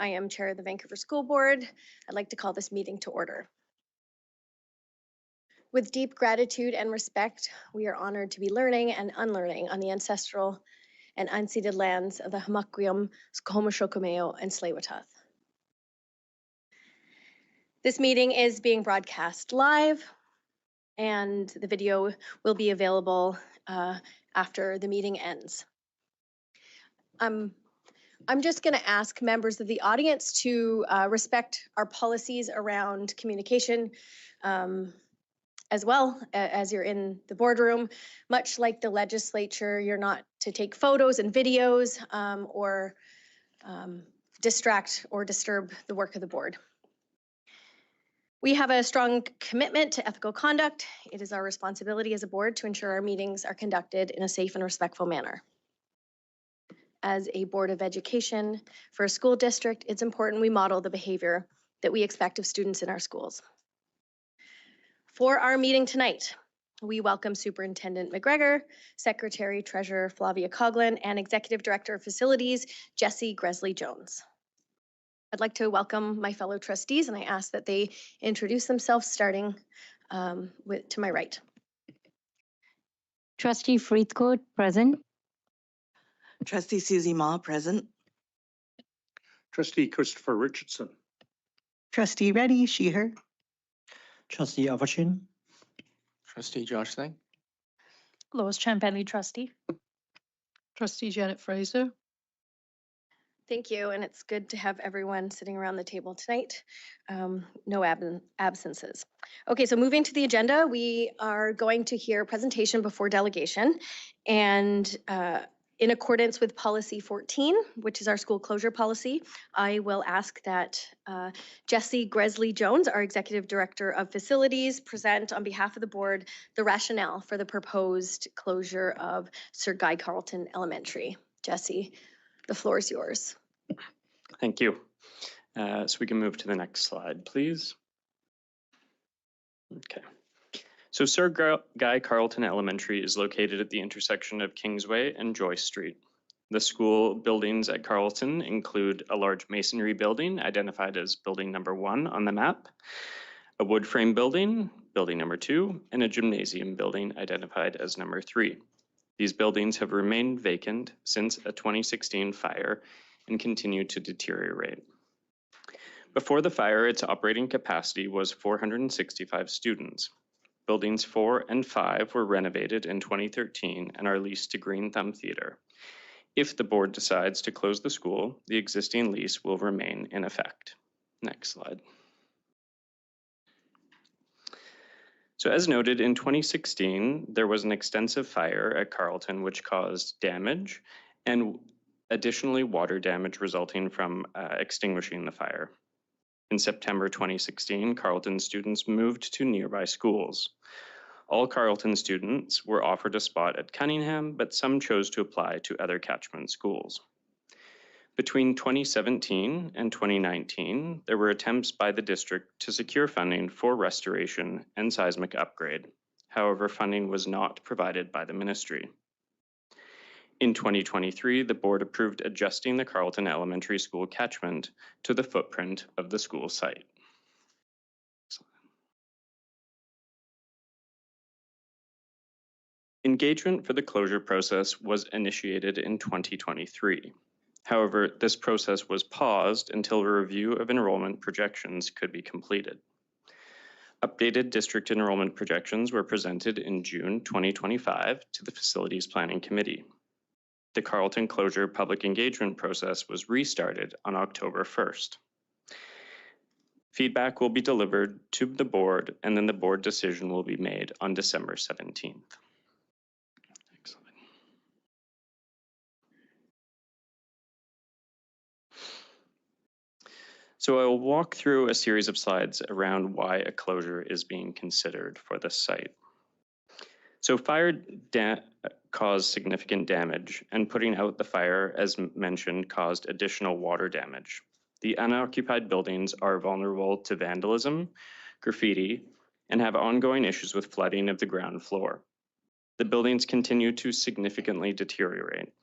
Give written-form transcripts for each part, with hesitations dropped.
I am Chair of the Vancouver School Board. I'd like to call this meeting to order. With deep gratitude and respect, we are honored to be learning and unlearning on the ancestral and unceded lands of the Hamakwiyam, Skohomishokomeo, and Tsleil-Waututh. This meeting is being broadcast live, and the video will be available after the meeting ends. I'm just going to ask members of the audience to respect our policies around communication as well as you're in the boardroom. Much like the legislature, you're not to take photos and videos or distract or disturb the work of the board. We have a strong commitment to ethical conduct. It is our responsibility as a board to ensure our meetings are conducted in a safe and respectful manner. As a Board of Education for a school district, it's important we model the behavior that we expect of students in our schools. For our meeting tonight, we welcome Superintendent McGregor, Secretary Treasurer Flavia Coughlin, and Executive Director of Facilities, Jessie Gresley-Jones. I'd like to welcome my fellow trustees, and I ask that they introduce themselves, starting to my right. Trustee Freethcourt, present. Trustee Susie Ma, present. Trustee Christopher Richardson. Trustee Reddy, she, her. Trustee Avachin. Trustee Josh Thing. Lois Champelli, trustee. Trustee Janet Fraser. Thank you, and it's good to have everyone sitting around the table tonight. No absences. Okay, so moving to the agenda, we are going to hear a presentation before delegation, and in accordance with policy 14, which is our school closure policy, I will ask that Jessie Gresley-Jones, our Executive Director of Facilities, present on behalf of the board the rationale for the proposed closure of Sir Guy Carleton Elementary. Jessie, the floor is yours. Thank you. So we can move to the next slide, please. Okay. So Sir Guy Carleton Elementary is located at the intersection of Kingsway and Joyce Street. The school buildings at Carleton include a large masonry building identified as building number 1 on the map, a wood frame building, building number 2, and a gymnasium building identified as number 3. These buildings have remained vacant since a 2016 fire and continue to deteriorate. Before the fire, its operating capacity was 465 students. Buildings 4 and 5 were renovated in 2013 and are leased to Green Thumb Theatre. If the board decides to close the school, the existing lease will remain in effect. Next slide. So as noted, in 2016, there was an extensive fire at Carleton which caused damage and additionally water damage resulting from extinguishing the fire. In September 2016, Carleton students moved to nearby schools. All Carleton students were offered a spot at Cunningham, but some chose to apply to other catchment schools. Between 2017 and 2019, there were attempts by the district to secure funding for restoration and seismic upgrade. However, funding was not provided by the ministry. In 2023, the board approved adjusting the Carleton Elementary School catchment to the footprint of the school site. Engagement for the closure process was initiated in 2023. However, this process was paused until a review of enrollment projections could be completed. Updated district enrollment projections were presented in June 2025 to the Facilities Planning Committee. The Carleton closure public engagement process was restarted on October 1st. Feedback will be delivered to the board, and then the board decision will be made on December 17th. Next slide. So I will walk through a series of slides around why a closure is being considered for the site. So fire caused significant damage, and putting out the fire, as mentioned, caused additional water damage. The unoccupied buildings are vulnerable to vandalism, graffiti, and have ongoing issues with flooding of the ground floor. The buildings continue to significantly deteriorate.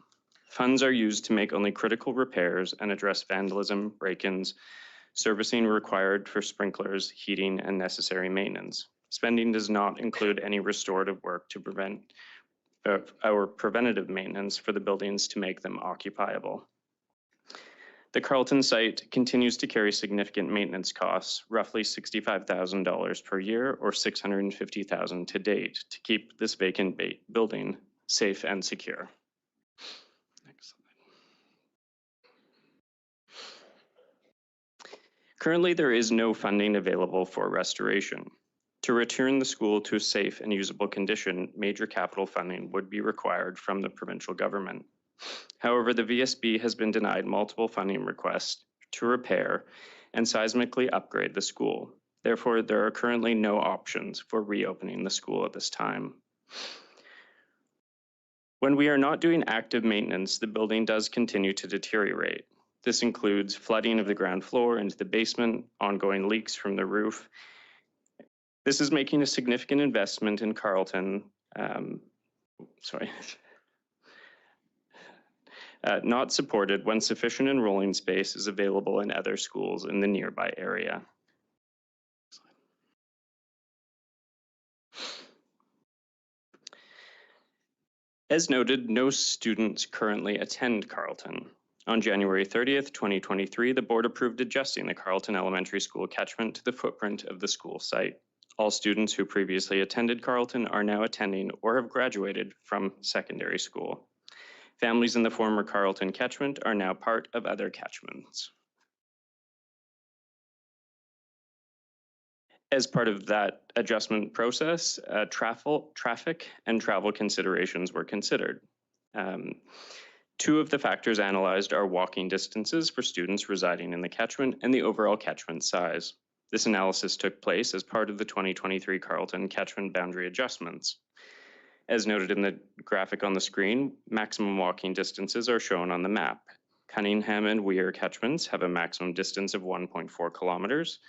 Funds are used to make only critical repairs and address vandalism, break-ins, servicing required for sprinklers, heating, and necessary maintenance. Spending does not include any restorative work to prevent our preventative maintenance for the buildings to make them occupiable. The Carleton site continues to carry significant maintenance costs, roughly $65,000 per year or $650,000 to date, to keep this vacant building safe and secure. Next slide. Currently, there is no funding available for restoration. To return the school to a safe and usable condition, major capital funding would be required from the provincial government. However, the VSB has been denied multiple funding requests to repair and seismically upgrade the school. Therefore, there are currently no options for reopening the school at this time. When we are not doing active maintenance, the building does continue to deteriorate. This includes flooding of the ground floor into the basement, ongoing leaks from the roof. This is making a significant investment in Carleton. Not supported when sufficient enrolling space is available in other schools in the nearby area. As noted, no students currently attend Carleton. On January 30th, 2023, the board approved adjusting the Carleton Elementary School catchment to the footprint of the school site. All students who previously attended Carleton are now attending or have graduated from secondary school. Families in the former Carleton catchment are now part of other catchments. As part of that adjustment process, traffic and travel considerations were considered. Two of the factors analyzed are walking distances for students residing in the catchment and the overall catchment size. This analysis took place as part of the 2023 Carleton catchment boundary adjustments. As noted in the graphic on the screen, maximum walking distances are shown on the map. Cunningham and Weir catchments have a maximum distance of 1.4 kilometers,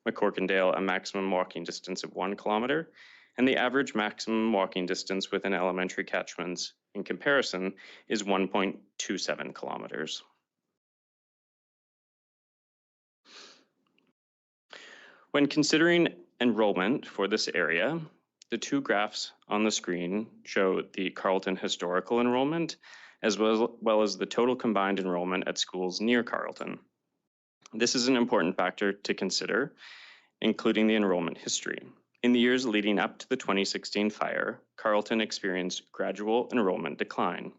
McCorkindale a maximum walking distance of 1 kilometer, and the average maximum walking distance within elementary catchments in comparison is 1.27 kilometers. When considering enrollment for this area, the two graphs on the screen show the Carleton historical enrollment as well as the total combined enrollment at schools near Carleton. This is an important factor to consider, including the enrollment history. In the years leading up to the 2016 fire, Carleton experienced gradual enrollment decline.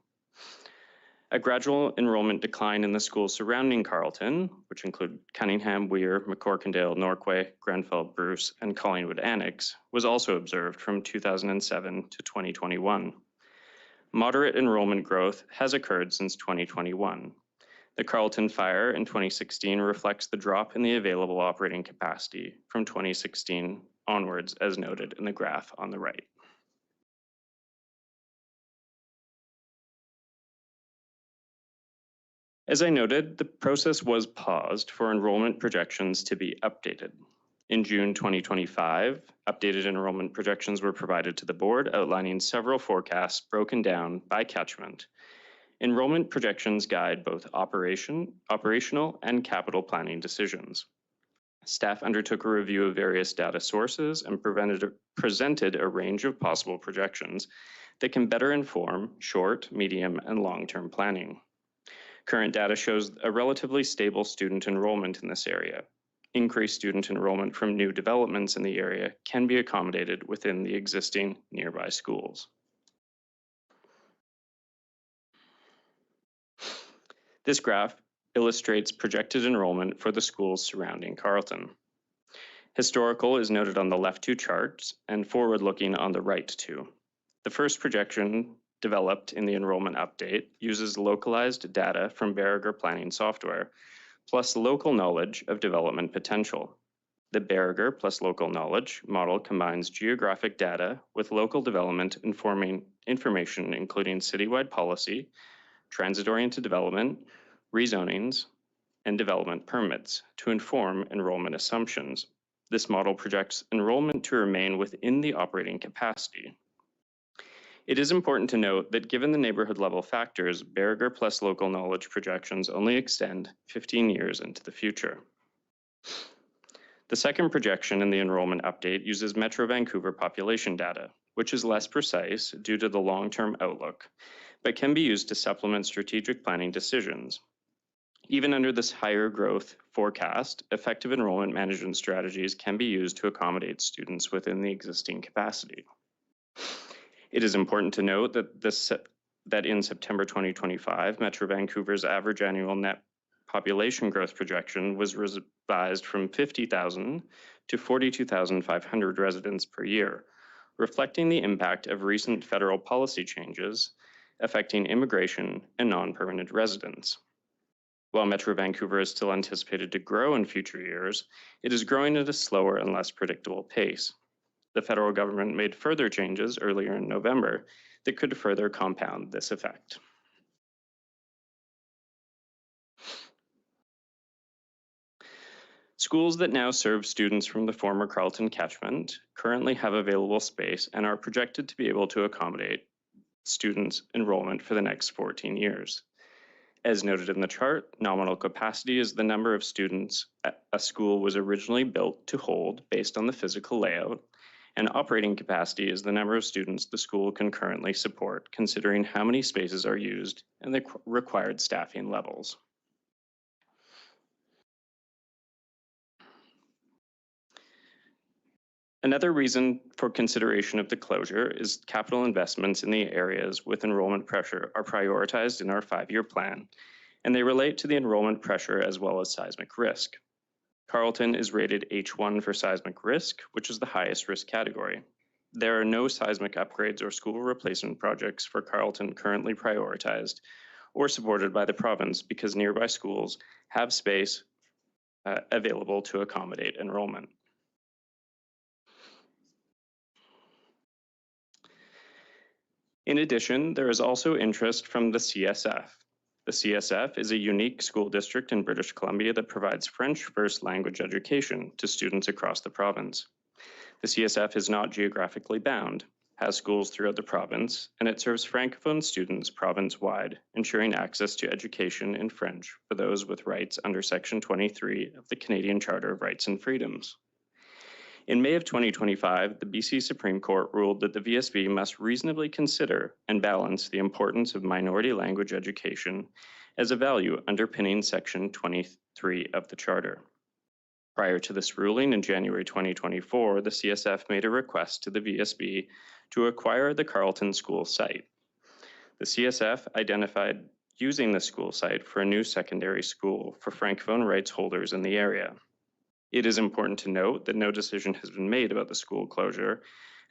A gradual enrollment decline in the schools surrounding Carleton, which include Cunningham, Weir, McCorkindale, Norquay, Grenfell, Bruce, and Collingwood Annex, was also observed from 2007 to 2021. Moderate enrollment growth has occurred since 2021. The Carleton fire in 2016 reflects the drop in the available operating capacity from 2016 onwards, as noted in the graph on the right. As I noted, the process was paused for enrollment projections to be updated. In June 2025, updated enrollment projections were provided to the board, outlining several forecasts broken down by catchment. Enrollment projections guide both operational and capital planning decisions. Staff undertook a review of various data sources and presented a range of possible projections that can better inform short, medium, and long-term planning. Current data shows a relatively stable student enrollment in this area. Increased student enrollment from new developments in the area can be accommodated within the existing nearby schools. This graph illustrates projected enrollment for the schools surrounding Carleton. Historical is noted on the left two charts and forward-looking on the right two. The first projection, developed in the enrollment update, uses localized data from Barriger planning software, plus local knowledge of development potential. The Barriger plus local knowledge model combines geographic data with local development informing information including citywide policy, transit-oriented development, rezonings, and development permits to inform enrollment assumptions. This model projects enrollment to remain within the operating capacity. It is important to note that given the neighborhood level factors, Berger plus local knowledge projections only extend 15 years into the future. The second projection in the enrollment update uses Metro Vancouver population data, which is less precise due to the long-term outlook, but can be used to supplement strategic planning decisions. Even under this higher growth forecast, effective enrollment management strategies can be used to accommodate students within the existing capacity. It is important to note that in September 2025, Metro Vancouver's average annual net population growth projection was revised from 50,000 to 42,500 residents per year, reflecting the impact of recent federal policy changes affecting immigration and non-permanent residents. While Metro Vancouver is still anticipated to grow in future years, it is growing at a slower and less predictable pace. The federal government made further changes earlier in November that could further compound this effect. Schools that now serve students from the former Carleton catchment currently have available space and are projected to be able to accommodate students' enrollment for the next 14 years. As noted in the chart, nominal capacity is the number of students a school was originally built to hold based on the physical layout, and operating capacity is the number of students the school can currently support, considering how many spaces are used and the required staffing levels. Another reason for consideration of the closure is capital investments in the areas with enrollment pressure are prioritized in our 5-year plan, and they relate to the enrollment pressure as well as seismic risk. Carleton is rated H1 for seismic risk, which is the highest risk category. There are no seismic upgrades or school replacement projects for Carleton currently prioritized or supported by the province because nearby schools have space available to accommodate enrollment. In addition, there is also interest from the CSF. The CSF is a unique school district in British Columbia that provides French first language education to students across the province. The CSF is not geographically bound, has schools throughout the province, and it serves Francophone students province-wide, ensuring access to education in French for those with rights under Section 23 of the Canadian Charter of Rights and Freedoms. In May of 2025, the BC Supreme Court ruled that the VSB must reasonably consider and balance the importance of minority language education as a value underpinning Section 23 of the Charter. Prior to this ruling in January 2024, the CSF made a request to the VSB to acquire the Carleton school site. The CSF identified using the school site for a new secondary school for Francophone rights holders in the area. It is important to note that no decision has been made about the school closure,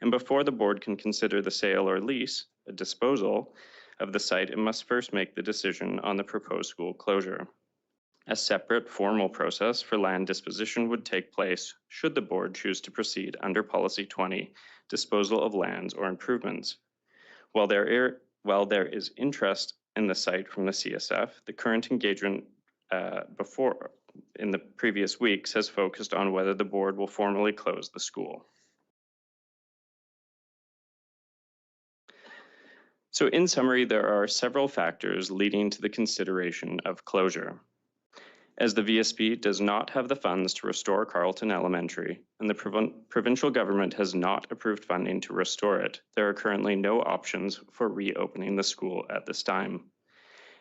and before the board can consider the sale or lease, a disposal of the site, it must first make the decision on the proposed school closure. A separate formal process for land disposition would take place should the board choose to proceed under Policy 20, disposal of lands or improvements. While there is interest in the site from the CSF, the current engagement in the previous weeks has focused on whether the board will formally close the school. So in summary, there are several factors leading to the consideration of closure. As the VSB does not have the funds to restore Carleton Elementary, and the provincial government has not approved funding to restore it, there are currently no options for reopening the school at this time.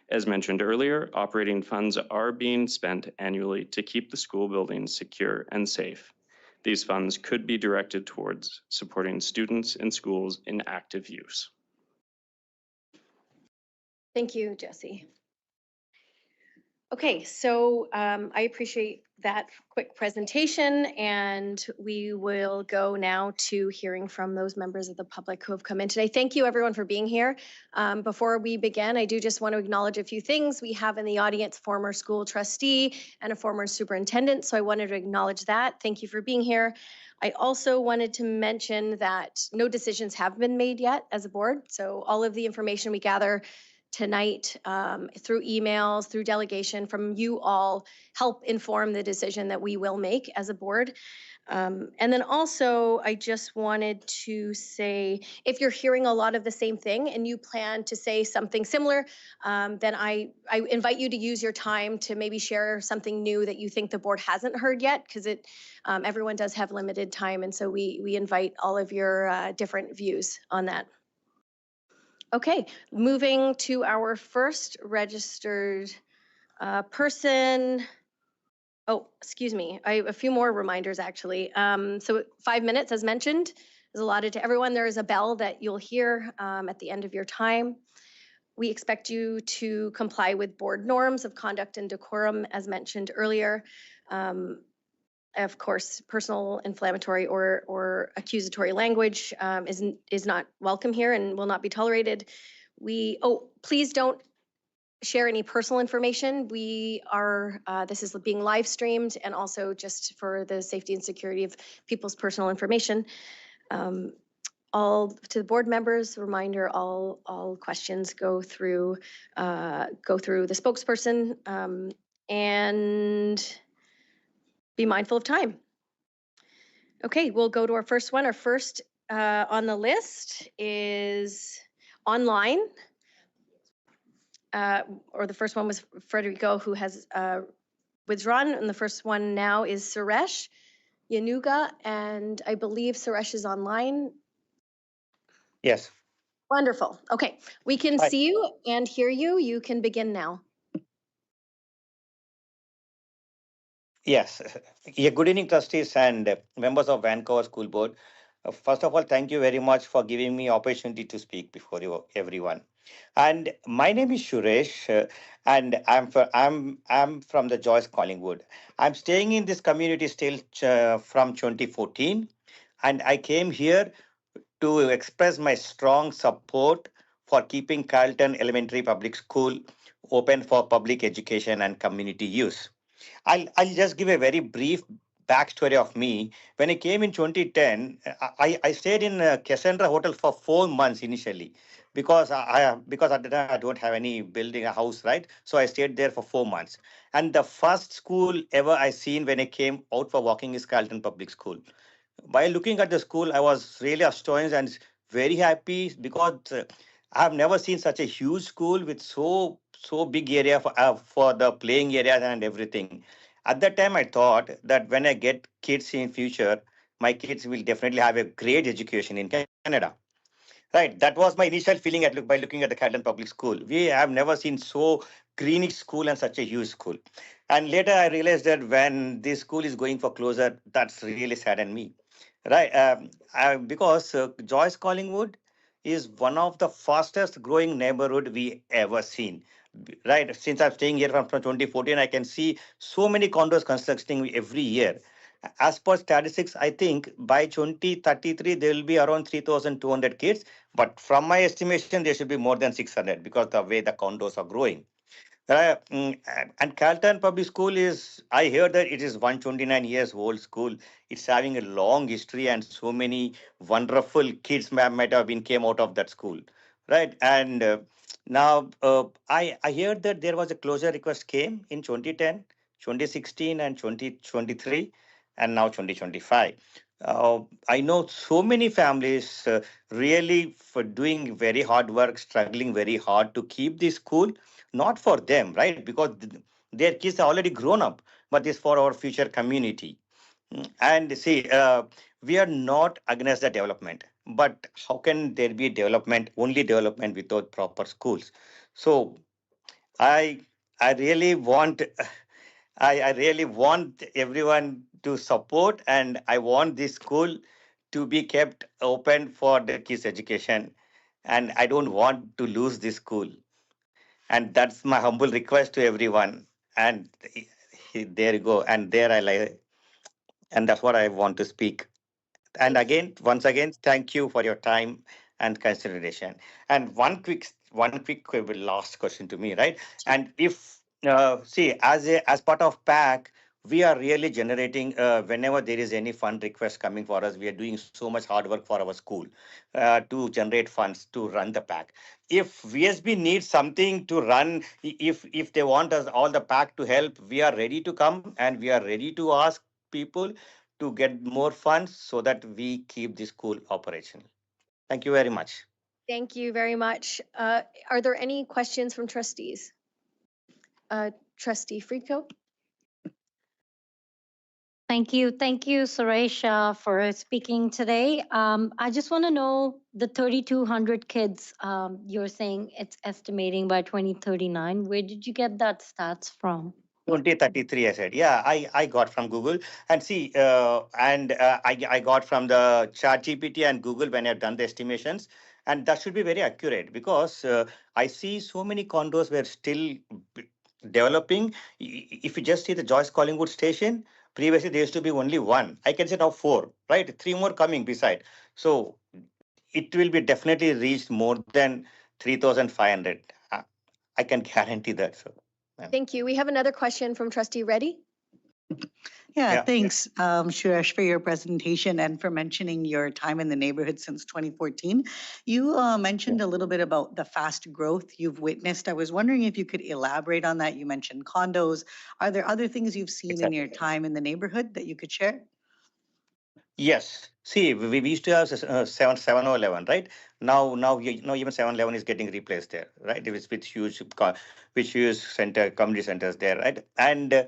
As mentioned earlier, operating funds are being spent annually to keep the school buildings secure and safe. These funds could be directed towards supporting students in schools in active use. Thank you, Jesse. Okay, so I appreciate that quick presentation, and we will go now to hearing from those members of the public who have come in today. Thank you everyone for being here. Before we begin, I do just want to acknowledge a few things. We have in the audience former school trustee and a former superintendent, so I wanted to acknowledge that. Thank you for being here. I also wanted to mention that no decisions have been made yet as a board, so all of the information we gather tonight through emails, through delegation from you all help inform the decision that we will make as a board. And then also, I just wanted to say, if you're hearing a lot of the same thing and you plan to say something similar, then I invite you to use your time to maybe share something new that you think the board hasn't heard yet, because everyone does have limited time, and so we invite all of your different views on that. Okay, moving to our first registered person. Oh, excuse me. I have a few more reminders, actually. So 5 minutes, as mentioned, is allotted to everyone. There is a bell that you'll hear at the end of your time. We expect you to comply with board norms of conduct and decorum, as mentioned earlier. Of course, personal, inflammatory, or accusatory language is not welcome here and will not be tolerated. Please don't share any personal information. This is being live streamed, and also just for the safety and security of people's personal information. All to the board members, reminder, all questions go through the spokesperson, and be mindful of time. Okay, we'll go to our first one. Our first on the list is online. Or the first one was Frederico, who has withdrawn, and the first one now is Suresh Yanuga, and I believe Suresh is online. Yes. Wonderful. Okay, we can Hi. see you and hear you. You can begin now. Yes. Yeah, good evening, trustees and members of Vancouver School Board. First of all, thank you very much for giving me opportunity to speak before you, everyone. And my name is Suresh, and I'm from the Joyce Collingwood. I'm staying in this community still from 2014, and I came here to express my strong support for keeping Carlton Elementary Public School open for public education and community use. I'll just give a very brief backstory of me. When I came in 2010, I stayed in Cassandra Hotel for 4 months initially because at the time I don't have any building a house, right? So I stayed there for 4 months. And the first school ever I seen when I came out for walking is Carlton Public School. By looking at the school, I was really astonished and very happy because I have never seen such a huge school with so big area for the playing areas and everything. At that time, I thought that when I get kids in future, my kids will definitely have a great education in Canada. Right, that was my initial feeling by looking at the Carlton Public School. We have never seen so greenish school and such a huge school. And later I realized that when this school is going for closure, that's really saddened me. Right, because Joyce Collingwood is one of the fastest growing neighborhood we ever seen. Right, since I'm staying here from 2014, I can see so many condos constructing every year. As per statistics, I think by 2033 there will be around 3,200 kids, but from my estimation there should be more than 600 because the way the condos are growing. And Carlton Public School is, I heard that it is 129 years old school. It's having a long history and so many wonderful kids might have been came out of that school. Right. And now I heard that there was a closure request came in 2010, 2016 and 2023 and now 2025. I know so many families really for doing very hard work, struggling very hard to keep this school, not for them, right? Because their kids are already grown up, but it's for our future community. And see, we are not against the development, but how can there be development, only development without proper schools? So I I really want I really want everyone to support, and I want this school to be kept open for the kids' education. And I don't want to lose this school. And that's my humble request to everyone. And there you go. And there I like, and that's what I want to speak. And again, once again, thank you for your time and consideration. And one quick last question to me, right? And if see, as part of PAC, we are really generating, whenever there is any fund request coming for us, we are doing so much hard work for our school to generate funds to run the pack. If VSB needs something to run, if they want us all the pack to help, we are ready to come and we are ready to ask people to get more funds so that we keep the school operational. Thank you very much. Thank you very much. Are there any questions from trustees? Trustee Friedko? Thank you. Thank you, Suresh, for speaking today. I just want to know the 3,200 kids you're saying it's estimating by 2039. Where did you get that stats from? 2033, I said. Yeah, I got from Google and see, I got from the Chat GPT and Google when I've done the estimations, and that should be very accurate because I see so many condos were still developing. If you just see the Joyce Collingwood station, previously there used to be only one. I can say now four, right? Three more coming beside. So it will be definitely reached more than 3,500. I can guarantee that. So. Yeah. Thank you. We have another question from Trustee Reddy. Yeah, thanks, Suresh, for your presentation and for mentioning your time in the neighborhood since 2014. You mentioned a little bit about the fast growth you've witnessed. I was wondering if you could elaborate on that. You mentioned condos. Are there other things you've seen in your time in the neighborhood that you could share? Yes. See, we used to have 7-11, right? Now even 7-11 is getting replaced there, right? With huge, which huge community centers there, right? And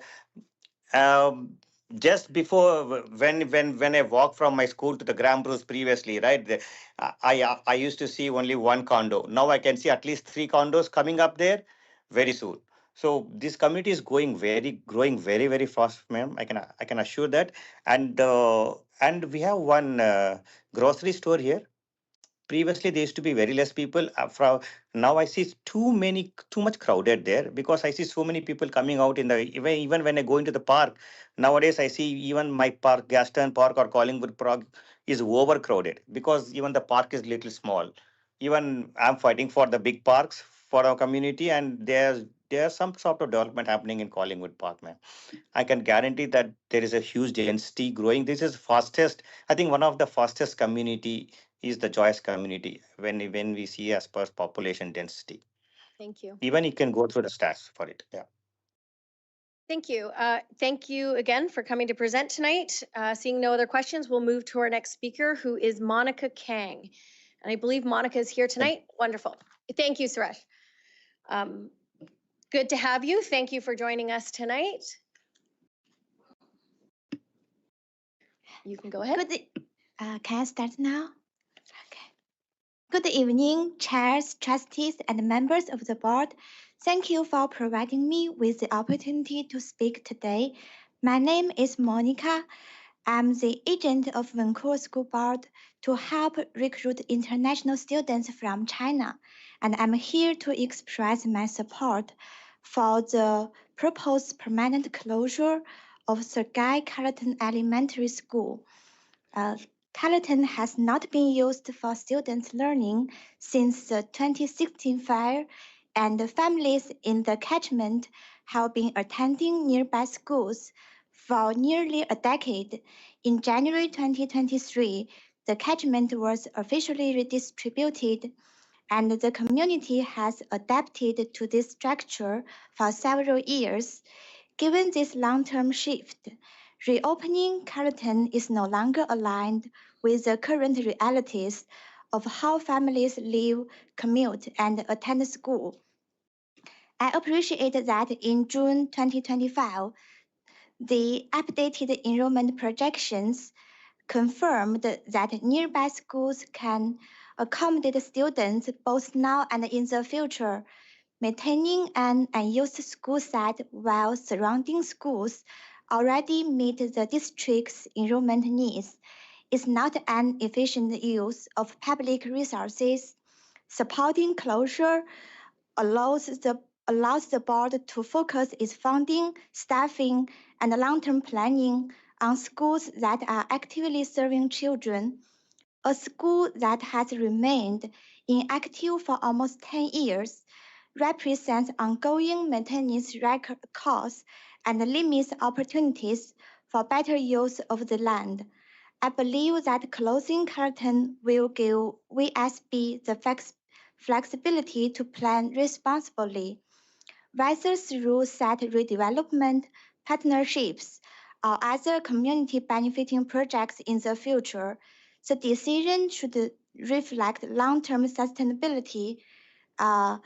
um, just before when I walked from my school to the Graham Bruce previously, right? I used to see only one condo. Now I can see at least 3 condos coming up there very soon. So this community is growing very fast, ma'am. I can assure that. And we have one grocery store here. Previously there used to be very less people. From now I see too much crowded there because I see so many people coming out in the even when I go into the park. Nowadays I see even my park, Gaston Park or Collingwood Park, is overcrowded because even the park is little small. Even I'm fighting for the big parks for our community, and there's some sort of development happening in Collingwood Park, man. I can guarantee that there is a huge density growing. This is fastest. I think one of the fastest community is the Joyce community when we see as per population density. Thank you. Even you can go through the stats for it. Yeah. Thank you. Thank you again for coming to present tonight. Seeing no other questions, we'll move to our next speaker, who is Monica Kang. And I believe Monica is here tonight. Wonderful. Thank you, Suresh. Good to have you. Thank you for joining us tonight. You can go ahead. Can I start now? Okay. Good evening, chairs, trustees, and members of the board. Thank you for providing me with the opportunity to speak today. My name is Monica. I'm the agent of Vancouver School Board to help recruit international students from China, and I'm here to express my support for the proposed permanent closure of Sergei Carleton Elementary School. Carleton has not been used for students' learning since the 2016 fire, and the families in the catchment have been attending nearby schools for nearly a decade. In January 2023, the catchment was officially redistributed, and the community has adapted to this structure for several years. Given this long-term shift, reopening Carleton is no longer aligned with the current realities of how families live, commute, and attend school. I appreciate that in June 2025, the updated enrollment projections confirmed that nearby schools can accommodate students both now and in the future. Maintaining an unused school site while surrounding schools already meet the district's enrollment needs is not an efficient use of public resources. Supporting closure allows the board to focus its funding, staffing, and long-term planning on schools that are actively serving children. A school that has remained inactive for almost 10 years represents ongoing maintenance record costs and limits opportunities for better use of the land. I believe that closing Carleton will give VSB the flexibility to plan responsibly, whether through site redevelopment, partnerships, or other community benefiting projects in the future. The decision should reflect long-term sustainability, not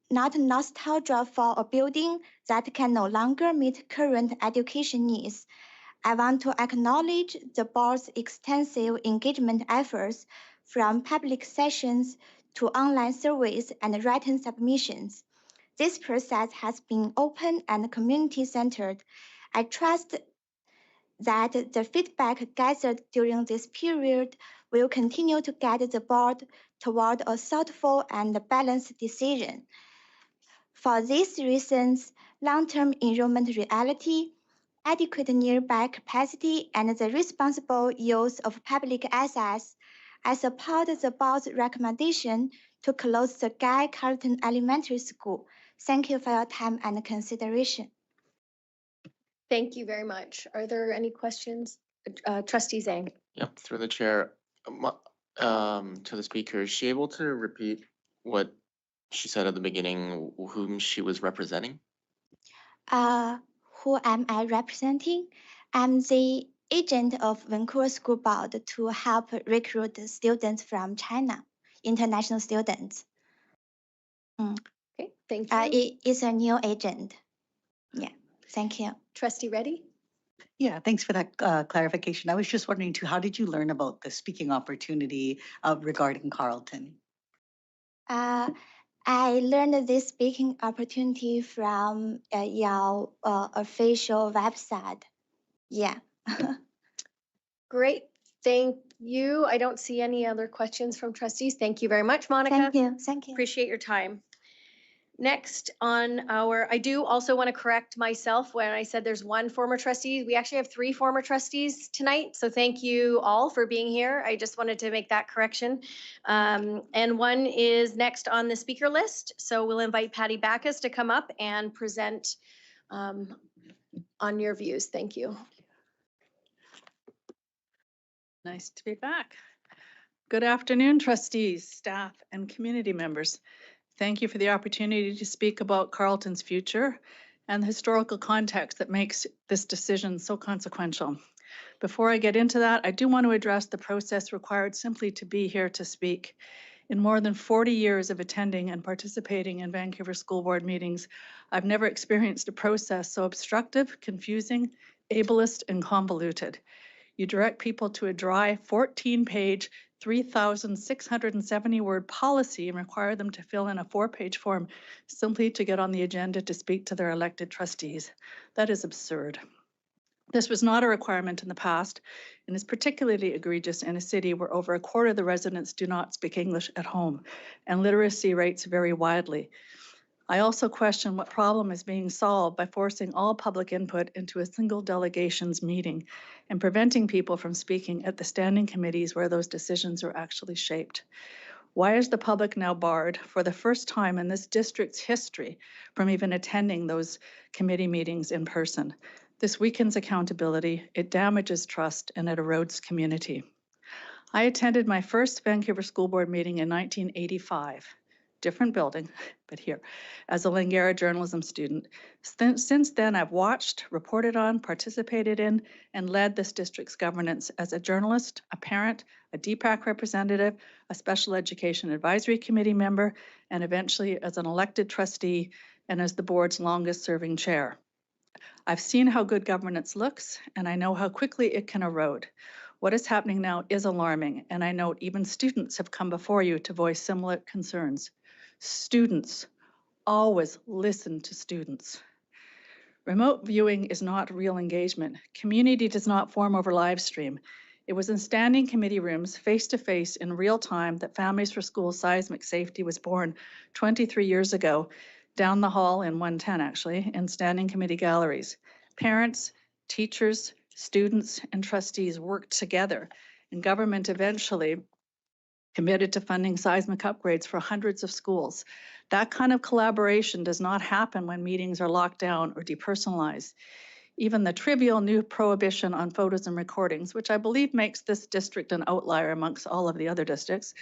nostalgia for a building that can no longer meet current education needs. I want to acknowledge the board's extensive engagement efforts, from public sessions to online surveys and written submissions. This process has been open and community-centered. I trust that the feedback gathered during this period will continue to guide the board toward a thoughtful and balanced decision. For these reasons, long-term enrollment reality, adequate nearby capacity, and the responsible use of public assets, I support the board's recommendation to close the Guy Carleton Elementary School. Thank you for your time and consideration. Thank you very much. Are there any questions? Trustee Zhang. Yep, through the chair. To the speaker, is she able to repeat what she said at the beginning, whom she was representing? Who am I representing? I'm the agent of Vancouver School Board to help recruit students from China, international students. Okay, thank you. It is a new agent. Yeah, thank you. Trustee Reddy? Yeah, thanks for that clarification. I was just wondering too, how did you learn about the speaking opportunity regarding Carleton? I learned this speaking opportunity from your official website. Yeah. Great, thank you. I don't see any other questions from trustees. Thank you very much, Monica. Thank you. Thank you. Appreciate your time. Next on I do also want to correct myself when I said there's one former trustee. We actually have 3 former trustees tonight. So thank you all for being here. I just wanted to make that correction. And one is next on the speaker list. So we'll invite Patty Backus to come up and present on your views. Thank you. Nice to be back. Good afternoon, trustees, staff, and community members. Thank you for the opportunity to speak about Carleton's future and the historical context that makes this decision so consequential. Before I get into that, I do want to address the process required simply to be here to speak. In more than 40 years of attending and participating in Vancouver School Board meetings, I've never experienced a process so obstructive, confusing, ableist, and convoluted. You direct people to a dry 14-page, 3,670-word policy and require them to fill in a 4-page form simply to get on the agenda to speak to their elected trustees. That is absurd. This was not a requirement in the past and is particularly egregious in a city where over a quarter of the residents do not speak English at home and literacy rates vary widely. I also question what problem is being solved by forcing all public input into a single delegation's meeting and preventing people from speaking at the standing committees where those decisions are actually shaped. Why is the public now barred for the first time in this district's history from even attending those committee meetings in person? This weakens accountability, it damages trust, and it erodes community. I attended my first Vancouver School Board meeting in 1985. Different building, but here, as a Langara journalism student. Since then, I've watched, reported on, participated in, and led this district's governance as a journalist, a parent, a DPAC representative, a special education advisory committee member, and eventually as an elected trustee and as the board's longest serving chair. I've seen how good governance looks, and I know how quickly it can erode. What is happening now is alarming, and I note even students have come before you to voice similar concerns. Students, always listen to students. Remote viewing is not real engagement. Community does not form over live stream. It was in standing committee rooms, face-to-face in real time, that Families for School Seismic Safety was born 23 years ago, down the hall in 110 actually, in standing committee galleries. Parents, teachers, students, and trustees worked together, and government eventually committed to funding seismic upgrades for hundreds of schools. That kind of collaboration does not happen when meetings are locked down or depersonalized. Even the trivial new prohibition on photos and recordings, which I believe makes this district an outlier amongst all of the other districts,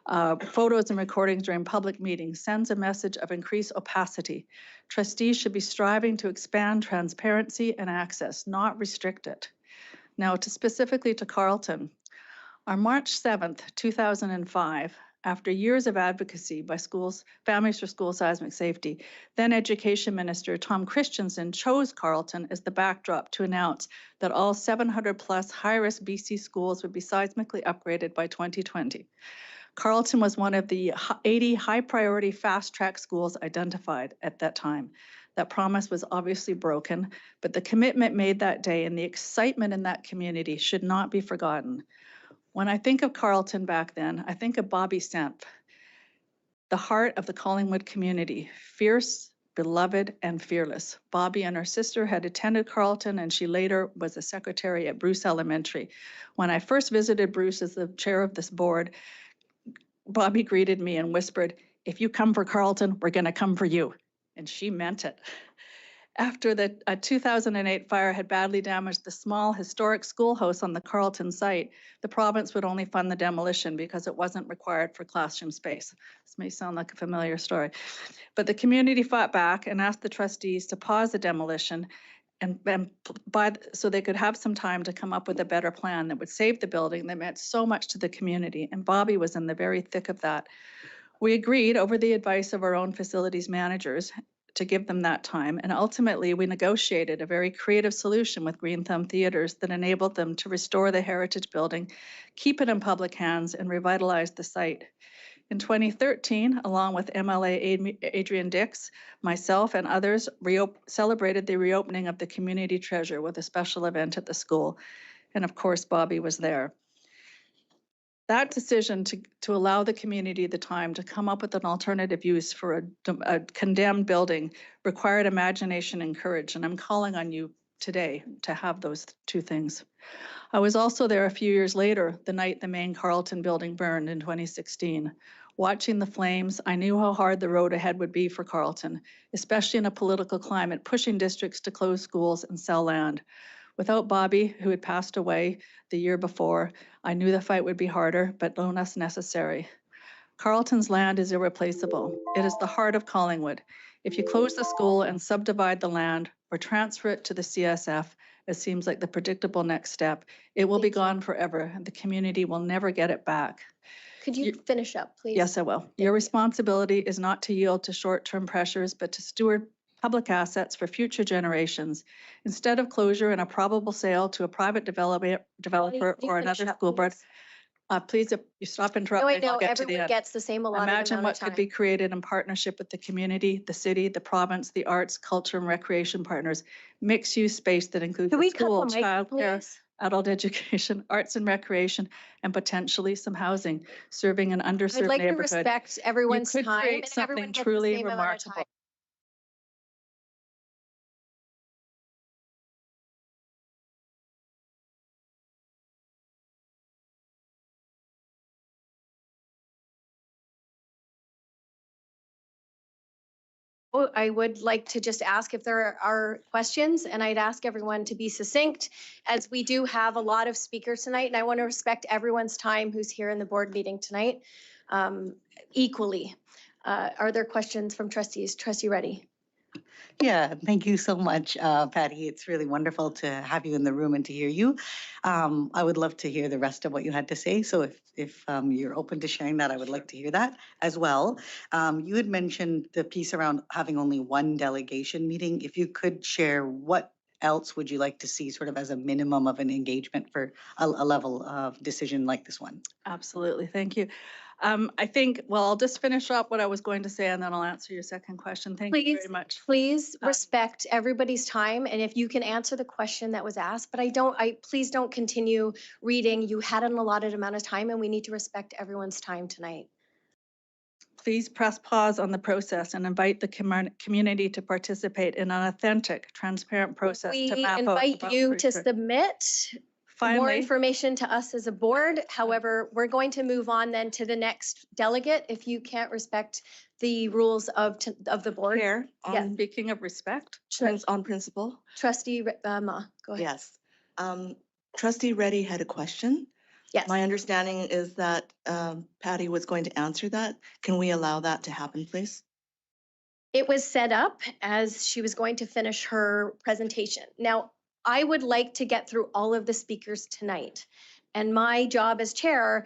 photos and recordings during public meetings sends a message of increased opacity. Trustees should be striving to expand transparency and access, not restrict it. Now, specifically to Carleton, on March 7th, 2005, after years of advocacy by Families for School Seismic Safety, then Education Minister Tom Christensen chose Carleton as the backdrop to announce that all 700 plus high-risk BC schools would be seismically upgraded by 2020. Carleton was one of the 80 high-priority fast-track schools identified at that time. That promise was obviously broken, but the commitment made that day and the excitement in that community should not be forgotten. When I think of Carleton back then, I think of Bobby Senf, the heart of the Collingwood community, fierce, beloved, and fearless. Bobby and her sister had attended Carleton, and she later was a secretary at Bruce Elementary. When I first visited Bruce as the chair of this board, Bobby greeted me and whispered, "If you come for Carleton, we're going to come for you." And she meant it. After the 2008 fire had badly damaged the small historic schoolhouse on the Carleton site, the province would only fund the demolition because it wasn't required for classroom space. This may sound like a familiar story, but the community fought back and asked the trustees to pause the demolition so they could have some time to come up with a better plan that would save the building that meant so much to the community. And Bobby was in the very thick of that. We agreed over the advice of our own facilities managers to give them that time. And ultimately, we negotiated a very creative solution with Green Thumb Theatres that enabled them to restore the heritage building, keep it in public hands, and revitalize the site. In 2013, along with MLA Adrian Dix, myself and others celebrated the reopening of the community treasure with a special event at the school. And of course, Bobby was there. That decision to allow the community the time to come up with an alternative use for a condemned building required imagination and courage, and I'm calling on you today to have those two things. I was also there a few years later, the night the main Carleton building burned in 2016. Watching the flames, I knew how hard the road ahead would be for Carleton, especially in a political climate pushing districts to close schools and sell land. Without Bobby, who had passed away the year before, I knew the fight would be harder, but no less necessary. Carleton's land is irreplaceable. It is the heart of Collingwood. If you close the school and subdivide the land or transfer it to the CSF, it seems like the predictable next step, it will be gone forever and the community will never get it back. Could you finish up, please? Yes, I will. Your responsibility is not to yield to short-term pressures, but to steward public assets for future generations. Instead of closure and a probable sale to a private developer or another school board, please, if you stop interrupting, No, I know, I'll get to the everyone end. gets the same allotted Imagine amount what of time. could be created in partnership with the community, the city, the province, the arts, culture, and recreation partners. Mixed-use space that includes Could a we cut school, the mic, childcare, please? adult education, arts and recreation, and potentially some housing, serving an I'd underserved like to neighborhood. respect everyone's You could time create and something everyone gets the truly same amount of remarkable. time. I would like to just ask if there are questions, and I'd ask everyone to be succinct, as we do have a lot of speakers tonight, and I want to respect everyone's time who's here in the board meeting tonight equally. Are there questions from trustees? Trustee Reddy. Yeah, thank you so much, Patty. It's really wonderful to have you in the room and to hear you. I would love to hear the rest of what you had to say. So if you're open to sharing that, I would like to hear that as well. You had mentioned the piece around having only one delegation meeting. If you could share what else would you like to see sort of as a minimum of an engagement for a level of decision like this one? Absolutely, thank you. I think, well, I'll just finish up what I was going to say and then I'll answer your second question. Thank you very much. Please respect everybody's time, and if you can answer the question that was asked, but please don't continue reading. You had an allotted amount of time, and we need to respect everyone's time tonight. Please press pause on the process and invite the community to participate in an authentic, transparent process to We map out. invite the you boundaries to for- submit Finally, information to us as a board. However, we're going to move on then to the next delegate if you can't respect the rules of the board. Chair, Yes. speaking of respect, on principle. Trustee Ma, go ahead. Yes. Trustee Reddy had a question. Yes. My understanding is that Patty was going to answer that. Can we allow that to happen, please? It was set up as she was going to finish her presentation. Now, I would like to get through all of the speakers tonight. And my job as chair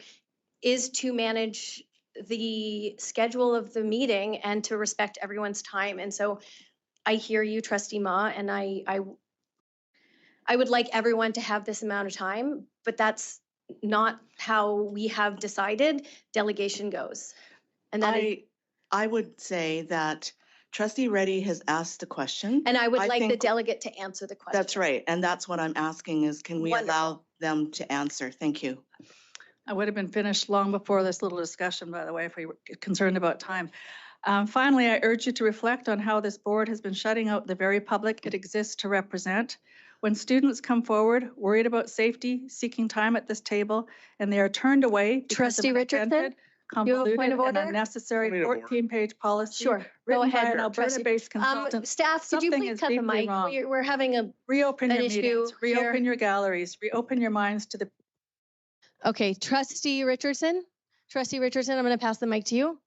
is to manage the schedule of the meeting and to respect everyone's time. And so I hear you, Trustee Ma, and I would like everyone to have this amount of time, but that's not how we have decided delegation goes. And that is, I would say that Trustee Reddy has asked a question. and I would like the think delegate to answer the question. That's right. And that's what I'm asking is, can we Wonderful. allow them to answer? Thank you. I would have been finished long before this little discussion, by the way, if we were concerned about time. Finally, I urge you to reflect on how this board has been shutting out the very public it exists to represent. When students come forward, worried about safety, seeking time at this table, and they are turned away because Trustee of an Richardson, invented, you have a point convoluted, of and order? unnecessary Point of order. 14-page policy Sure, go written by ahead, an Trustee. Alberta-based consultant. Staff, could you Something please is cut the deeply mic? wrong. We're having a, Reopen an your issue meetings, reopen here. your galleries, reopen your minds to the Okay, Trustee Richardson. Trustee Richardson, I'm going to pass the mic to you.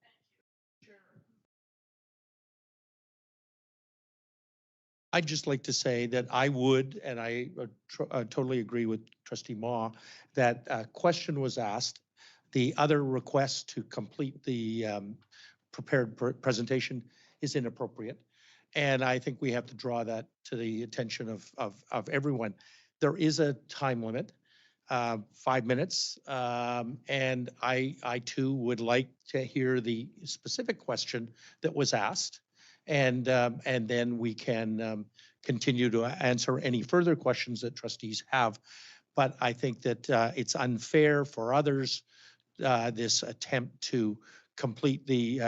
I'd just like to say that I would, and I totally agree with Trustee Ma, that a question was asked. The other request to complete the prepared presentation is inappropriate. And I think we have to draw that to the attention of everyone. There is a time limit, 5 minutes. And I too would like to hear the specific question that was asked. And then we can continue to answer any further questions that trustees have. But I think that it's unfair for others, this attempt to complete the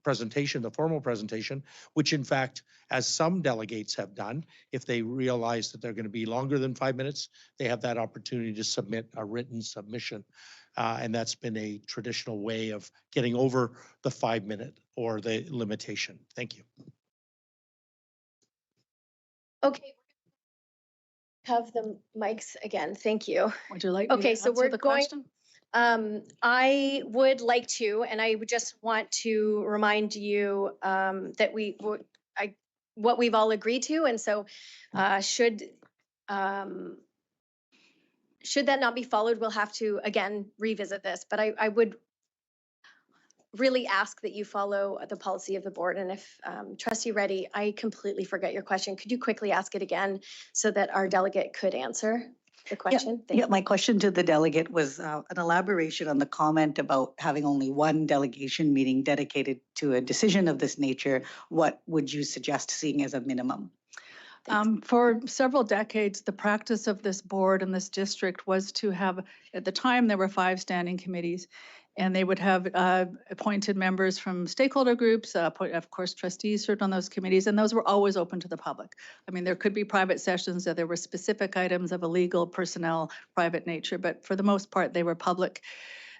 presentation, the formal presentation, which in fact, as some delegates have done, if they realize that they're going to be longer than 5 minutes, they have that opportunity to submit a written submission. And that's been a traditional way of getting over the 5 minute or the limitation. Thank you. Okay. Have the mics again. Thank you. Would you like me to Okay, so answer we're the going. question? I would like to, and I would just want to remind you that what we've all agreed to, and so should that not be followed, we'll have to again revisit this. But I would really ask that you follow the policy of the board. And if Trustee Reddy, I completely forget your question. Could you quickly ask it again so that our delegate could answer the question? Thank Yeah, you. my question to the delegate was an elaboration on the comment about having only one delegation meeting dedicated to a decision of this nature. What would you suggest seeing as a minimum? For several decades, the practice of this board and this district was to have, at the time, there were 5 standing committees, and they would have appointed members from stakeholder groups. Of course, trustees served on those committees, and those were always open to the public. I mean, there could be private sessions that there were specific items of a legal, personnel, private nature, but for the most part, they were public.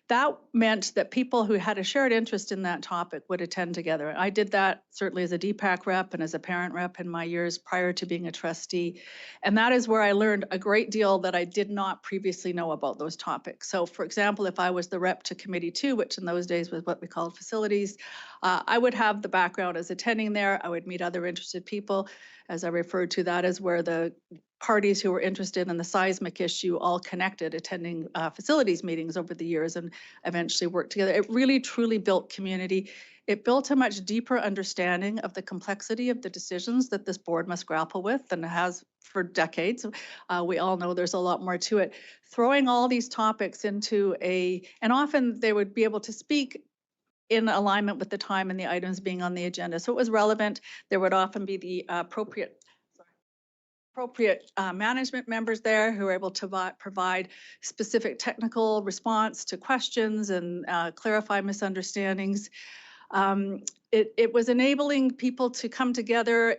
That meant that people who had a shared interest in that topic would attend together. I did that certainly as a DPAC rep and as a parent rep in my years prior to being a trustee. And that is where I learned a great deal that I did not previously know about those topics. So for example, if I was the rep to Committee 2, which in those days was what we called facilities, I would have the background as attending there. I would meet other interested people. As I referred to, that is where the parties who were interested in the seismic issue all connected, attending facilities meetings over the years and eventually worked together. It really truly built community. It built a much deeper understanding of the complexity of the decisions that this board must grapple with than it has for decades. We all know there's a lot more to it. Throwing all these topics into and often they would be able to speak in alignment with the time and the items being on the agenda. So it was relevant. There would often be the appropriate management members there who are able to provide specific technical response to questions and clarify misunderstandings. It was enabling people to come together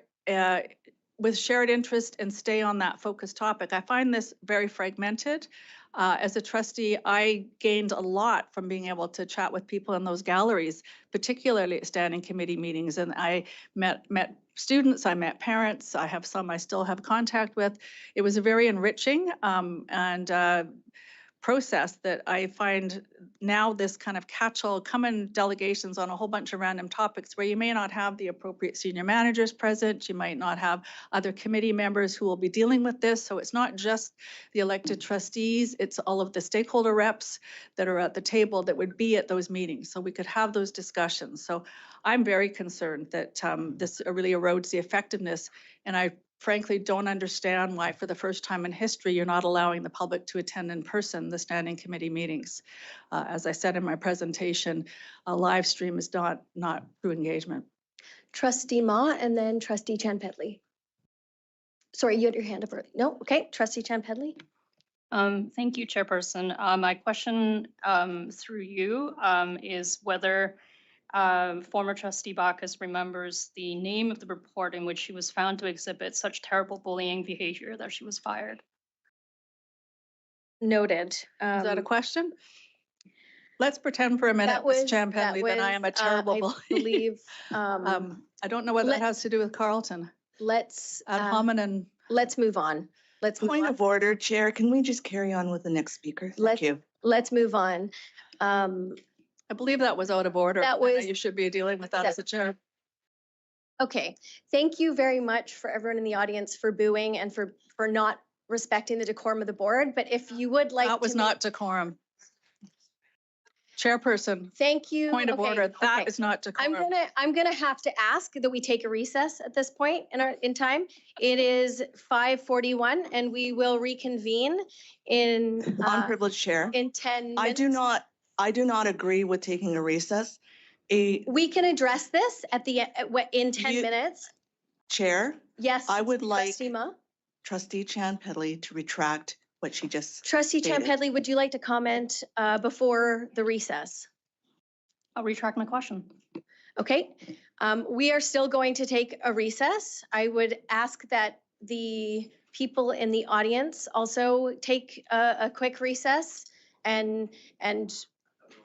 with shared interest and stay on that focused topic. I find this very fragmented. As a trustee, I gained a lot from being able to chat with people in those galleries, particularly at standing committee meetings. And I met students, I met parents, I have some I still have contact with. It was a very enriching and process that I find now this kind of catch-all common delegations on a whole bunch of random topics where you may not have the appropriate senior managers present, you might not have other committee members who will be dealing with this. So it's not just the elected trustees, it's all of the stakeholder reps that are at the table that would be at those meetings. So we could have those discussions. So I'm very concerned that this really erodes the effectiveness, and I frankly don't understand why for the first time in history you're not allowing the public to attend in person the standing committee meetings. As I said in my presentation, a live stream is not true engagement. Trustee Ma and then Trustee Chan Pedley. Sorry, you had your hand up early. No, okay, Trustee Chan Pedley. Thank you, Chairperson. My question through you is whether former trustee Bacchus remembers the name of the report in which she was found to exhibit such terrible bullying behavior that she was fired. Noted. Is that a question? Let's pretend for a minute, Ms. Champenley, that I am a terrible bully. I believe. I don't know what that has to do with Carlton. Let's Ad hominem. let's move on. Point of order, Chair. Can we just carry on with the next speaker? Thank you. Let's move on. I believe that was out of order. That was. You should be dealing with that as a chair. Okay, thank you very much for everyone in the audience for booing and for not respecting the decorum of the board. But if you would like, that was not decorum. Chairperson. Thank you. Point of order. That is not decorum. I'm gonna have to ask that we take a recess at this point in time. It is 5:41, and we will reconvene in Unprivileged chair. in 10 minutes. I do not agree with taking a recess. We can address this in 10 minutes. Chair. Yes. I would like Ma? Trustee Chan Pedley to retract what she just Trustee stated. Chan Pedley, would you like to comment before the recess? I'll retract my question. Okay. We are still going to take a recess. I would ask that the people in the audience also take a quick recess and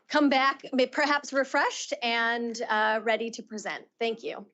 come back, perhaps refreshed and ready to present. Thank you.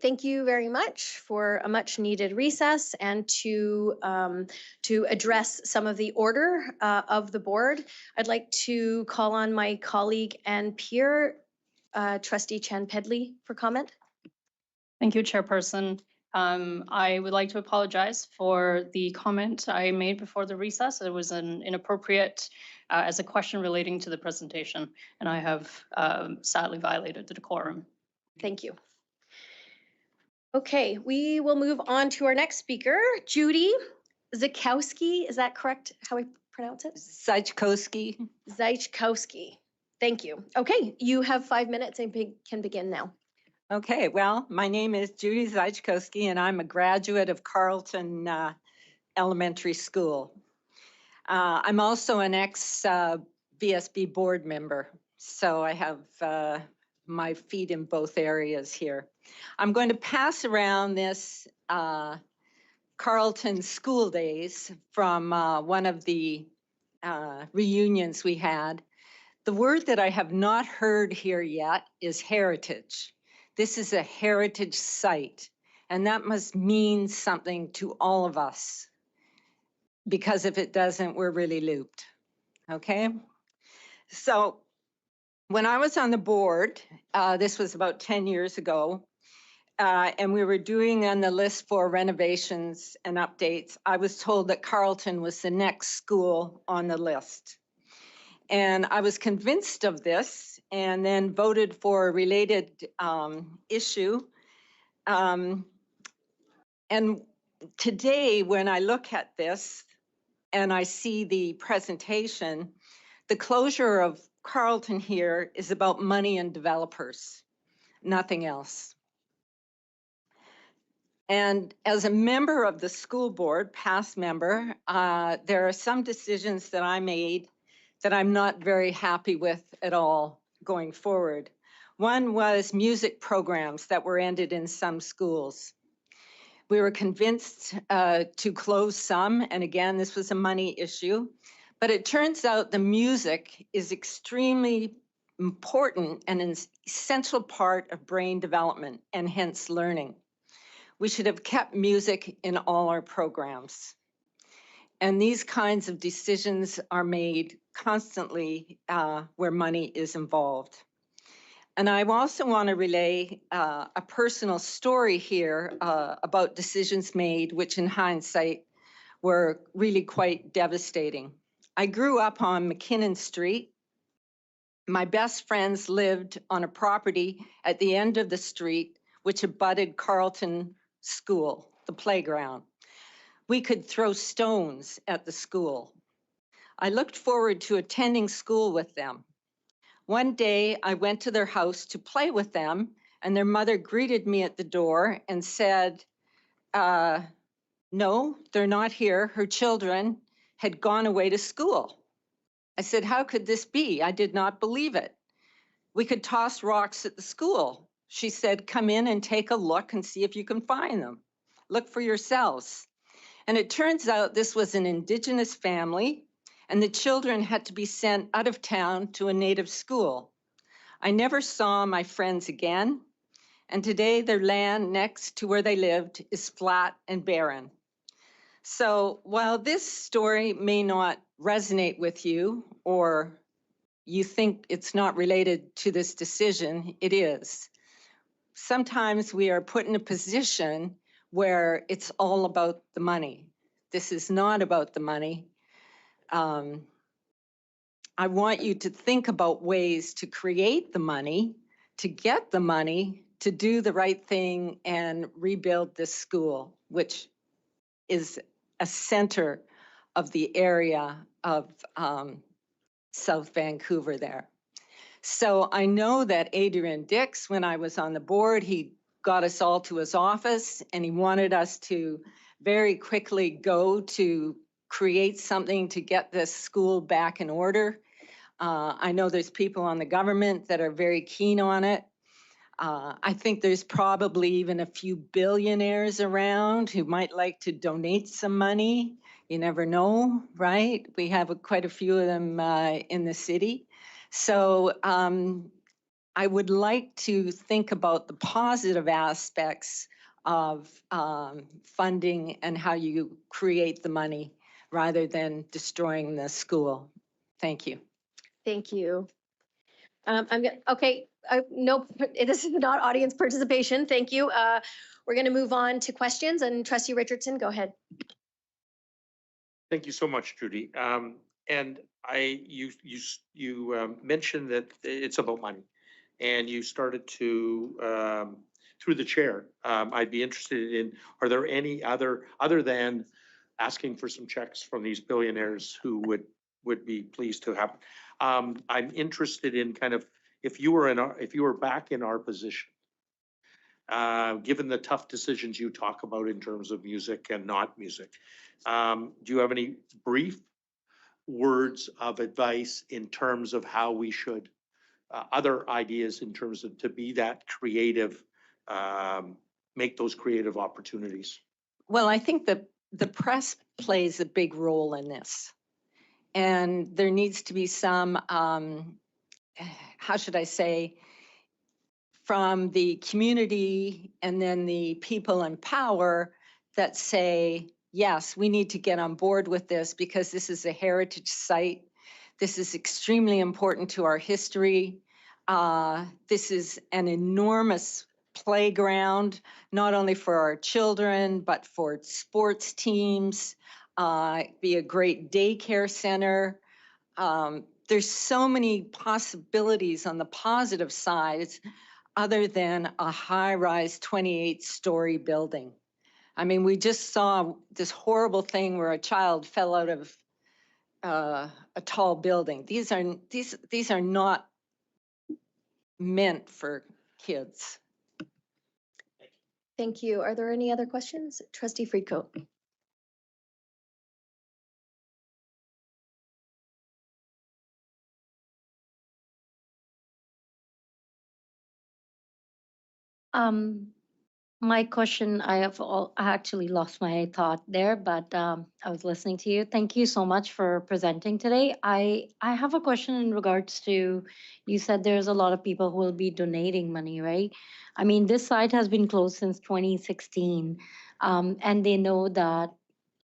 Thank you very much for a much needed recess and to address some of the order of the board. I'd like to call on my colleague and peer, Trustee Chan Pedley, for comment. Thank you, Chairperson. I would like to apologize for the comment I made before the recess. It was an inappropriate as a question relating to the presentation, and I have sadly violated the decorum. Thank you. Okay, we will move on to our next speaker, Judy Zakowski. Is that correct, how I pronounce it? Zajkowski. Zajkowski. Thank you. Okay, you have 5 minutes and can begin now. Okay, well, my name is Judy Zajkowski, and I'm a graduate of Carleton Elementary School. I'm also an ex-VSB board member, so I have my feet in both areas here. I'm going to pass around this Carleton school days from one of the reunions we had. The word that I have not heard here yet is heritage. This is a heritage site, and that must mean something to all of us, because if it doesn't, we're really looped, okay? So when I was on the board, this was about 10 years ago, and we were doing on the list for renovations and updates, I was told that Carleton was the next school on the list. And I was convinced of this and then voted for a related issue. And today, when I look at this and I see the presentation, the closure of Carleton here is about money and developers, nothing else. And as a member of the school board, past member, there are some decisions that I made that I'm not very happy with at all going forward. One was music programs that were ended in some schools. We were convinced to close some, and again, this was a money issue, but it turns out the music is extremely important and an essential part of brain development and hence learning. We should have kept music in all our programs. And these kinds of decisions are made constantly where money is involved. And I also want to relay a personal story here about decisions made, which in hindsight were really quite devastating. I grew up on McKinnon Street. My best friends lived on a property at the end of the street, which abutted Carleton School, the playground. We could throw stones at the school. I looked forward to attending school with them. One day I went to their house to play with them, and their mother greeted me at the door and said, no, they're not here. Her children had gone away to school. I said, how could this be? I did not believe it. We could toss rocks at the school. She said, come in and take a look and see if you can find them. Look for yourselves. And it turns out this was an Indigenous family, and the children had to be sent out of town to a native school. I never saw my friends again, and today their land next to where they lived is flat and barren. So while this story may not resonate with you, or you think it's not related to this decision, it is. Sometimes we are put in a position where it's all about the money. This is not about the money. I want you to think about ways to create the money, to get the money, to do the right thing and rebuild this school, which is a center of the area of South Vancouver there. So I know that Adrian Dix, when I was on the board, he got us all to his office and he wanted us to very quickly go to create something to get this school back in order. I know there's people on the government that are very keen on it. I think there's probably even a few billionaires around who might like to donate some money. You never know, right? We have quite a few of them in the city. So I would like to think about the positive aspects of funding and how you create the money rather than destroying the school. Thank you. Thank you. Okay, no, this is not audience participation. Thank you. We're going to move on to questions, and Trustee Richardson, go ahead. Thank you so much, Judy. And you mentioned that it's about money, and you started to through the chair. I'd be interested in, are there any other than asking for some checks from these billionaires who would be pleased to have? I'm interested in kind of if you were back in our position, given the tough decisions you talk about in terms of music and not music, do you have any brief words of advice in terms of how we should, other ideas in terms of to be that creative, make those creative opportunities? Well, I think the press plays a big role in this. And there needs to be some, how should I say, from the community and then the people in power that say, yes, we need to get on board with this because this is a heritage site. This is extremely important to our history. This is an enormous playground, not only for our children, but for sports teams, be a great daycare center. There's so many possibilities on the positive sides other than a high-rise 28-story building. I mean, we just saw this horrible thing where a child fell out of a tall building. These are not meant for kids. Thank you. Are there any other questions? Trustee Friedcoat. My question, I actually lost my thought there, but I was listening to you. Thank you so much for presenting today. I have a question in regards to, you said there's a lot of people who will be donating money, right? I mean, this site has been closed since 2016, and they know that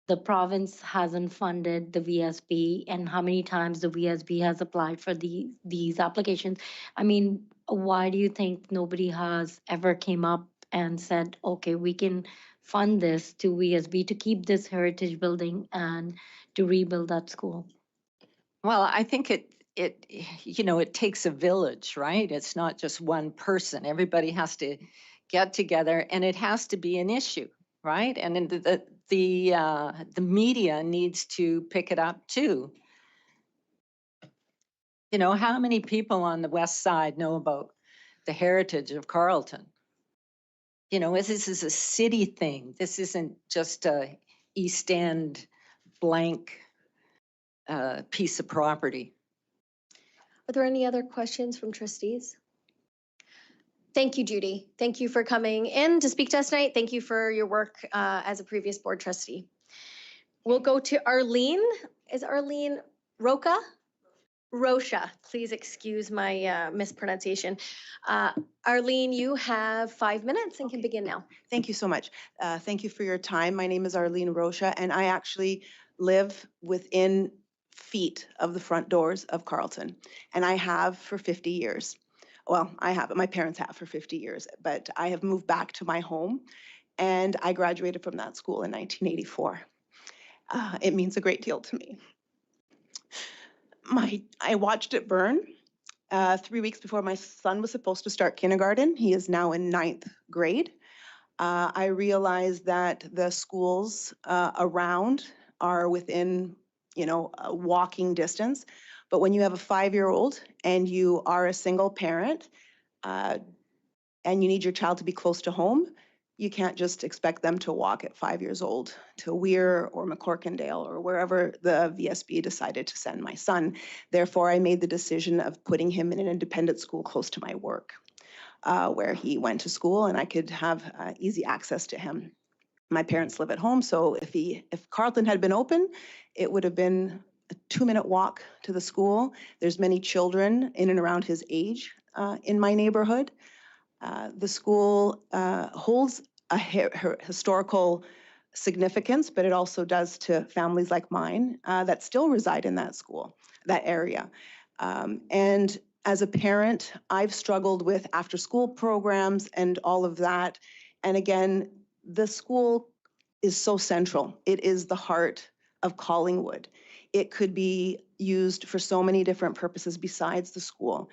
the province hasn't funded the VSB and how many times the VSB has applied for these applications. I mean, why do you think nobody has ever came up and said, okay, we can fund this to VSB to keep this heritage building and to rebuild that school? Well, I think it takes a village, right? It's not just one person. Everybody has to get together and it has to be an issue, right? And then the media needs to pick it up too. You know, how many people on the west side know about the heritage of Carleton? You know, this is a city thing. This isn't just a East End blank piece of property. Are there any other questions from trustees? Thank you, Judy. Thank you for coming in to speak to us tonight. Thank you for your work as a previous board trustee. We'll go to Arlene. Is Arlene Roca? Rocha, please excuse my mispronunciation. Arlene, you have 5 minutes and can begin now. Thank you so much. Thank you for your time. My name is Arlene Rocha, and I actually live within feet of the front doors of Carleton, and I have for 50 years. Well, I haven't. My parents have for 50 years, but I have moved back to my home, and I graduated from that school in 1984. It means a great deal to me. I watched it burn 3 weeks before my son was supposed to start kindergarten. He is now in 9th grade. I realized that the schools around are within, a walking distance. But when you have a 5-year-old and you are a single parent and you need your child to be close to home, you can't just expect them to walk at 5 years old to Weir or McCorkindale or wherever the VSB decided to send my son. Therefore, I made the decision of putting him in an independent school close to my work, where he went to school and I could have easy access to him. My parents live at home, so if Carleton had been open, it would have been a 2-minute walk to the school. There's many children in and around his age in my neighborhood. The school holds a historical significance, but it also does to families like mine that still reside in that school, that area. And as a parent, I've struggled with after-school programs and all of that. And again, the school is so central. It is the heart of Collingwood. It could be used for so many different purposes besides the school.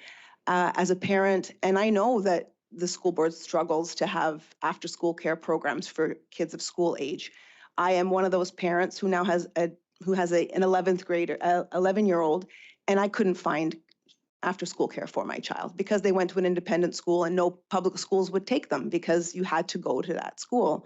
As a parent, and I know that the school board struggles to have after-school care programs for kids of school age. I am one of those parents who now has an 11th grader, 11-year-old, and I couldn't find after-school care for my child because they went to an independent school and no public schools would take them because you had to go to that school.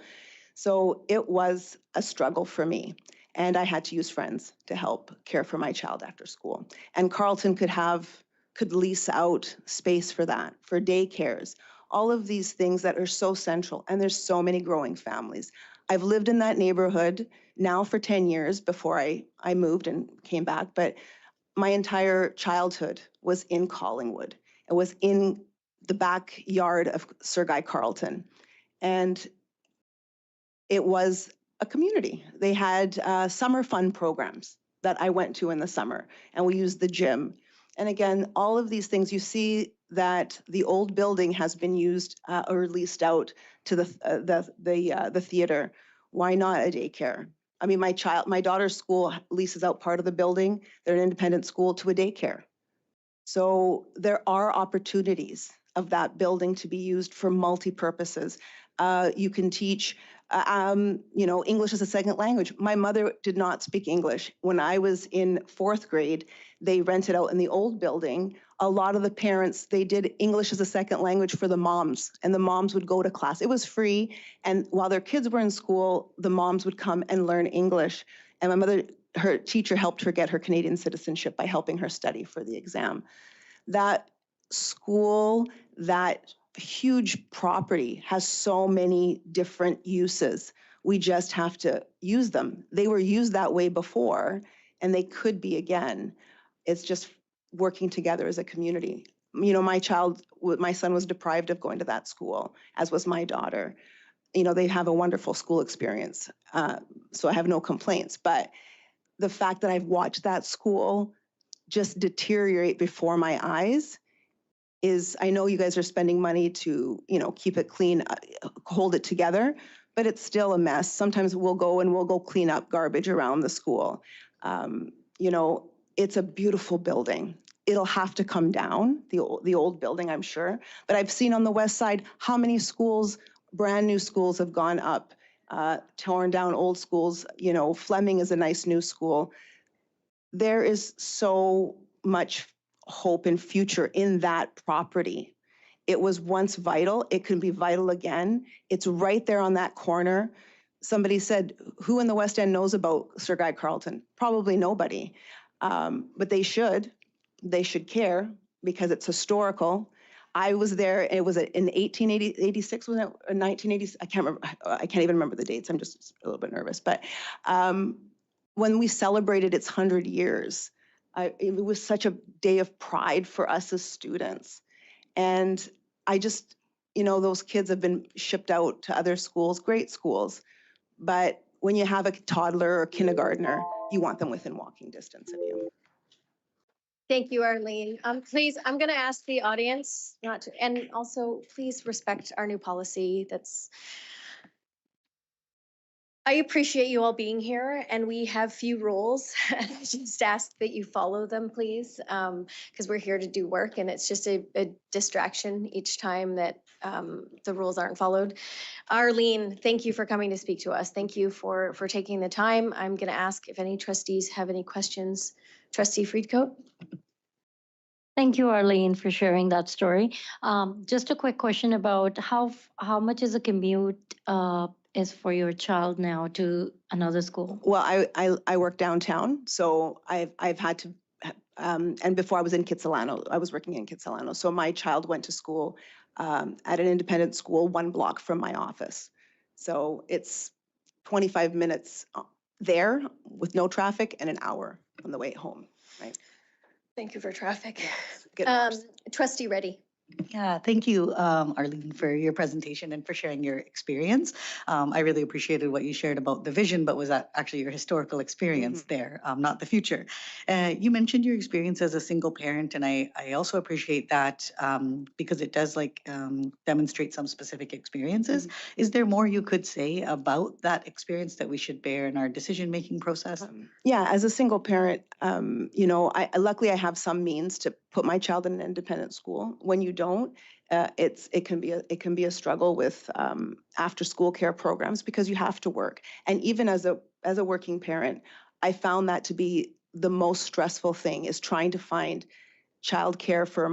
So it was a struggle for me. And I had to use friends to help care for my child after school. And Carleton could lease out space for that, for daycares, all of these things that are so central. And there's so many growing families. I've lived in that neighborhood now for 10 years before I moved and came back, but my entire childhood was in Collingwood. It was in the backyard of Sir Guy Carleton. And it was a community. They had summer fun programs that I went to in the summer, and we used the gym. And again, all of these things, you see that the old building has been used or leased out to the theater. Why not a daycare? I mean, my daughter's school leases out part of the building. They're an independent school to a daycare. So there are opportunities of that building to be used for multi-purposes. You can teach, English as a second language. My mother did not speak English. When I was in 4th grade, they rented out in the old building. A lot of the parents, they did English as a second language for the moms, and the moms would go to class. It was free, and while their kids were in school, the moms would come and learn English. And my mother, her teacher helped her get her Canadian citizenship by helping her study for the exam. That school, that huge property has so many different uses. We just have to use them. They were used that way before, and they could be again. It's just working together as a community. You know, my son was deprived of going to that school, as was my daughter. You know, they have a wonderful school experience, so I have no complaints. But the fact that I've watched that school just deteriorate before my eyes is, I know you guys are spending money to, keep it clean, hold it together, but it's still a mess. Sometimes we'll go clean up garbage around the school. It's a beautiful building. It'll have to come down, the old building, I'm sure. But I've seen on the west side how many schools, brand new schools, have gone up, torn down old schools. Fleming is a nice new school. There is so much hope and future in that property. It was once vital. It can be vital again. It's right there on that corner. Somebody said, who in the West End knows about Sir Guy Carleton? Probably nobody. But they should. They should care because it's historical. I was there, it was in 1886, was it? 1980, I can't remember. I can't even remember the dates. I'm just a little bit nervous. But when we celebrated its 100 years, it was such a day of pride for us as students. And I just, those kids have been shipped out to other schools, great schools. But when you have a toddler or kindergartner, you want them within walking distance of you. Thank you, Arlene. Please, I'm going to ask the audience not to, and also please respect our new policy. I appreciate you all being here, and we have few rules. I just ask that you follow them, please, because we're here to do work, and it's just a distraction each time that the rules aren't followed. Arlene, thank you for coming to speak to us. Thank you for taking the time. I'm going to ask if any trustees have any questions. Trustee Friedcoat? Thank you, Arlene, for sharing that story. Just a quick question about how much is a commute is for your child now to another school? Well, I work downtown, so I've had to, and before I was in Kitsilano, I was working in Kitsilano. So my child went to school at an independent school 1 block from my office. So it's 25 minutes there with no traffic and an hour on the way home, right? Thank you for traffic. Get worse. Trustee Reddy. Yeah, thank you, Arlene, for your presentation and for sharing your experience. I really appreciated what you shared about the vision, but was that actually your historical experience there, not the future. You mentioned your experience as a single parent, and I also appreciate that because it does demonstrate some specific experiences. Is there more you could say about that experience that we should bear in our decision-making process? Yeah, as a single parent, you know, luckily I have some means to put my child in an independent school. When you don't, it can be a struggle with after school care programs because you have to work. And even as a working parent, I found that to be the most stressful thing is trying to find childcare for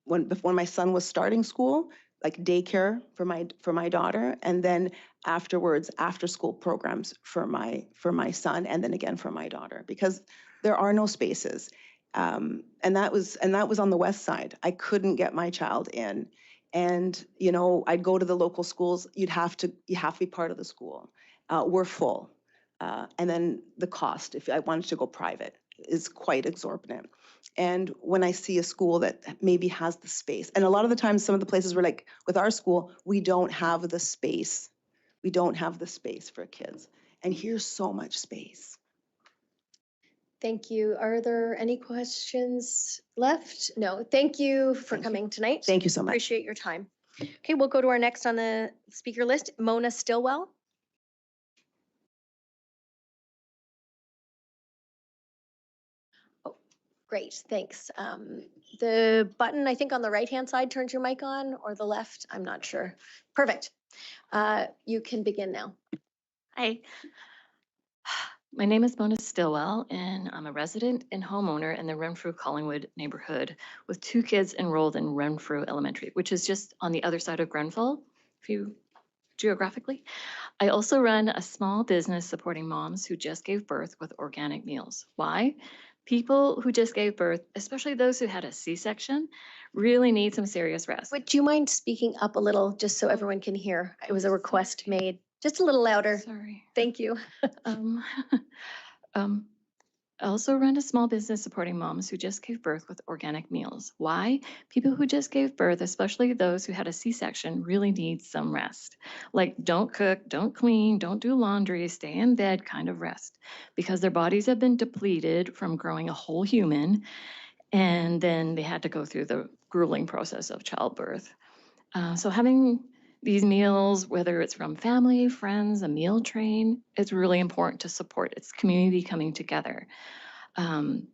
when my son was starting school, like daycare for my daughter, and then afterwards after school programs for my son, and then again for my daughter, because there are no spaces. And that was on the west side. I couldn't get my child in. And you know, I'd go to the local schools. You have to be part of the school. We're full. And then the cost, if I wanted to go private, is quite exorbitant. And when I see a school that maybe has the space, and a lot of the times some of the places were like, with our school, we don't have the space. We don't have the space for kids. And here's so much space. Thank you. Are there any questions left? No, thank you for coming tonight. Thank you so much. Appreciate your time. Okay, we'll go to our next on the speaker list, Mona Stillwell. Oh, great, thanks. The button, I think on the right-hand side turns your mic on, or the left, I'm not sure. Perfect. You can begin now. Hi. My name is Mona Stillwell, and I'm a resident and homeowner in the Renfrew-Collingwood neighborhood with 2 kids enrolled in Renfrew Elementary, which is just on the other side of Grenfell, if you geographically. I also run a small business supporting moms who just gave birth with organic meals. Why? People who just gave birth, especially those who had a C-section, really need some serious rest. Would you mind speaking up a little, just so everyone can hear? It was a request made, just a little louder. Sorry. Thank you. I also run a small business supporting moms who just gave birth with organic meals. Why? People who just gave birth, especially those who had a C-section, really need some rest. Like don't cook, don't clean, don't do laundry, stay in bed kind of rest, because their bodies have been depleted from growing a whole human, and then they had to go through the grueling process of childbirth. So having these meals, whether it's from family, friends, a meal train, it's really important to support. It's community coming together. And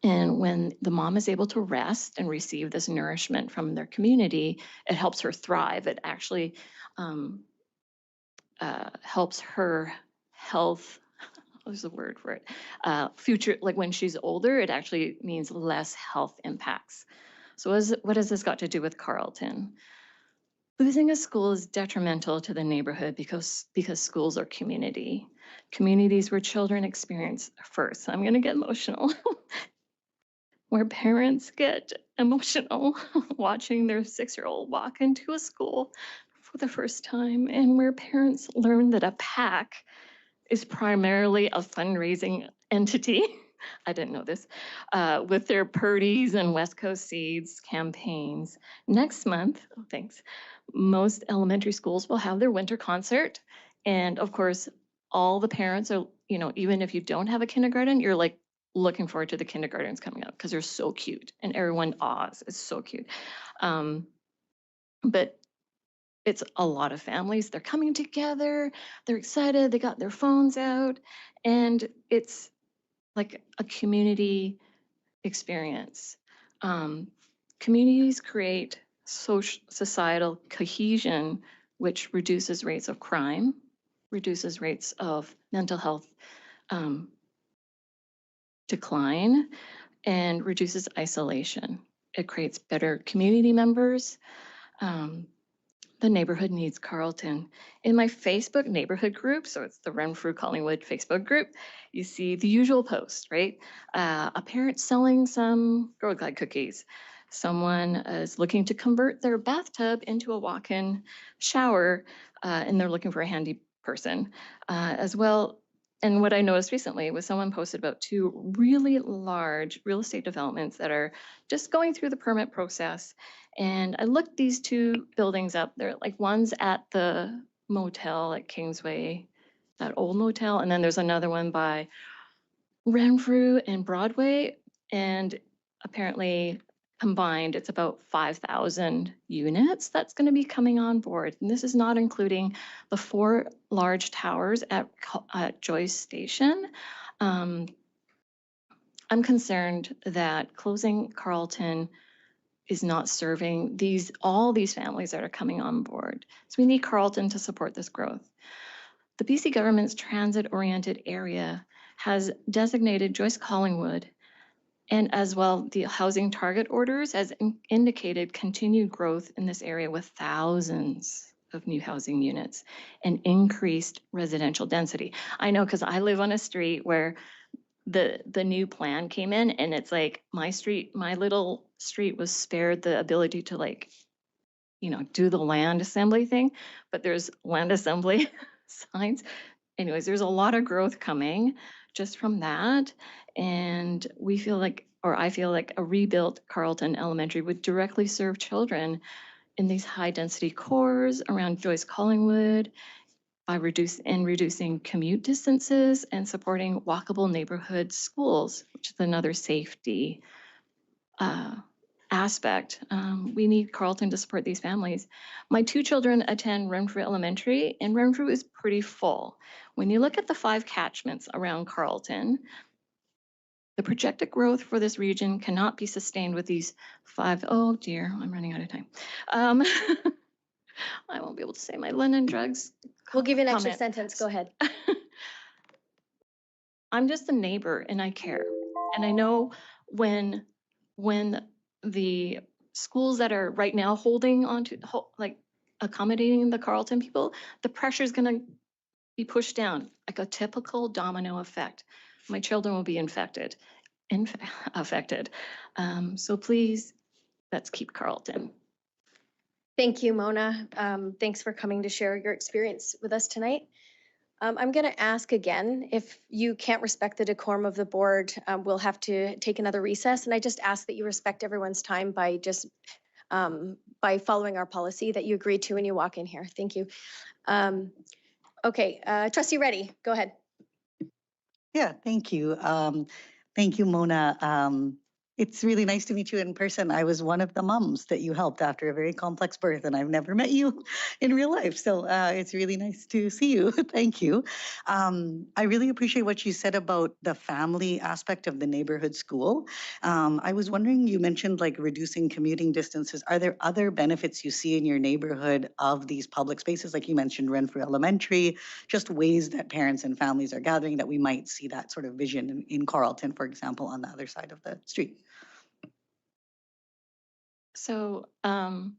when the mom is able to rest and receive this nourishment from their community, it helps her thrive. It actually helps her health. There's a word for it. Future, like when she's older, it actually means less health impacts. So what has this got to do with Carleton? Losing a school is detrimental to the neighborhood because schools are communities where children experience first. I'm going to get emotional. Where parents get emotional watching their 6-year-old walk into a school for the first time, and where parents learn that a PAC is primarily a fundraising entity. I didn't know this, with their Purdy's and West Coast Seeds campaigns. Next month, thanks, most elementary schools will have their winter concert. And of course, all the parents are, even if you don't have a kindergarten, you're like looking forward to the kindergartens coming up because they're so cute and everyone awes. It's so cute. But it's a lot of families. They're coming together. They're excited. They got their phones out. And it's like a community experience. Communities create societal cohesion, which reduces rates of crime, reduces rates of mental health decline, and reduces isolation. It creates better community members. The neighborhood needs Carleton. In my Facebook neighborhood group, so it's the Renfrew Collingwood Facebook group, you see the usual post, right? A parent selling some Girl Guide cookies. Someone is looking to convert their bathtub into a walk-in shower, and they're looking for a handy person. As well, And what I noticed recently was someone posted about 2 really large real estate developments that are just going through the permit process. And I looked these 2 buildings up. They're like one's at the motel at Kingsway, that old motel, and then there's another one by Renfrew and Broadway. And apparently combined, it's about 5,000 units that's going to be coming on board. And this is not including the 4 large towers at Joyce Station. I'm concerned that closing Carleton is not serving all these families that are coming on board. So we need Carleton to support this growth. The BC government's transit-oriented area has designated Joyce Collingwood and as well, the housing target orders has indicated continued growth in this area with thousands of new housing units and increased residential density. I know because I live on a street where the new plan came in, and it's like my little street was spared the ability to do the land assembly thing, but there's land assembly signs. Anyways, there's a lot of growth coming just from that. And I feel like a rebuilt Carleton Elementary would directly serve children in these high density cores around Joyce Collingwood by reducing commute distances and supporting walkable neighborhood schools, which is another safety aspect. We need Carleton to support these families. My 2 children attend Renfrew Elementary, and Renfrew is pretty full. When you look at the 5 catchments around Carleton, the projected growth for this region cannot be sustained with these 5. Oh dear, I'm running out of time. I won't be able to say my London drugs. We'll give you an extra comment. sentence. Go ahead. I'm just a neighbor and I care. And I know when the schools that are right now holding on to, accommodating the Carleton people, the pressure is going to be pushed down like a typical domino effect. My children will be affected. So please, let's keep Carleton. Thank you, Mona. Thanks for coming to share your experience with us tonight. I'm going to ask again, if you can't respect the decorum of the board, we'll have to take another recess. And I just ask that you respect everyone's time by by following our policy that you agreed to when you walk in here. Thank you. Okay, Trustee Reddy, go ahead. Yeah, thank you. Thank you, Mona. It's really nice to meet you in person. I was one of the moms that you helped after a very complex birth, and I've never met you in real life. So it's really nice to see you. Thank you. I really appreciate what you said about the family aspect of the neighborhood school. I was wondering, you mentioned like reducing commuting distances. Are there other benefits you see in your neighborhood of these public spaces? Like you mentioned Renfrew Elementary, just ways that parents and families are gathering that we might see that sort of vision in Carleton, for example, on the other side of the street. So I'm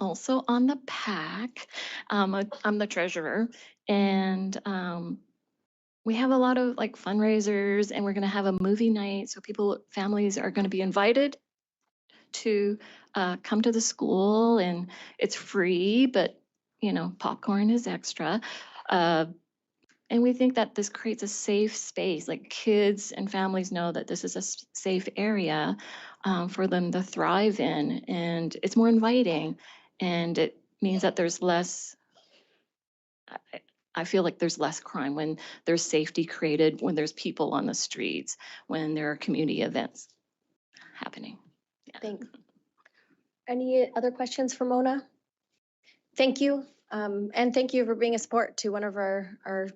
also on the PAC. I'm the treasurer, and we have a lot of fundraisers, and we're going to have a movie night. So families are going to be invited to come to the school, and it's free, but popcorn is extra. And we think that this creates a safe space, like kids and families know that this is a safe area for them to thrive in, and it's more inviting, and it means that there's less, I feel like there's less crime when there's safety created, when there's people on the streets, when there are community events happening. Yeah. Thanks. Any other questions for Mona? Thank you. And thank you for being a support to one of our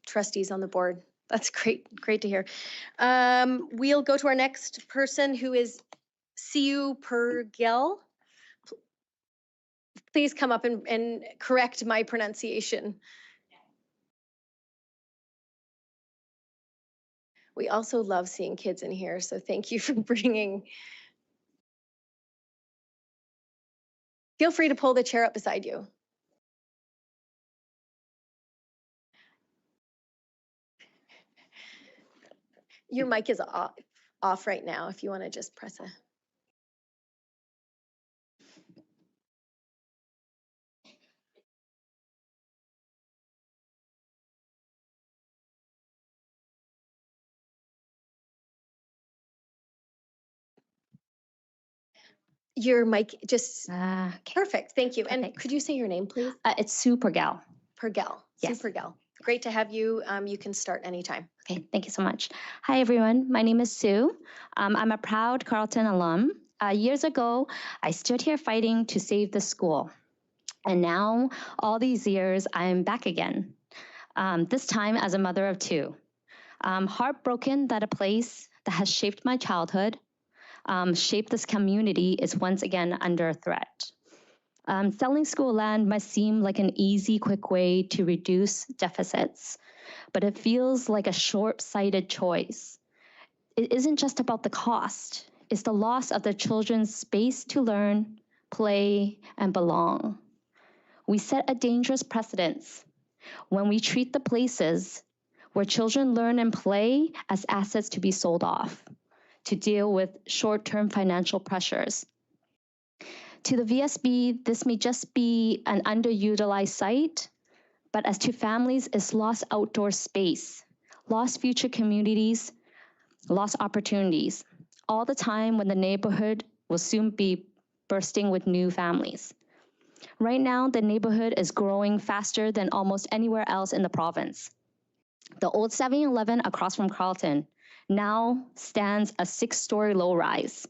trustees on the board. That's great to hear. We'll go to our next person, who is Siu Pergel. Please come up and correct my pronunciation. We also love seeing kids in here, so thank you for bringing. Feel free to pull the chair up beside you. Your mic is off right now if you want to just press a. Your mic just, Okay. perfect, thank you. And Perfect. could you say your name, please? It's Sue Pergal. Pergel. Yes. Sue Pergel. Great to have you. You can start anytime. Okay, thank you so much. Hi, everyone. My name is Sue. I'm a proud Carleton alum. Years ago, I stood here fighting to save the school. And now, all these years, I'm back again. This time as a mother of two. I'm heartbroken that a place that has shaped my childhood, shaped this community, is once again under threat. Selling school land might seem like an easy, quick way to reduce deficits, but it feels like a short-sighted choice. It isn't just about the cost, it's the loss of the children's space to learn, play, and belong. We set a dangerous precedence when we treat the places where children learn and play as assets to be sold off, to deal with short-term financial pressures. To the VSB, this may just be an underutilized site, but as to families, it's lost outdoor space, lost future communities, lost opportunities, all the time when the neighborhood will soon be bursting with new families. Right now, the neighborhood is growing faster than almost anywhere else in the province. The old 7-Eleven across from Carleton now stands a 6-story low-rise.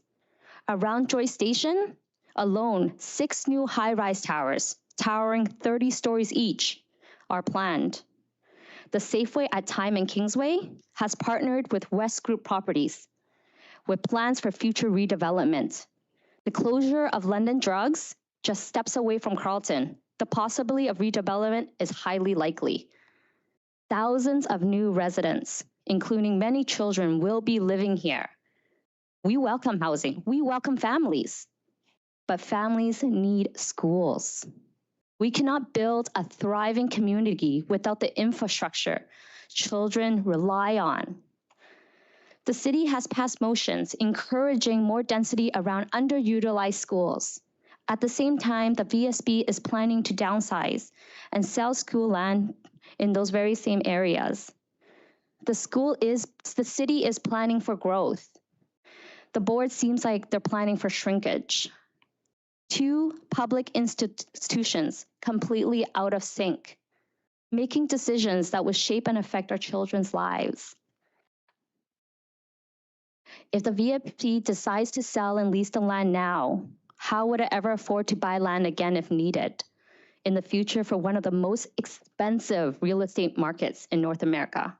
Around Joy Station alone, 6 new high-rise towers, towering 30 stories each, are planned. The Safeway at Time and Kingsway has partnered with West Group Properties with plans for future redevelopment. The closure of London Drugs just steps away from Carleton. The possibility of redevelopment is highly likely. Thousands of new residents, including many children, will be living here. We welcome housing. We welcome families. But families need schools. We cannot build a thriving community without the infrastructure children rely on. The city has passed motions encouraging more density around underutilized schools. At the same time, the VSB is planning to downsize and sell school land in those very same areas. The city is planning for growth. The board seems like they're planning for shrinkage. 2 public institutions completely out of sync, making decisions that will shape and affect our children's lives. If the VFP decides to sell and lease the land now, how would it ever afford to buy land again if needed in the future for one of the most expensive real estate markets in North America,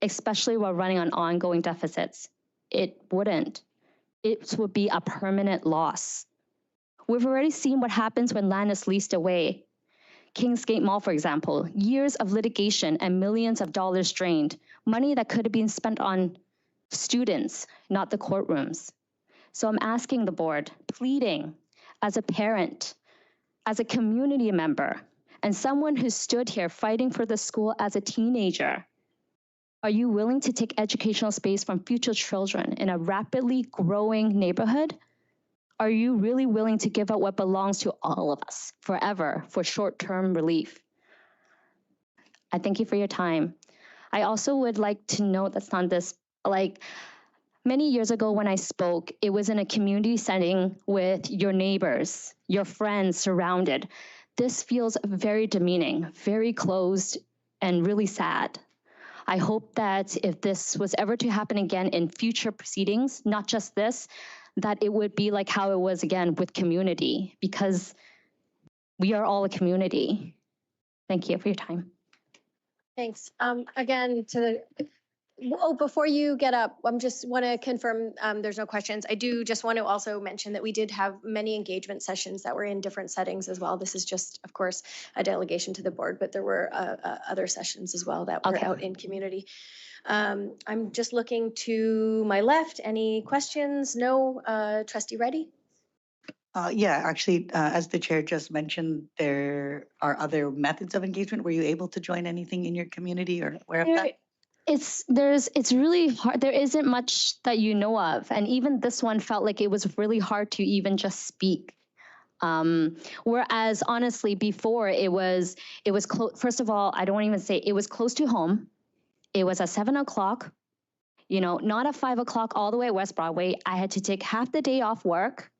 especially while running on ongoing deficits? It wouldn't. It would be a permanent loss. We've already seen what happens when land is leased away. Kingsgate Mall, for example, years of litigation and millions of dollars drained, money that could have been spent on students, not the courtrooms. So I'm asking the board, pleading as a parent, as a community member, and someone who stood here fighting for the school as a teenager, are you willing to take educational space from future children in a rapidly growing neighborhood? Are you really willing to give up what belongs to all of us forever for short-term relief? I thank you for your time. I also would like to note that's on this, like many years ago when I spoke, it was in a community setting with your neighbors, your friends surrounded. This feels very demeaning, very closed, and really sad. I hope that if this was ever to happen again in future proceedings, not just this, that it would be like how it was again with community, because we are all a community. Thank you for your time. Thanks. Again, before you get up, I just want to confirm there's no questions. I do just want to also mention that we did have many engagement sessions that were in different settings as well. This is just, of course, a delegation to the board, but there were other sessions as well that were out in community. I'm just looking to my left. Any questions? No? Trustee Reddy? Yeah, actually, as the chair just mentioned, there are other methods of engagement. Were you able to join anything in your community or aware of that? It's really hard. There isn't much that you know of. And even this one felt like it was really hard to even just speak. Whereas honestly, before it was close. First of all, I don't even say it was close to home. It was at 7 o'clock, not at 5 o'clock all the way at West Broadway. I had to take half the day off work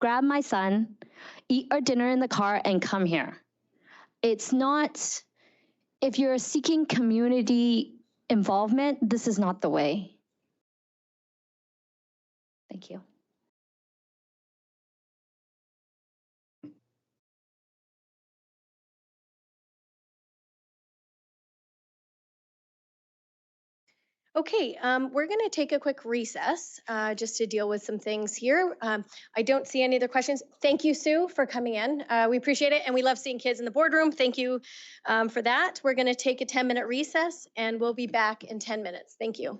grab my son, eat our dinner in the car, and come here. It's not, if you're seeking community involvement, this is not the way. Thank you. Okay, we're going to take a quick recess just to deal with some things here. I don't see any other questions. Thank you, Sue, for coming in. We appreciate it, and we love seeing kids in the boardroom. Thank you for that. We're going to take a 10-minute recess, and we'll be back in 10 minutes. Thank you.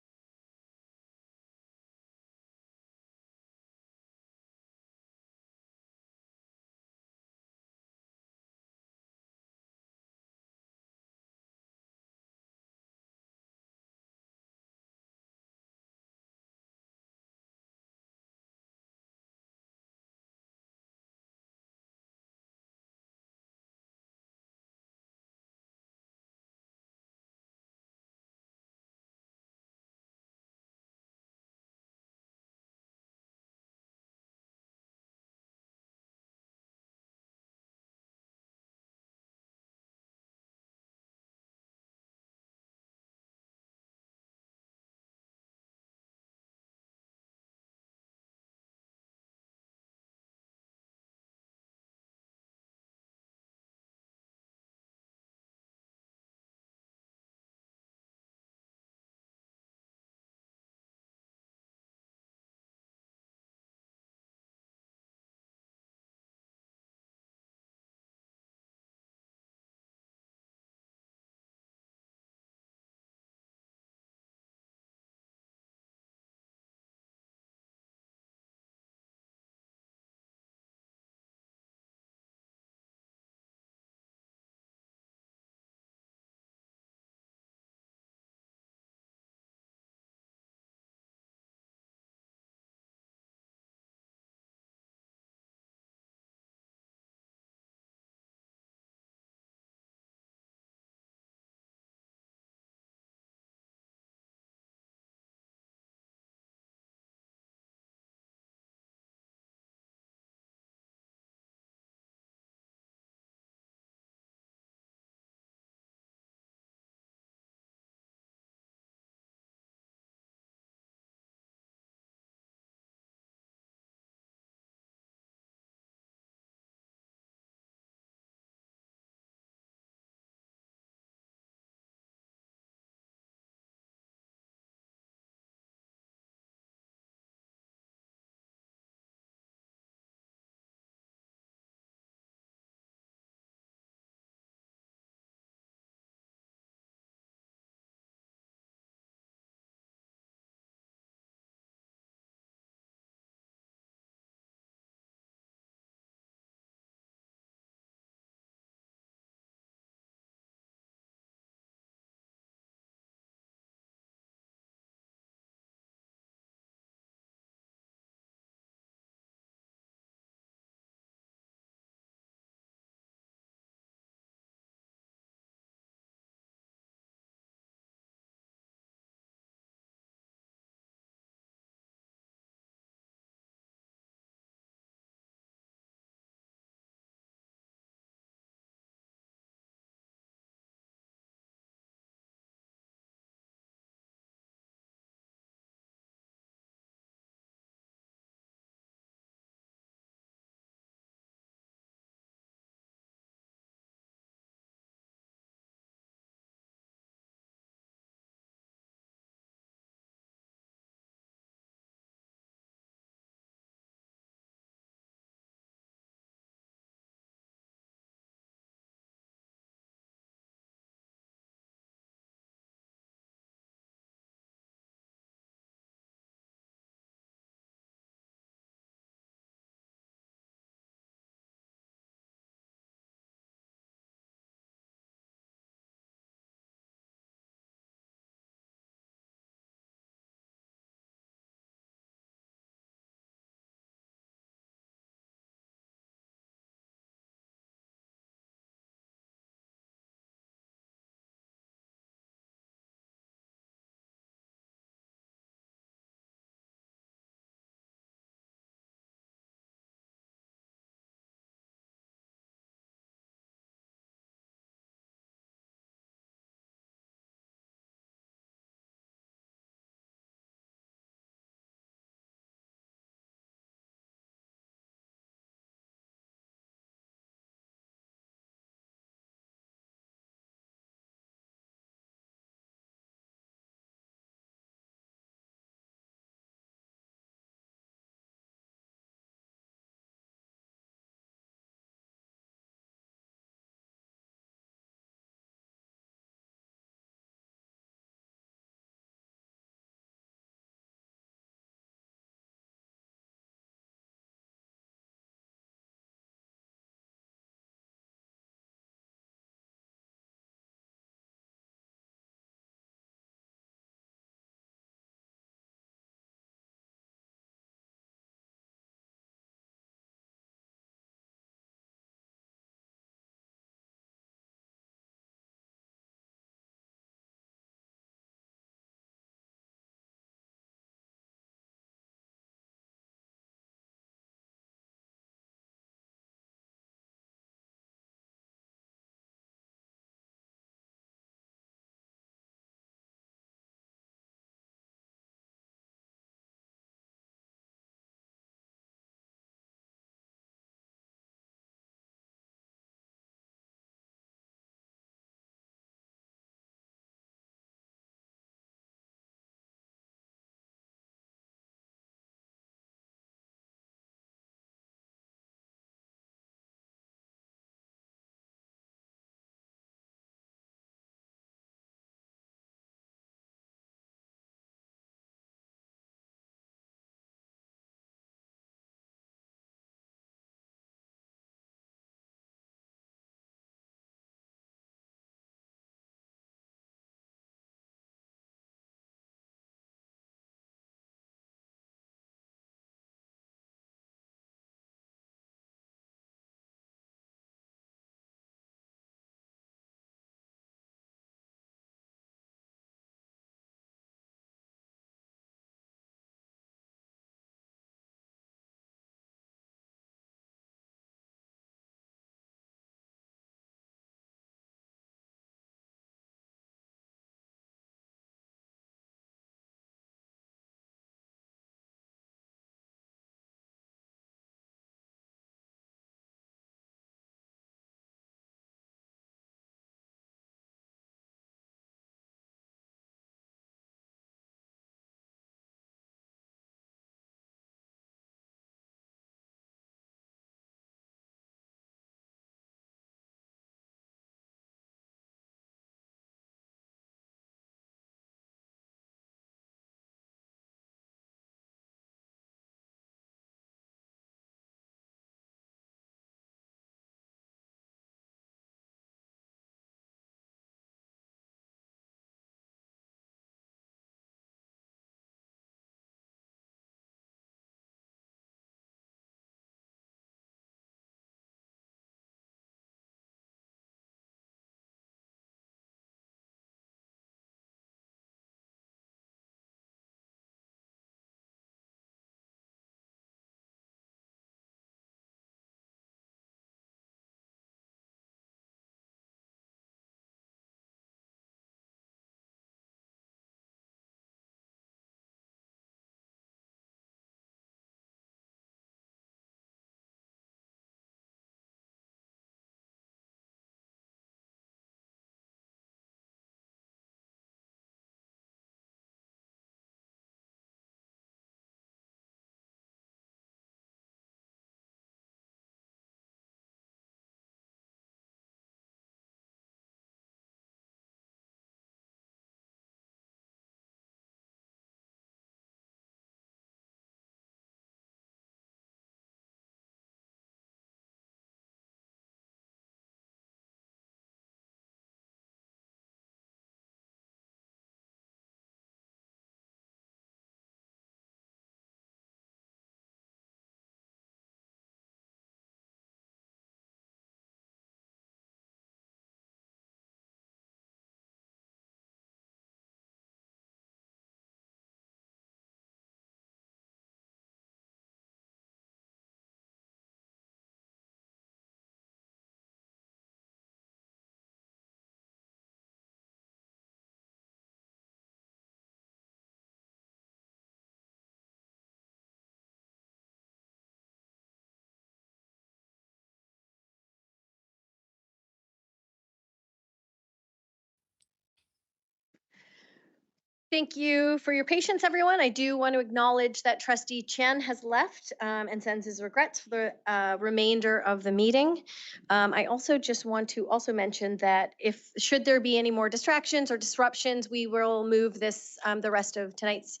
Thank you for your patience, everyone. I do want to acknowledge that Trustee Chen has left and sends his regrets for the remainder of the meeting. I also just want to also mention that if should there be any more distractions or disruptions, we will move this the rest of tonight's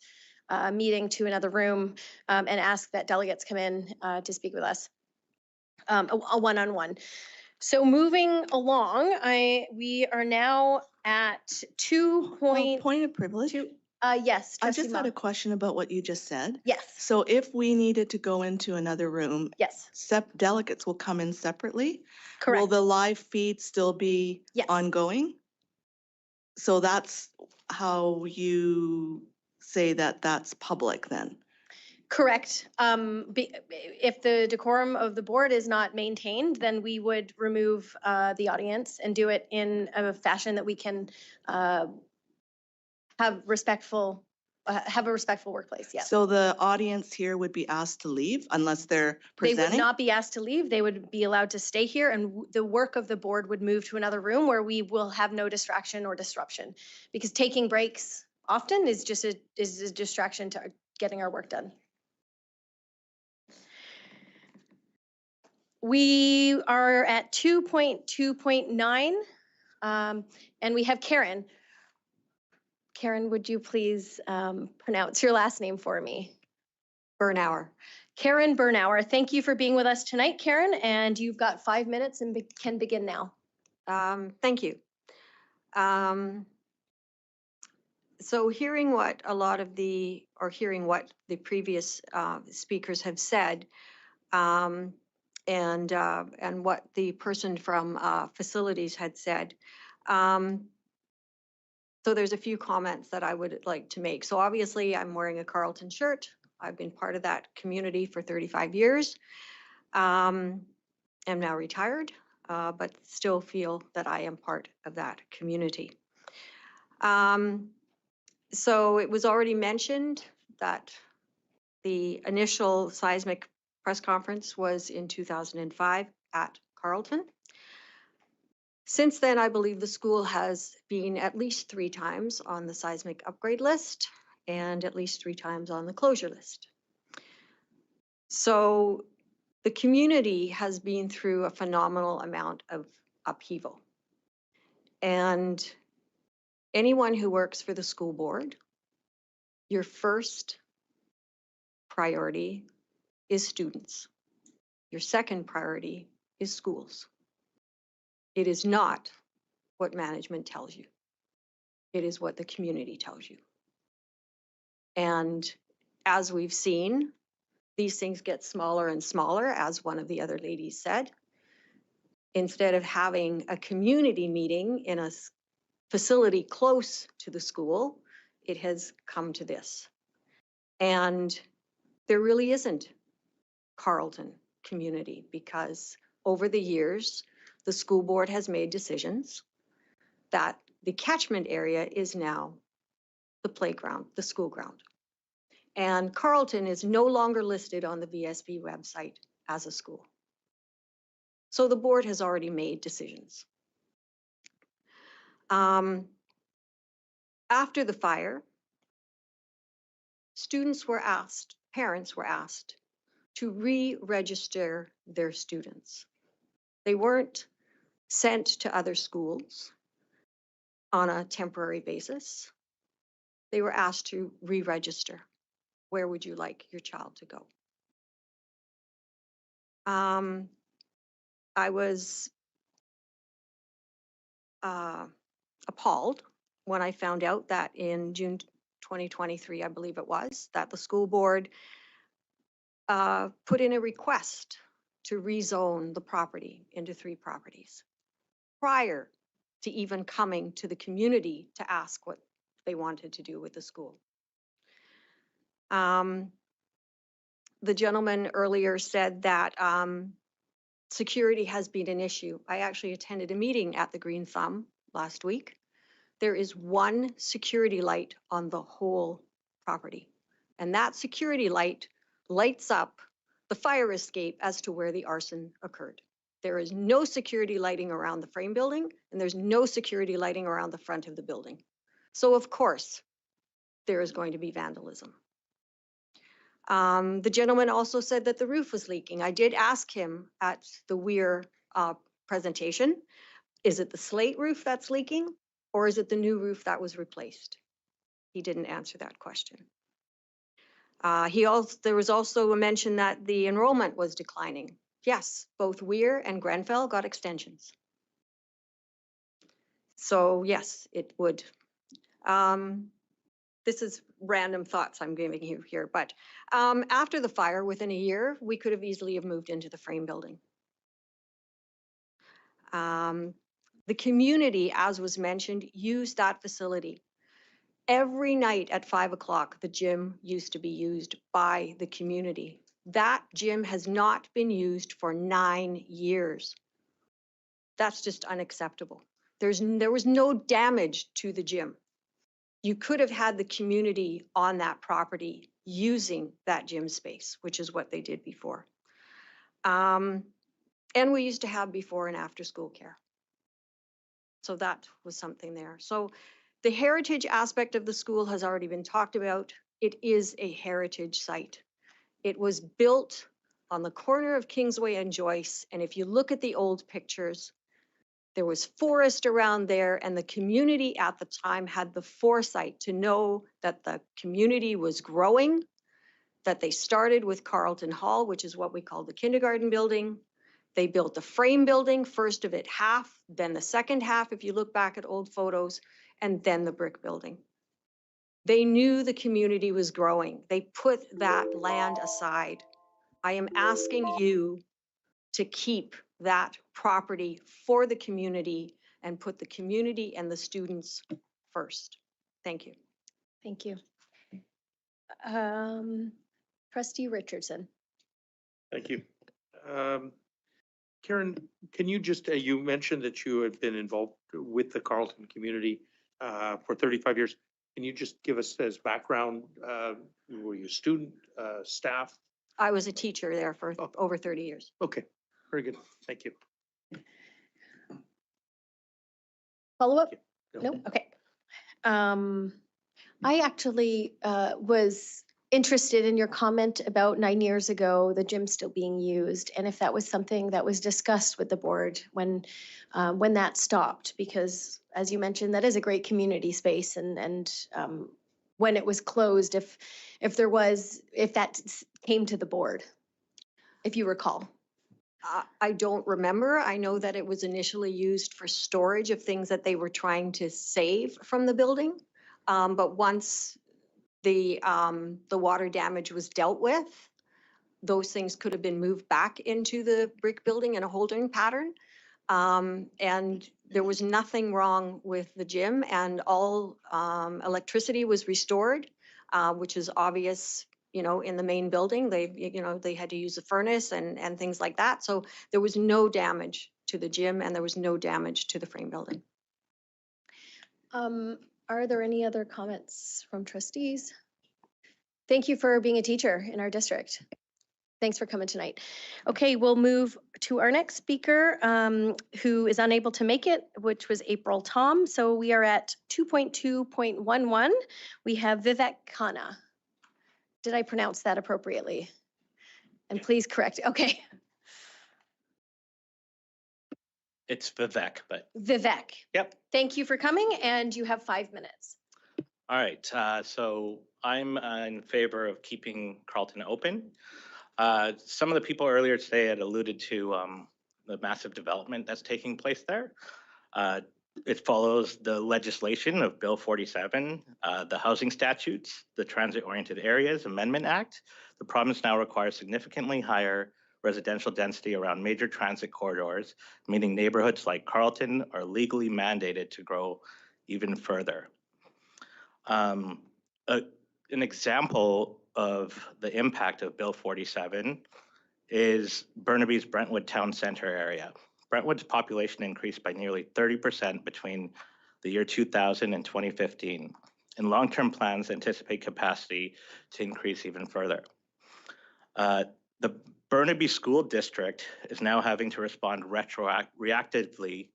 meeting to another room and ask that delegates come in to speak with us a one-on-one. So moving along, we are now at 2 Point of privilege. yes, I Trustee just had Ma. a question about what you just said. Yes, So if we needed to go into another room, yes, delegates will come in separately? Will correct. the live feed still be Yes. ongoing? So that's how you say that that's public then? Correct. If the decorum of the board is not maintained, then we would remove the audience and do it in a fashion that we can have a respectful workplace. Yes. So the audience here would be asked to leave unless they're They would presenting? not be asked to leave. They would be allowed to stay here, and the work of the board would move to another room where we will have no distraction or disruption. Because taking breaks often is just a distraction to getting our work done. We are at 2.2.9, and we have Karen. Karen, would you please pronounce your last name for me? Bernauer. Karen Bernauer, thank you for being with us tonight, Karen, and you've got 5 minutes and can begin now. Thank you. So hearing what the previous speakers have said, and what the person from facilities had said, so there's a few comments that I would like to make. So obviously I'm wearing a Carleton shirt. I've been part of that community for 35 years. I'm now retired, but still feel that I am part of that community. So it was already mentioned that the initial seismic press conference was in 2005 at Carleton. Since then, I believe the school has been at least 3 times on the seismic upgrade list and at least 3 times on the closure list. So the community has been through a phenomenal amount of upheaval. And anyone who works for the school board, your first priority is students. Your second priority is schools. It is not what management tells you. It is what the community tells you. And as we've seen, these things get smaller and smaller, as one of the other ladies said. Instead of having a community meeting in a facility close to the school, it has come to this. And there really isn't Carleton community, because over the years, the school board has made decisions that the catchment area is now the playground, the school ground. And Carleton is no longer listed on the VSB website as a school. So the board has already made decisions. After the fire, students were asked, parents were asked to re-register their students. They weren't sent to other schools on a temporary basis. They were asked to re-register. Where would you like your child to go? I was appalled when I found out that in June 2023, I believe it was, that the school board put in a request to rezone the property into 3 properties prior to even coming to the community to ask what they wanted to do with the school. The gentleman earlier said that security has been an issue. I actually attended a meeting at the Green Thumb last week. There is 1 security light on the whole property. And that security light lights up the fire escape as to where the arson occurred. There is no security lighting around the frame building, and there's no security lighting around the front of the building. So of course, there is going to be vandalism. The gentleman also said that the roof was leaking. I did ask him at the Weir presentation, is it the slate roof that's leaking or is it the new roof that was replaced? He didn't answer that question. There was also a mention that the enrollment was declining. Yes, both Weir and Grenfell got extensions. So yes, it would. This is random thoughts I'm giving you here, but after the fire, within a year, we could have easily have moved into the frame building. The community, as was mentioned, used that facility. Every night at 5 o'clock, the gym used to be used by the community. That gym has not been used for 9 years. That's just unacceptable. There was no damage to the gym. You could have had the community on that property using that gym space, which is what they did before. And we used to have before and after school care. So that was something there. So the heritage aspect of the school has already been talked about. It is a heritage site. It was built on the corner of Kingsway and Joyce. And if you look at the old pictures, there was forest around there, and the community at the time had the foresight to know that the community was growing, that they started with Carleton Hall, which is what we call the kindergarten building. They built the frame building, first of it half, then the second half, if you look back at old photos, and then the brick building. They knew the community was growing. They put that land aside. I am asking you to keep that property for the community and put the community and the students first. Thank you. Thank you. Trustee Richardson. Thank you. Karen, can you just, you mentioned that you have been involved with the Carleton community for 35 years. Can you just give us as background, were you a student, staff? I was a teacher there for over 30 years. Okay, very good. Thank you. Follow up? No? Okay. I actually was interested in your comment about 9 years ago, the gym still being used, and if that was something that was discussed with the board when that stopped, because as you mentioned, that is a great community space, and when it was closed, if that came to the board, if you recall. I don't remember. I know that it was initially used for storage of things that they were trying to save from the building. But once the water damage was dealt with, those things could have been moved back into the brick building in a holding pattern. And there was nothing wrong with the gym, and all electricity was restored, which is obvious. You know, in the main building, they had to use a furnace and things like that. So there was no damage to the gym, and there was no damage to the frame building. Are there any other comments from trustees? Thank you for being a teacher in our district. Thanks for coming tonight. Okay, we'll move to our next speaker, who is unable to make it, which was April Tom. So we are at 2.2.11. We have Vivek Khanna. Did I pronounce that appropriately? And please correct. Okay. It's Vivek, but. Vivek. Yep. Thank you for coming, and you have 5 minutes. All right. So I'm in favor of keeping Carleton open. Some of the people earlier today had alluded to the massive development that's taking place there. It follows the legislation of Bill 47, the housing statutes, the Transit-Oriented Areas Amendment Act. The province now requires significantly higher residential density around major transit corridors, meaning neighborhoods like Carleton are legally mandated to grow even further. An example of the impact of Bill 47 is Burnaby's Brentwood Town Center area. Brentwood's population increased by nearly 30% between the year 2000 and 2015, and long-term plans anticipate capacity to increase even further. The Burnaby School District is now having to respond reactively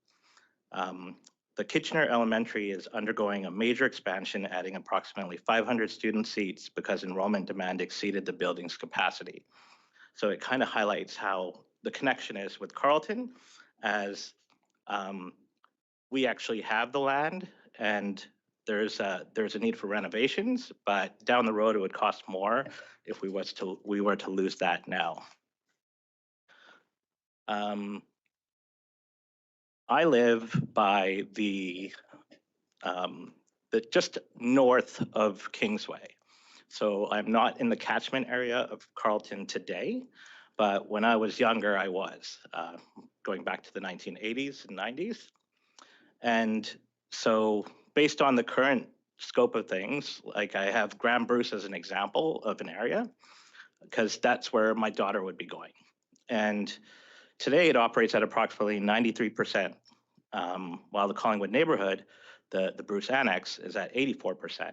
the Kitchener Elementary is undergoing a major expansion, adding approximately 500 student seats because enrollment demand exceeded the building's capacity. So it kind of highlights how the connection is with Carleton, as we actually have the land and there's a need for renovations, but down the road it would cost more if we were to lose that now. I live by the just north of Kingsway. So I'm not in the catchment area of Carleton today, but when I was younger, I was, going back to the 1980s and 90s. And so based on the current scope of things, like I have Grand Bruce as an example of an area, because that's where my daughter would be going. And today it operates at approximately 93%, while the Collingwood neighborhood, the Bruce Annex, is at 84%.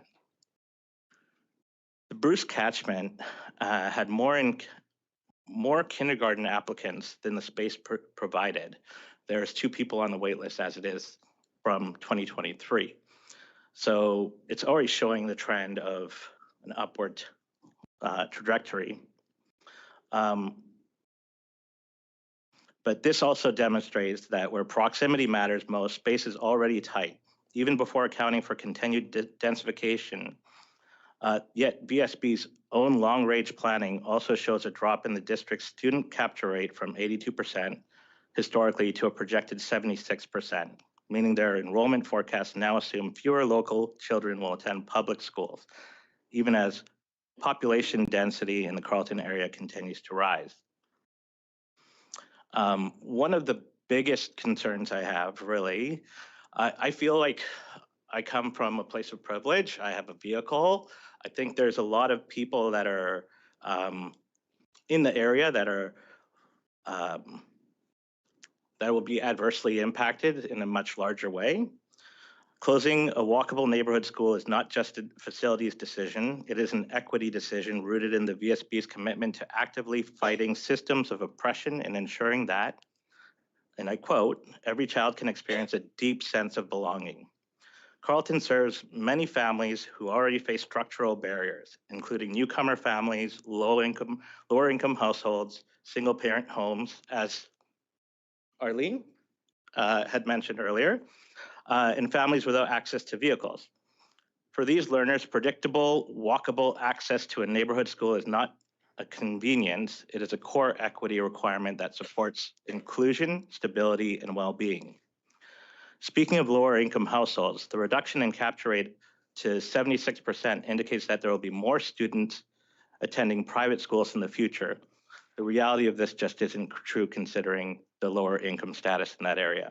The Bruce catchment had more kindergarten applicants than the space provided. There's 2 people on the wait list as it is from 2023. So it's already showing the trend of an upward trajectory. But this also demonstrates that where proximity matters most, space is already tight, even before accounting for continued densification. Yet VSB's own long-range planning also shows a drop in the district's student capture rate from 82% historically to a projected 76%, meaning their enrollment forecasts now assume fewer local children will attend public schools, even as population density in the Carleton area continues to rise. One of the biggest concerns I have, really, I feel like I come from a place of privilege. I have a vehicle. I think there's a lot of people that are in the area that are that will be adversely impacted in a much larger way. Closing a walkable neighborhood school is not just a facilities decision, it is an equity decision rooted in the VSB's commitment to actively fighting systems of oppression and ensuring that, and I quote, every child can experience a deep sense of belonging. Carleton serves many families who already face structural barriers, including newcomer families, lower income households, single parent homes, as Arlene had mentioned earlier, and families without access to vehicles. For these learners, predictable, walkable access to a neighborhood school is not a convenience, it is a core equity requirement that supports inclusion, stability, and well-being. Speaking of lower income households, the reduction in capture rate to 76% indicates that there will be more students attending private schools in the future. The reality of this just isn't true considering the lower income status in that area.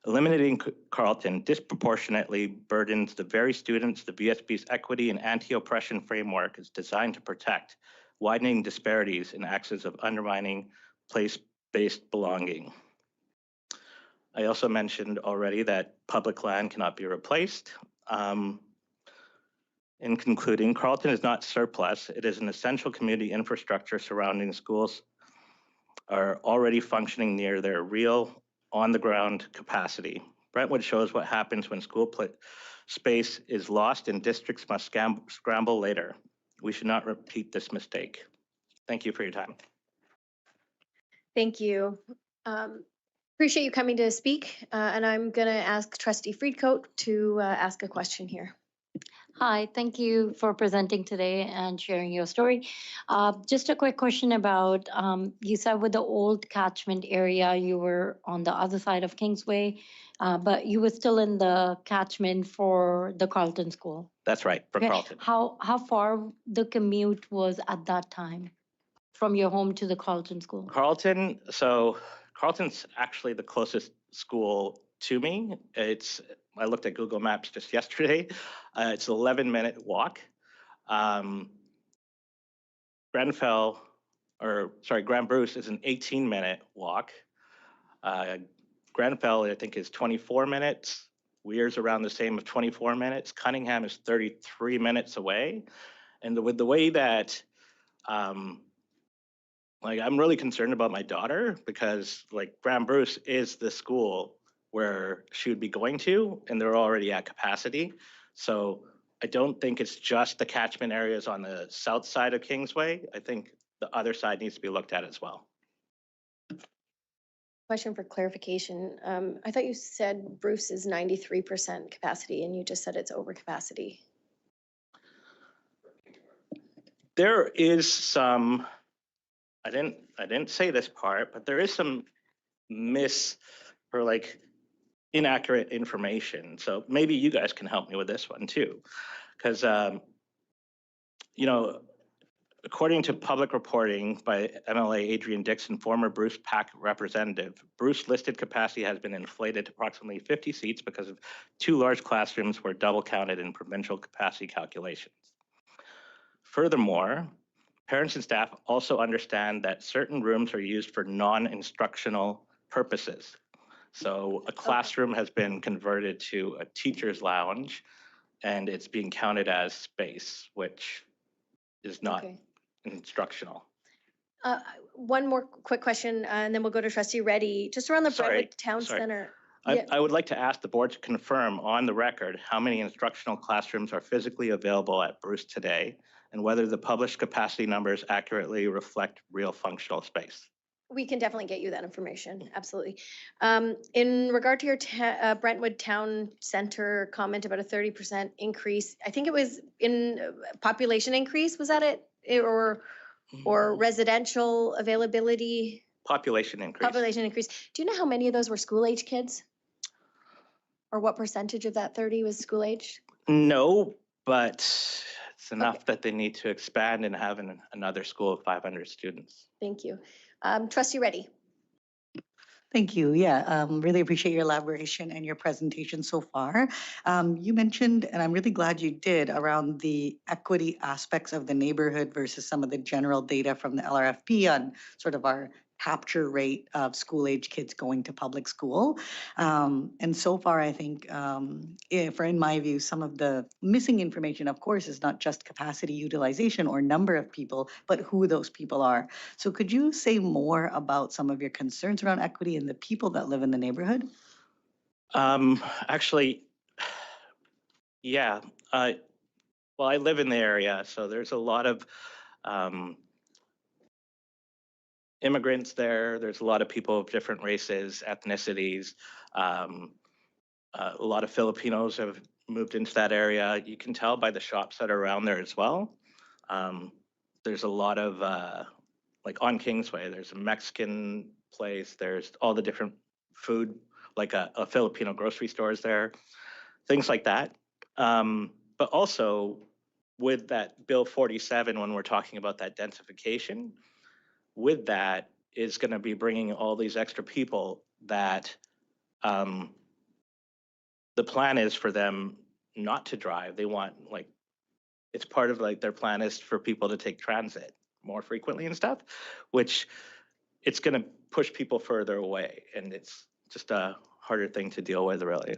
Eliminating Carleton disproportionately burdens the very students the VSB's equity and anti-oppression framework is designed to protect, widening disparities in access of undermining place-based belonging. I also mentioned already that public land cannot be replaced. In concluding, Carleton is not surplus. It is an essential community infrastructure surrounding schools are already functioning near their real on-the-ground capacity. Brentwood shows what happens when school space is lost and districts must scramble later. We should not repeat this mistake. Thank you for your time. Thank you. Appreciate you coming to speak, and I'm going to ask Trustee Friedcoat to ask a question here. Hi, thank you for presenting today and sharing your story. Just a quick question about, you said with the old catchment area, you were on the other side of Kingsway, but you were still in the catchment for the Carleton School. That's right, for Okay. Carleton. How far the commute was at that time from your home to the Carleton School? Carleton's actually the closest school to me. I looked at Google Maps just yesterday. It's an 11-minute walk. Grand Bruce is an 18-minute walk. Grenfell, I think, is 24 minutes. Weir's around the same of 24 minutes. Cunningham is 33 minutes away. And with the way that, I'm really concerned about my daughter because Grand Bruce is the school where she would be going to, and they're already at capacity. So I don't think it's just the catchment areas on the south side of Kingsway. I think the other side needs to be looked at as well. Question for clarification. I thought you said Bruce is 93% capacity and you just said it's over capacity. There is some, I didn't say this part, but there is some inaccurate information. So maybe you guys can help me with this one too. Because, according to public reporting by MLA Adrian Dixon, former Bruce PAC representative, Bruce listed capacity has been inflated to approximately 50 seats because of 2 large classrooms were double counted in provincial capacity calculations. Furthermore, parents and staff also understand that certain rooms are used for non-instructional purposes. So a classroom has been converted to a teacher's lounge and it's being counted as space, which is not instructional. One more quick question, and then we'll go to Trustee Reddy. Just around the Brentwood Town Center. I would like to ask the board to confirm on the record how many instructional classrooms are physically available at Bruce today, and whether the published capacity numbers accurately reflect real functional space. We can definitely get you that information, absolutely. In regard to your Brentwood Town Center comment about a 30% increase, I think it was in population increase, was that it? Or residential availability? Population increase. Population increase. Do you know how many of those were school-age kids? Or what percentage of that 30 was school-age? No, but it's enough that they need to expand and have another school of 500 students. Thank you. Trustee Reddy. Thank you. Yeah, really appreciate your elaboration and your presentation so far. You mentioned, and I'm really glad you did, around the equity aspects of the neighborhood versus some of the general data from the LRFP on sort of our capture rate of school-age kids going to public school. And so far, I think, in my view, some of the missing information, of course, is not just capacity utilization or number of people, but who those people are. So could you say more about some of your concerns around equity and the people that live in the neighborhood? Actually, yeah. Well, I live in the area, so there's a lot of immigrants there. There's a lot of people of different races, ethnicities. A lot of Filipinos have moved into that area. You can tell by the shops that are around there as well. There's a lot of, like on Kingsway, there's a Mexican place. There's all the different food, like a Filipino grocery stores there, things like that. But also with that Bill 47, when we're talking about that densification, with that is going to be bringing all these extra people that the plan is for them not to drive. They want, like, it's part of like their plan is for people to take transit more frequently and stuff, which it's going to push people further away. And it's just a harder thing to deal with, really.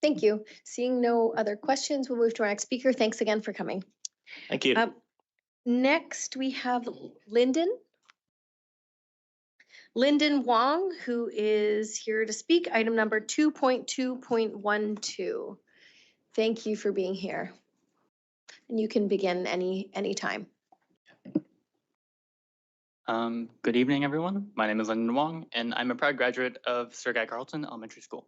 Thank you. Seeing no other questions, we'll move to our next speaker. Thanks again for coming. Thank you. Next, we have Lyndon Wong, who is here to speak. Item number 2.2.12. Thank you for being here. And you can begin any time. Good evening, everyone. My name is Lyndon Wong, and I'm a proud graduate of Sir Guy Carleton Elementary School.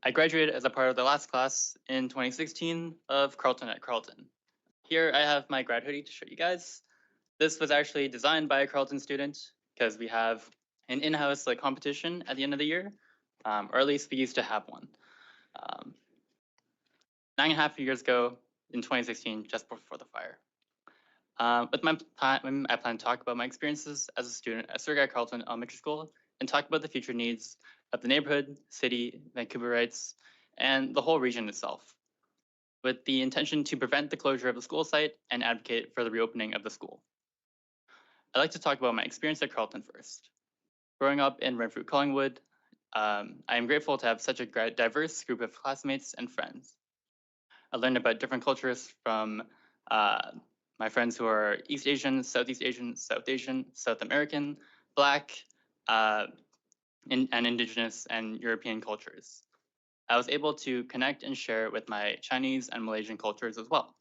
I graduated as a part of the last class in 2016 of Carleton at Carleton. Here I have my grad hoodie to show you guys. This was actually designed by a Carleton student because we have an in-house competition at the end of the year, or at least we used to have one. 9.5 years ago in 2016, just before the fire. With my time, I plan to talk about my experiences as a student at Sir Guy Carleton Elementary School and talk about the future needs of the neighborhood, city, Vancouverites, and the whole region itself, with the intention to prevent the closure of the school site and advocate for the reopening of the school. I'd like to talk about my experience at Carleton first. Growing up in Renfrew, Collingwood, I am grateful to have such a diverse group of classmates and friends. I learned about different cultures from my friends who are East Asian, Southeast Asian, South Asian, South American, Black, and Indigenous and European cultures. I was able to connect and share with my Chinese and Malaysian cultures as well.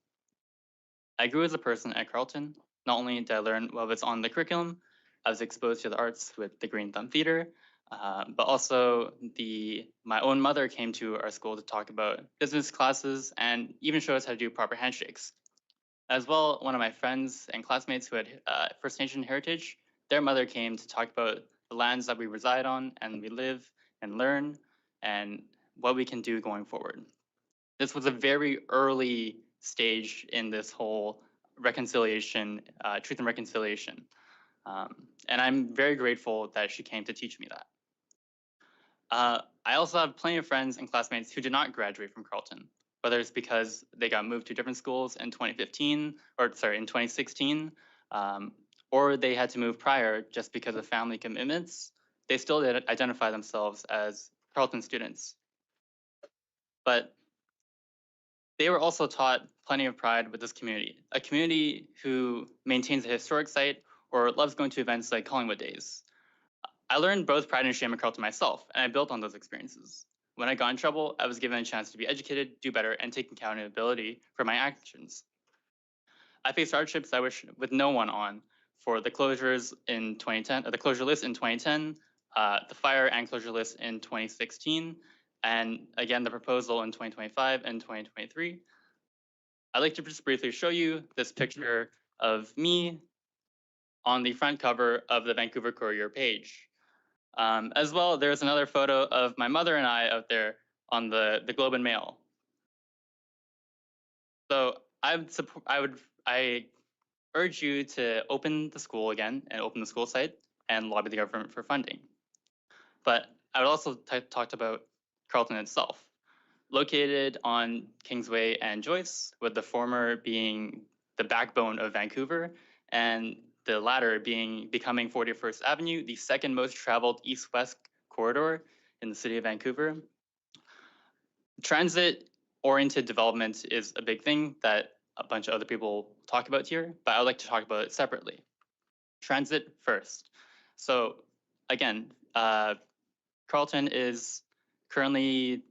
I grew as a person at Carleton. Not only did I learn what was on the curriculum, I was exposed to the arts with the Green Thumb Theater, but also my own mother came to our school to talk about business classes and even show us how to do proper handshakes. As well, one of my friends and classmates who had First Nation heritage, their mother came to talk about the lands that we reside on and we live and learn and what we can do going forward. This was a very early stage in this whole reconciliation, truth and reconciliation. And I'm very grateful that she came to teach me that. I also have plenty of friends and classmates who did not graduate from Carleton, whether it's because they got moved to different schools in 2016, or they had to move prior just because of family commitments. They still did identify themselves as Carleton students. But they were also taught plenty of pride with this community, a community who maintains a historic site or loves going to events like Collingwood Days. I learned both pride and shame at Carleton myself, and I built on those experiences. When I got in trouble, I was given a chance to be educated, do better, and take accountability for my actions. I faced hardships I wish with no one on, for the closures in 2010, the closure list in 2010, the fire and closure list in 2016, and again, the proposal in 2025 and 2023. I'd like to just briefly show you this picture of me on the front cover of the Vancouver Courier page. As well, there's another photo of my mother and I out there on the Globe and Mail. So I urge you to open the school again and open the school site and lobby the government for funding. But I would also talk about Carleton itself. Located on Kingsway and Joyce, with the former being the backbone of Vancouver and the latter becoming 41st Avenue, the second most traveled east-west corridor in the city of Vancouver. Transit-oriented development is a big thing that a bunch of other people talk about here, but I would like to talk about it separately. Transit first. So again, Carleton is currently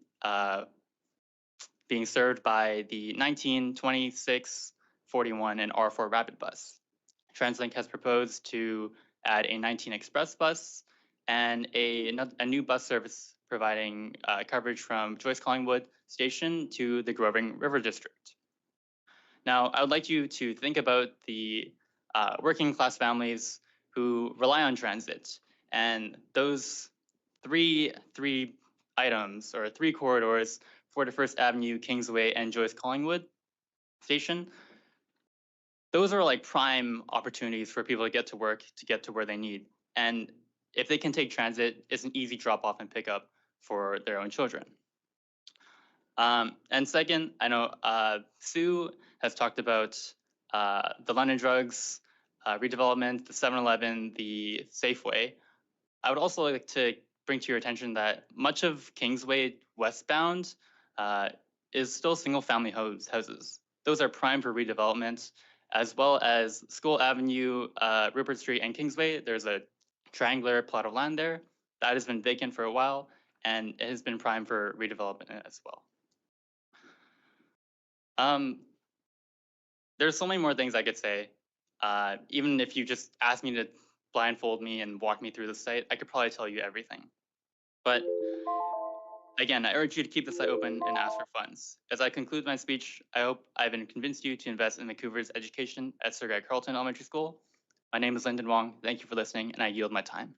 being served by the 19, 26, 41, and R4 Rapid Bus. TransLink has proposed to add a 19 Express bus and a new bus service providing coverage from Joyce Collingwood Station to the Groving River District. Now, I would like you to think about the working class families who rely on transit, and those three items or three corridors, 41st Avenue, Kingsway, and Joyce Collingwood Station, those are like prime opportunities for people to get to work, to get to where they need. And if they can take transit, it's an easy drop off and pick up for their own children. And second, I know Sue has talked about the London Drugs redevelopment, the 7-Eleven, the Safeway. I would also like to bring to your attention that much of Kingsway westbound is still single-family houses. Those are prime for redevelopment, as well as School Avenue, Rupert Street, and Kingsway. There's a triangular plot of land there that has been vacant for a while, and it has been prime for redevelopment as well. There's so many more things I could say. Even if you just asked me to blindfold me and walk me through the site, I could probably tell you everything. But again, I urge you to keep the site open and ask for funds. As I conclude my speech, I hope I've convinced you to invest in Vancouver's education at Sir Guy Carleton Elementary School. My name is Lyndon Wong. Thank you for listening, and I yield my time.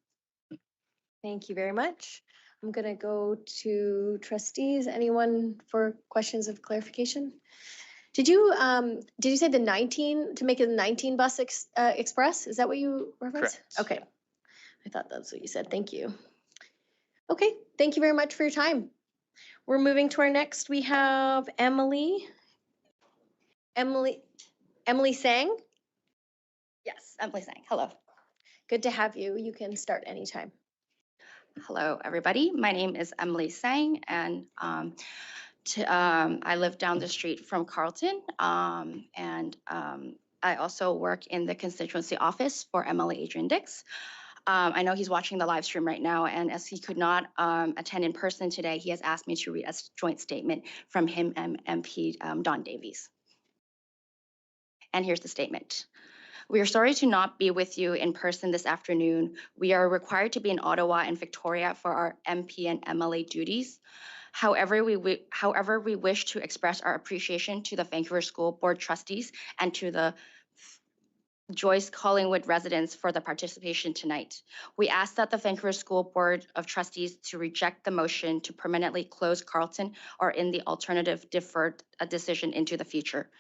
Thank you very much. I'm going to go to trustees. Anyone for questions of clarification? Did you say the 19 to make it a 19 bus express? Is that what you referenced? Correct. Okay. I thought that's what you said. Thank you. Okay. Thank you very much for your time. We're moving to our next. We have Emily Sang. Yes, Emily Sang. Hello. Good to have you. You can start anytime. Hello, everybody. My name is Emily Sang, and I live down the street from Carleton, and I also work in the constituency office for MLA Adrian Dix. I know he's watching the live stream right now, and as he could not attend in person today, he has asked me to read a joint statement from him and MP Don Davies. And here's the statement. We are sorry to not be with you in person this afternoon. We are required to be in Ottawa and Victoria for our MP and MLA duties. However, we wish to express our appreciation to the Vancouver School Board trustees and to the Joyce Collingwood residents for the participation tonight. We ask that the Vancouver School Board of Trustees to reject the motion to permanently close Carleton or in the alternative deferred a decision into the future.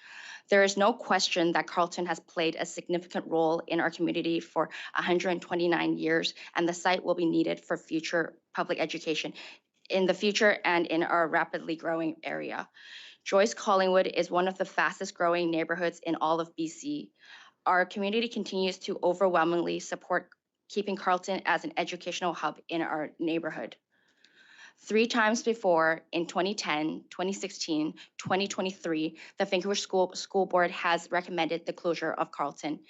There is no question that Carleton has played a significant role in our community for 129 years, and the site will be needed for future public education in the future and in our rapidly growing area. Joyce Collingwood is one of the fastest growing neighborhoods in all of BC. Our community continues to overwhelmingly support keeping Carleton as an educational hub in our neighborhood. 3 times before, in 2010, 2016, 2023, the Vancouver School Board has recommended the closure of Carleton.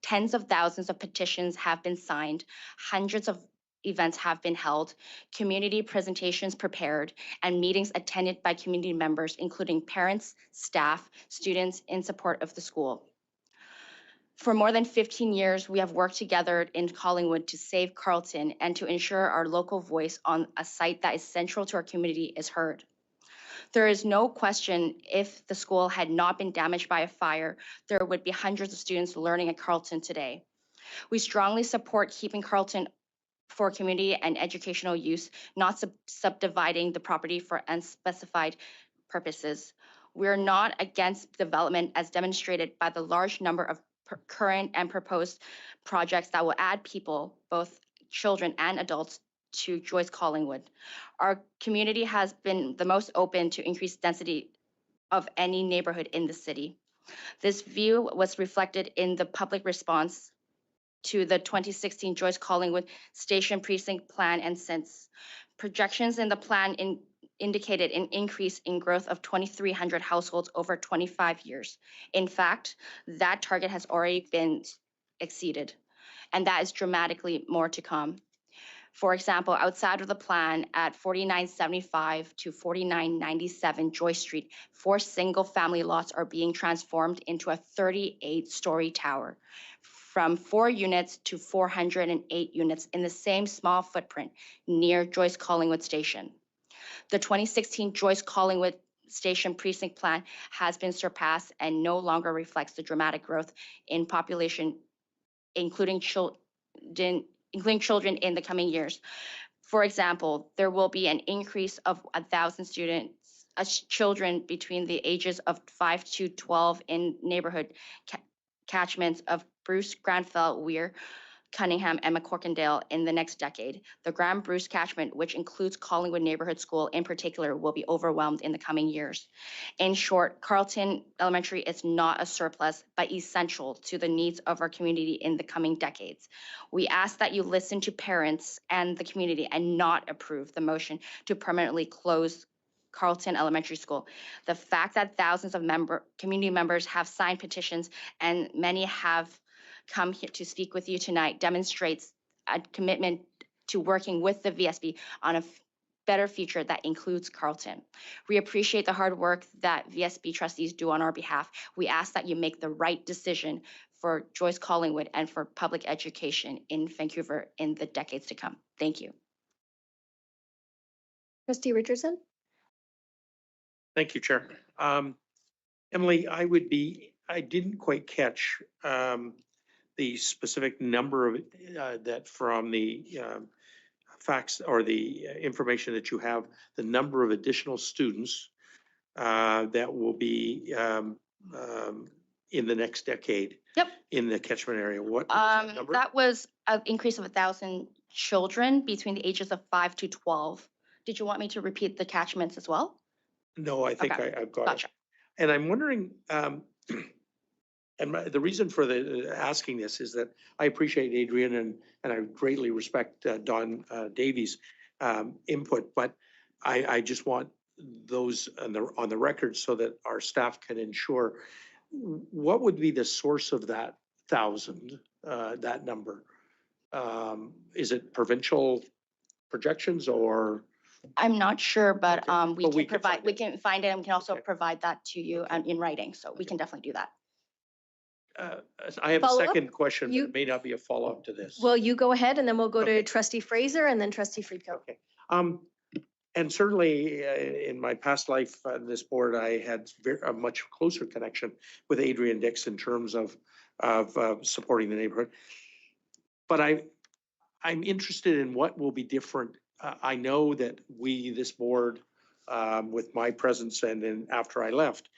Tens of thousands of petitions have been signed, hundreds of events have been held, community presentations prepared, and meetings attended by community members, including parents, staff, students in support of the school. For more than 15 years, we have worked together in Collingwood to save Carleton and to ensure our local voice on a site that is central to our community is heard. There is no question if the school had not been damaged by a fire, there would be hundreds of students learning at Carleton today. We strongly support keeping Carleton for community and educational use, not subdividing the property for unspecified purposes. We are not against development as demonstrated by the large number of current and proposed projects that will add people, both children and adults, to Joyce Collingwood. Our community has been the most open to increased density of any neighborhood in the city. This view was reflected in the public response to the 2016 Joyce Collingwood Station Precinct Plan, and since. Projections in the plan indicated an increase in growth of 2,300 households over 25 years. In fact, that target has already been exceeded, and that is dramatically more to come. For example, outside of the plan at 4975 to 4997 Joyce Street, 4 single-family lots are being transformed into a 38-story tower, from 4 units to 408 units in the same small footprint near Joyce Collingwood Station. The 2016 Joyce Collingwood Station Precinct Plan has been surpassed and no longer reflects the dramatic growth in population, including children in the coming years. For example, there will be an increase of 1,000 children between the ages of 5 to 12 in neighborhood catchments of Bruce, Granville, Weir, Cunningham, and McCorkindale in the next decade. The Grand Bruce catchment, which includes Collingwood Neighborhood School in particular, will be overwhelmed in the coming years. In short, Carleton Elementary is not a surplus, but essential to the needs of our community in the coming decades. We ask that you listen to parents and the community and not approve the motion to permanently close Carleton Elementary School. The fact that thousands of community members have signed petitions and many have come here to speak with you tonight demonstrates a commitment to working with the VSB on a better future that includes Carleton. We appreciate the hard work that VSB trustees do on our behalf. We ask that you make the right decision for Joyce Collingwood and for public education in Vancouver in the decades to come. Thank you. Trustee Richardson? Thank you, Chair. Emily, I didn't quite catch the specific number of that from the facts or the information that you have, the number of additional students that will be in the next decade. Yep. In the catchment area. What was that number? That was an increase of 1,000 children between the ages of 5 to 12. Did you want me to repeat the catchments as well? No, I think Okay. I've got Gotcha. it. And I'm wondering, and the reason for the asking this is that I appreciate Adrian and I greatly respect Don Davies' input, but I just want those on the record so that our staff can ensure what would be the source of that 1,000, that number? Is it provincial projections or? I'm not sure, but Okay. we But can we can provide, find we it. can find it and we can also Okay. provide that to you in writing. So we can definitely do that. I have a Follow-up? second question, but You- it may not be a follow-up to this. Well, you go ahead and then we'll go to Okay. trustee Fraser and then trustee Friedko. Okay. And certainly in my past life on this board, I had a much closer connection with Adrian Dix in terms of supporting the neighborhood. But I'm interested in what will be different. I know that this board, with my presence and then after I left,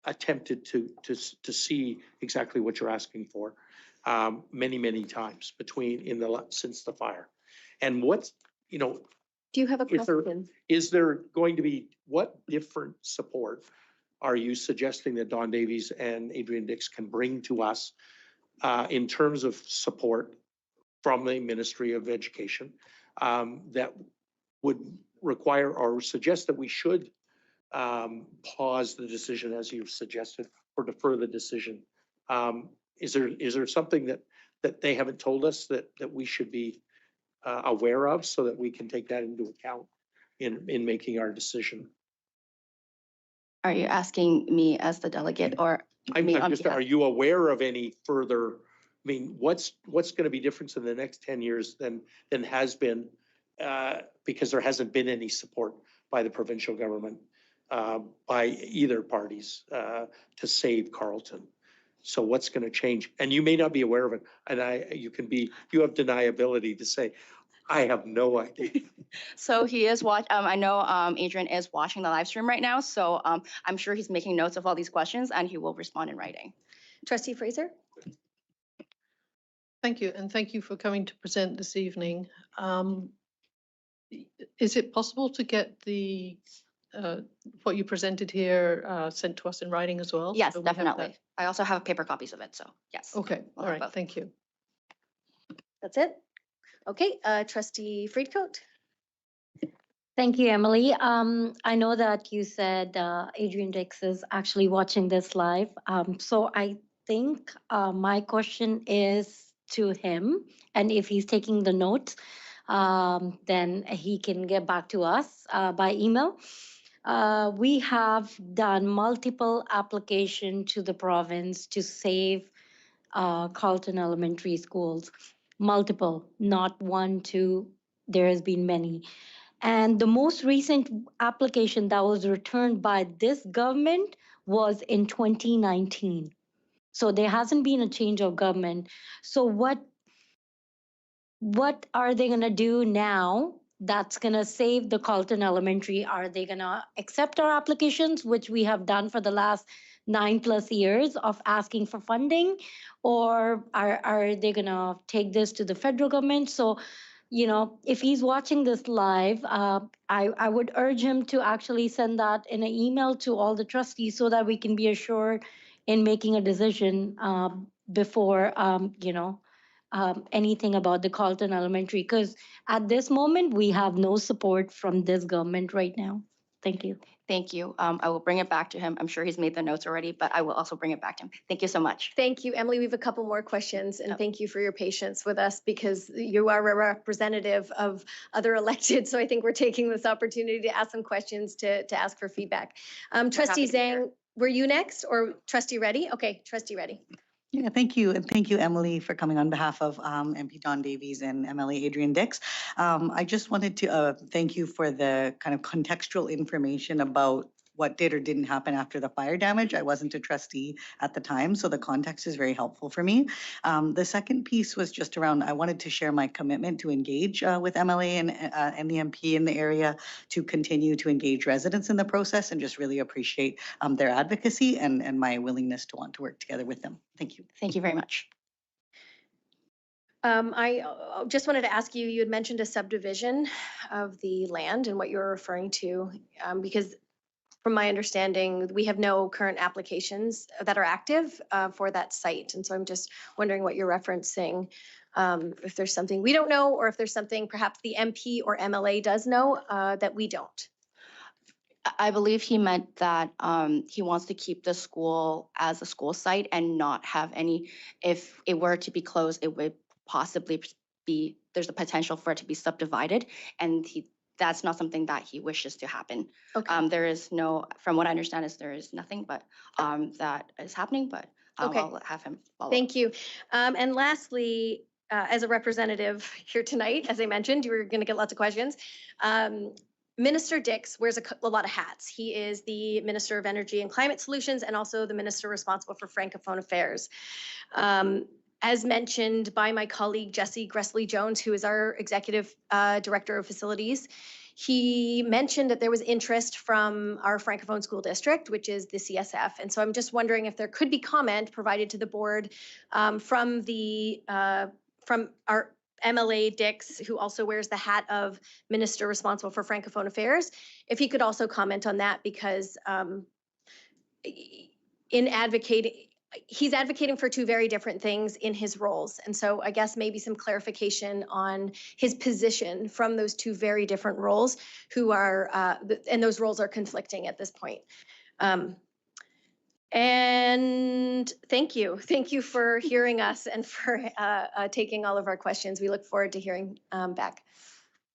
attempted to see exactly what you're asking for many times since the fire. And what's, Do you have a Is there- question? is there going to be, what different support are you suggesting that Don Davies and Adrian Dix can bring to us in terms of support from the Ministry of Education that would require or suggest that we should pause the decision as you've suggested or defer the decision? Is there something that they haven't told us that we should be aware of so that we can take that into account in making our decision? Are you asking me as the delegate or me on behalf? Are you aware of any further, what's going to be different in the next 10 years than has been, because there hasn't been any support by the provincial government, by either parties, to save Carleton. So what's going to change? And you may not be aware of it, and you have deniability to say, I have no idea. So he is I know Adrian is watching the live stream right now, so I'm sure he's making notes of all these questions and he will respond in writing. Trustee Fraser? Thank you, and thank you for coming to present this evening. Is it possible to get what you presented here sent to us in writing as well? Yes, So we have that? definitely. I also have paper copies of it, so yes. Okay, We'll all have right, both. thank you. That's it? Okay, trustee Friedcoat? Thank you, Emily. I know that you said Adrian Dix is actually watching this live. So I think my question is to him, and if he's taking the notes, then he can get back to us by email. We have done multiple applications to the province to save Carleton Elementary Schools. Multiple, not one, two, there has been many. And the most recent application that was returned by this government was in 2019. So there hasn't been a change of government. So what are they going to do now that's going to save the Carleton Elementary? Are they going to accept our applications, which we have done for the last 9+ years of asking for funding? Or are they going to take this to the federal government? So, if he's watching this live, I would urge him to actually send that in an email to all the trustees so that we can be assured in making a decision before, anything about the Carleton Elementary, because at this moment, we have no support from this government right now. Thank you. Thank you. I will bring it back to him. I'm sure he's made the notes already, but I will also bring it back to him. Thank you so much. Thank you, Emily. We have a couple more questions, and thank you for your patience with us because you are a representative of other elected. So I think we're taking this opportunity to ask some questions to ask for feedback. Trustee to be here. Zhang, were you next or Trustee Reddy? Okay, Trustee Reddy. Yeah, thank you. And thank you, Emily, for coming on behalf of MP Don Davies and MLA Adrian Dix. I just wanted to thank you for the kind of contextual information about what did or didn't happen after the fire damage. I wasn't a trustee at the time, so the context is very helpful for me. The second piece was just around, I wanted to share my commitment to engage with MLA and the MP in the area to continue to engage residents in the process and just really appreciate their advocacy and my willingness to want to work together with them. Thank you. Thank you very much. I just wanted to ask you, you had mentioned a subdivision of the land and what you're referring to, because from my understanding, we have no current applications that are active for that site. And so I'm just wondering what you're referencing, if there's something we don't know, or if there's something perhaps the MP or MLA does know that we don't. I believe he meant that he wants to keep the school as a school site and not have any, if it were to be closed, it would possibly be, there's a potential for it to be subdivided, and that's not something that he wishes to happen. Okay. There is no, from what I understand is there is nothing but that is happening, but Okay. I'll have him follow up. Thank you. And lastly, as a representative here tonight, as I mentioned, you were going to get lots of questions. Minister Dix wears a lot of hats. He is the Minister of Energy and Climate Solutions and also the Minister responsible for Francophone Affairs. As mentioned by my colleague, Jesse Gressley-Jones, who is our Executive Director of Facilities, he mentioned that there was interest from our Francophone School District, which is the CSF. And so I'm just wondering if there could be comment provided to the board from our MLA Dix, who also wears the hat of Minister responsible for Francophone Affairs, if he could also comment on that, because in advocating, he's advocating for two very different things in his roles. And so I guess maybe some clarification on his position from those two very different roles who are, and those roles are conflicting at this point. And thank you. Thank you for hearing us and for taking all of our questions. We look forward to hearing back.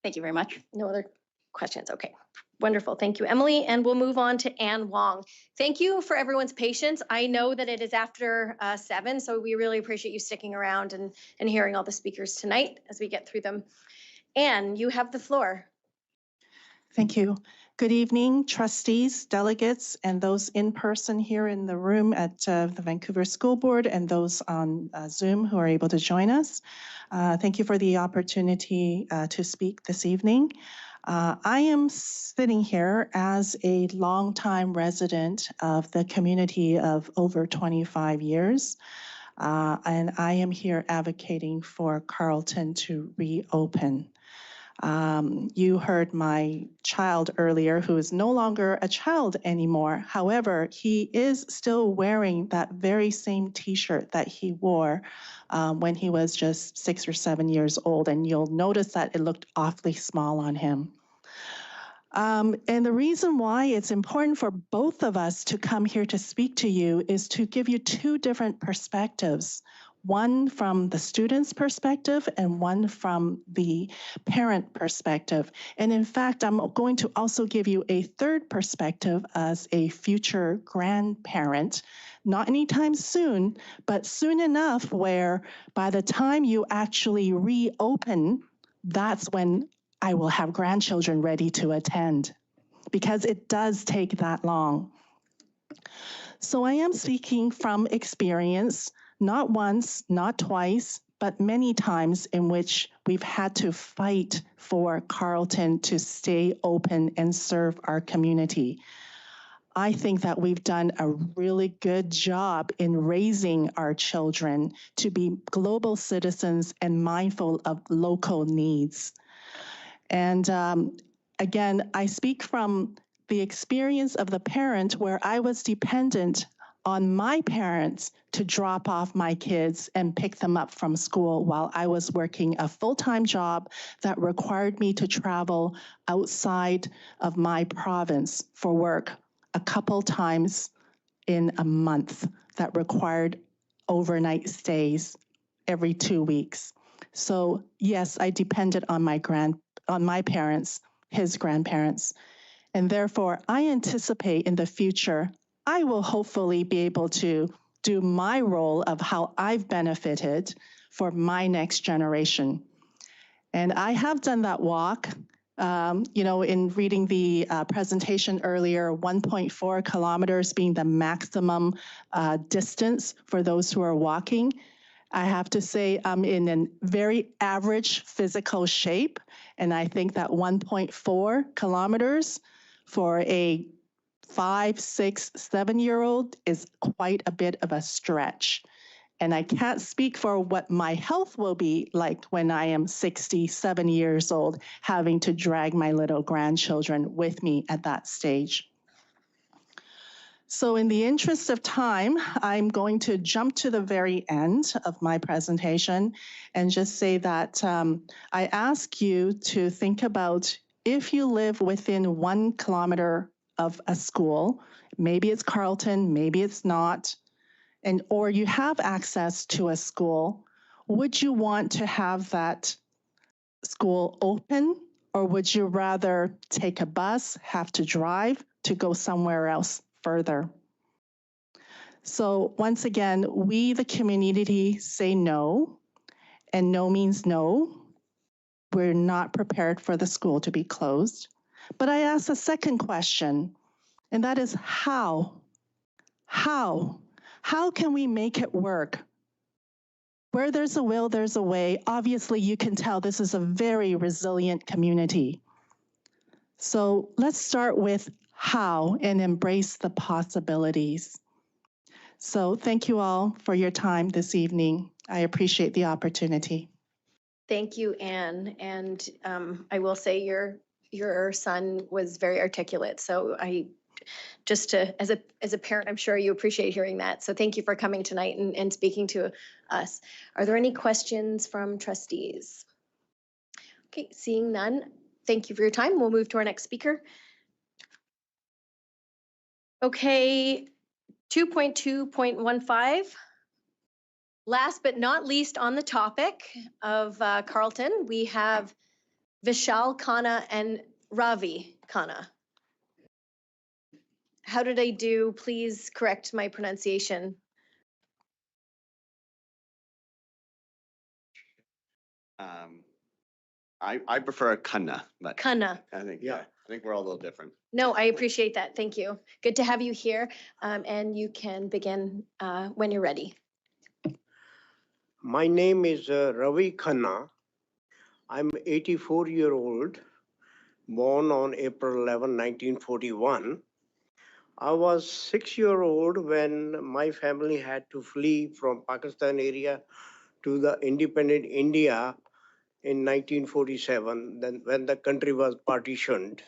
Thank you very much. No other questions? Okay. Wonderful. Thank you, Emily. And we'll move on to Anne Wong. Thank you for everyone's patience. I know that it is after 7, so we really appreciate you sticking around and hearing all the speakers tonight as we get through them. Anne, you have the floor. Thank you. Good evening, trustees, delegates, and those in person here in the room at the Vancouver School Board and those on Zoom who are able to join us. Thank you for the opportunity to speak this evening. I am sitting here as a longtime resident of the community of over 25 years, and I am here advocating for Carleton to reopen. You heard my child earlier, who is no longer a child anymore. However, he is still wearing that very same t-shirt that he wore when he was just 6 or 7 years old, and you'll notice that it looked awfully small on him. And the reason why it's important for both of us to come here to speak to you is to give you two different perspectives. One from the student's perspective and one from the parent perspective. And in fact, I'm going to also give you a third perspective as a future grandparent. Not anytime soon, but soon enough where by the time you actually reopen, that's when I will have grandchildren ready to attend, because it does take that long. So I am speaking from experience, not once, not twice, but many times in which we've had to fight for Carleton to stay open and serve our community. I think that we've done a really good job in raising our children to be global citizens and mindful of local needs. And again, I speak from the experience of the parent where I was dependent on my parents to drop off my kids and pick them up from school while I was working a full-time job that required me to travel outside of my province for work a couple times in a month that required overnight stays every 2 weeks. So yes, I depended on my parents, his grandparents. And therefore, I anticipate in the future, I will hopefully be able to do my role of how I've benefited for my next generation. And I have done that walk. You know, in reading the presentation earlier, 1.4 kilometers being the maximum distance for those who are walking. I have to say I'm in a very average physical shape, and I think that 1.4 kilometers for a 5, 6, 7-year-old is quite a bit of a stretch. And I can't speak for what my health will be like when I am 67 years old, having to drag my little grandchildren with me at that stage. So in the interest of time, I'm going to jump to the very end of my presentation and just say that I ask you to think about if you live within 1 kilometer of a school, maybe it's Carleton, maybe it's not, or you have access to a school, would you want to have that school open, or would you rather take a bus, have to drive to go somewhere else further? So once again, we, the community, say no, and no means no. We're not prepared for the school to be closed. But I ask a second question, and that is how? How? How can we make it work? Where there's a will, there's a way. Obviously, you can tell this is a very resilient community. So let's start with how and embrace the possibilities. So thank you all for your time this evening. I appreciate the opportunity. Thank you, Anne. And I will say your son was very articulate. So as a parent, I'm sure you appreciate hearing that. So thank you for coming tonight and speaking to us. Are there any questions from trustees? Okay, seeing none, thank you for your time. We'll move to our next speaker. Okay, 2.2.15. Last but not least on the topic of Carleton, we have Vishal Khanna and Ravi Khanna. How did I do? Please correct my pronunciation. I prefer Khanna, but Khanna. I think we're all a little different. No, I appreciate that. Thank you. Good to have you here. And you can begin when you're ready. My name is Ravi Khanna. I'm 84-year-old, born on April 11, 1941. I was 6-year-old when my family had to flee from Pakistan area to the independent India in 1947, then when the country was partitioned.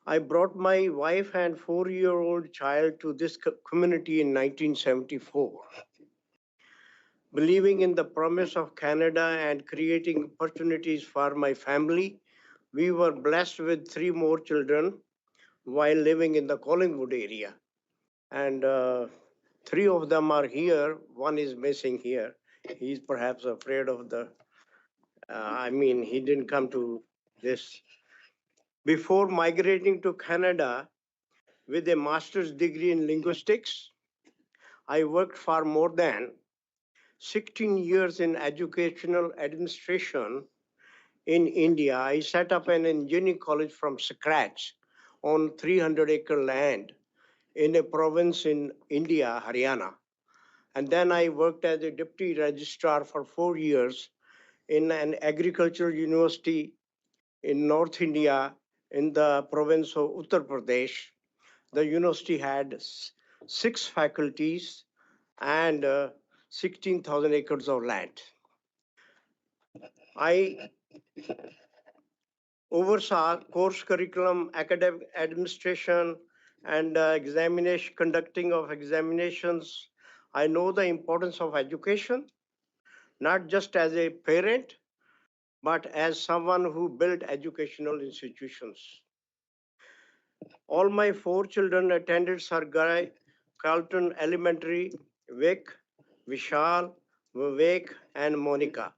I brought my wife and 4-year-old child to this community in 1974. Believing in the promise of Canada and creating opportunities for my family, we were blessed with 3 more children while living in the Collingwood area. And 3 of them are here. 1 is missing here. He's perhaps afraid of he didn't come to this. Before migrating to Canada with a master's degree in linguistics, I worked for more than 16 years in educational administration in India. I set up an engineering college from scratch on 300-acre land in a province in India, Haryana. And then I worked as a deputy registrar for 4 years in an agricultural university in North India in the province of Uttar Pradesh. The university had 6 faculties and 16,000 acres of land. I oversaw course curriculum, academic administration, and conducting of examinations. I know the importance of education, not just as a parent, but as someone who built educational institutions. All my 4 children attended Sargai Carlton Elementary, Vic, Vishal, Vivek, and Monica.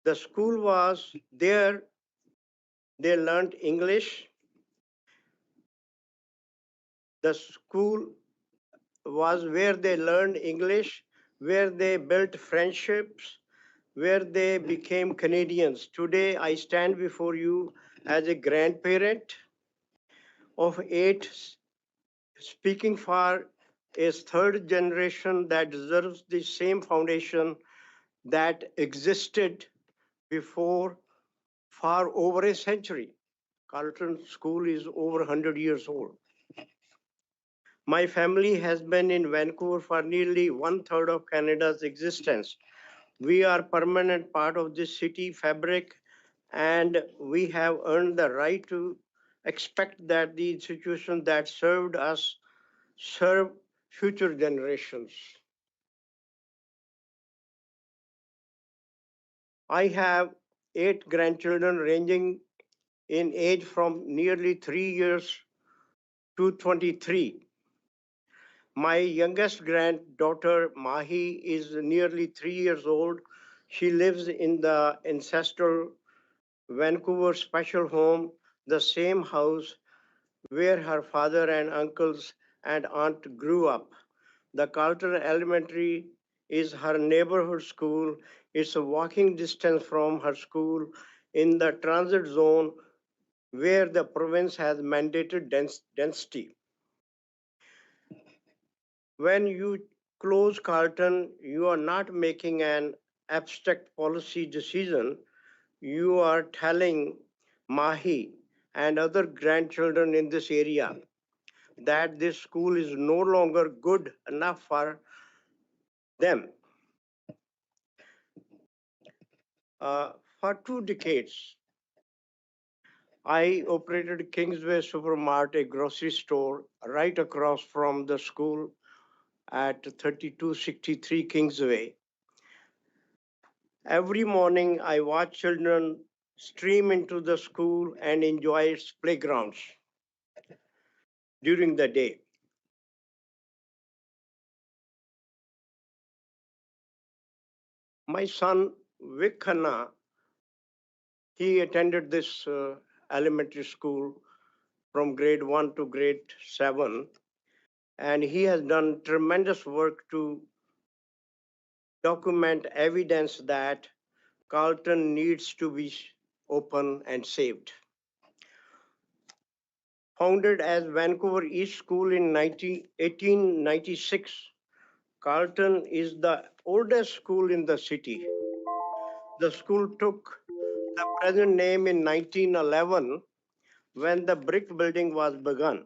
The school was there. They learned English. The school was where they learned English, where they built friendships, where they became Canadians. Today, I stand before you as a grandparent of 8, speaking for a 3rd generation that deserves the same foundation that existed before for over a century. Carleton School is over 100 years old. My family has been in Vancouver for nearly 1/3 of Canada's existence. We are permanent part of this city fabric, and we have earned the right to expect that the institutions that served us serve future generations. I have 8 grandchildren ranging in age from nearly 3 years to 23. My youngest granddaughter, Mahi, is nearly 3 years old. She lives in the ancestral Vancouver special home, the same house where her father and uncles and aunt grew up. The Carlton Elementary is her neighborhood school. It's a walking distance from her school in the transit zone where the province has mandated density. When you close Carlton, you are not making an abstract policy decision. You are telling Mahi and other grandchildren in this area that this school is no longer good enough for them. For 2 decades, I operated Kingsway Supermart, a grocery store right across from the school at 3263 Kingsway. Every morning, I watch children stream into the school and enjoy its playgrounds during the day. My son, Vic Khanna, he attended this elementary school from grade 1 to grade 7, and he has done tremendous work to document evidence that Carlton needs to be open and saved. Founded as Vancouver East School in 1896, Carlton is the oldest school in the city. The school took the present name in 1911 when the brick building was begun.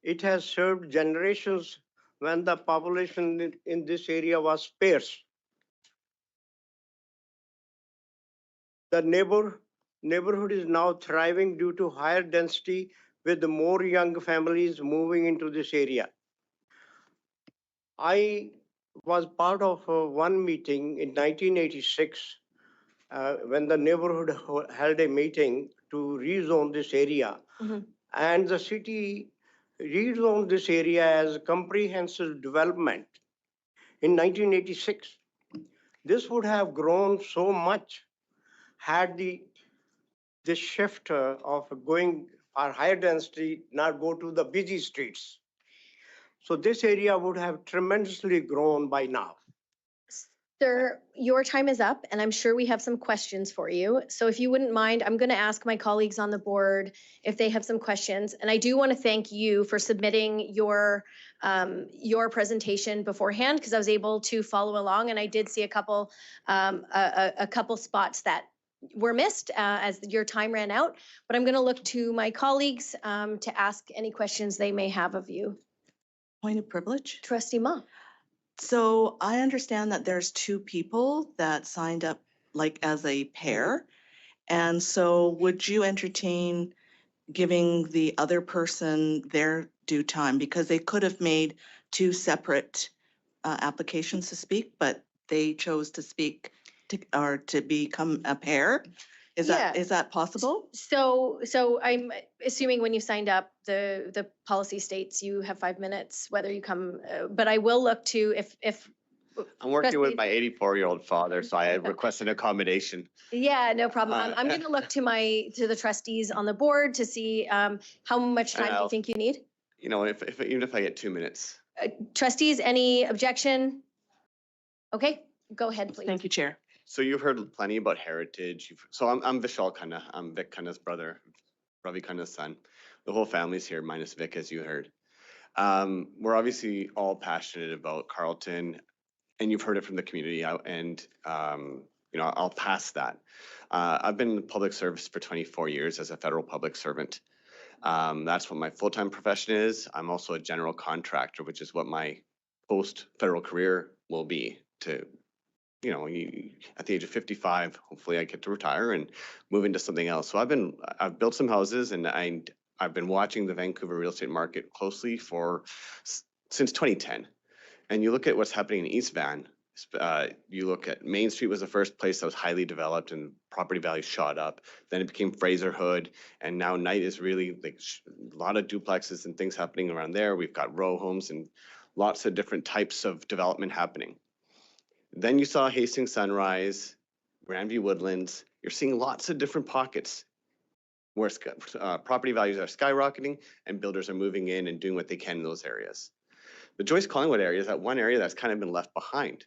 It has served generations when the population in this area was sparse. The neighborhood is now thriving due to higher density with more young families moving into this area. I was part of one meeting in 1986 when the neighborhood held a meeting to rezone this area. And the city rezoned this area as comprehensive development in 1986. This would have grown so much had this shift of going for higher density not go to the busy streets. So this area would have tremendously grown by now. Sir, your time is up, and I'm sure we have some questions for you. So if you wouldn't mind, I'm going to ask my colleagues on the board if they have some questions. And I do want to thank you for submitting your presentation beforehand, because I was able to follow along, and I did see a couple spots that were missed as your time ran out. But I'm going to look to my colleagues to ask any questions they may have of you. Point of privilege? Trustee Ma. So I understand that there's 2 people that signed up like as a pair. And so would you entertain giving the other person their due time? Because they could have made 2 separate applications to speak, but they chose to speak to become a pair. Is that possible? So I'm assuming when you signed up, the policy states you have 5 minutes, whether you come, but I will look to if. I'm working with Trustee- my 84-year-old father, so I request an accommodation. Yeah, no problem. I'm going to look to the trustees on the board to see how much time do you think you need? You know, even if I get 2 minutes. Trustees, any objection? Okay, go ahead, please. Thank you, Chair. So you've heard plenty about heritage. So I'm Vishal Khanna. I'm Vic Khanna's brother, Ravi Khanna's son. The whole family's here, minus Vic, as you heard. We're obviously all passionate about Carlton, and you've heard it from the community. I'll pass that. I've been in public service for 24 years as a federal public servant. That's what my full-time profession is. I'm also a general contractor, which is what my post-federal career will be. At the age of 55, hopefully I get to retire and move into something else. So I've built some houses, and I've been watching the Vancouver real estate market closely since 2010. And you look at what's happening in East Van. You look at Main Street was the first place that was highly developed and property values shot up. Then it became Fraserhood, and now Knight is really like a lot of duplexes and things happening around there. We've got row homes and lots of different types of development happening. Then you saw Hastings Sunrise, Grandview Woodlands. You're seeing lots of different pockets where property values are skyrocketing and builders are moving in and doing what they can in those areas. The Joyce Collingwood area is that one area that's kind of been left behind.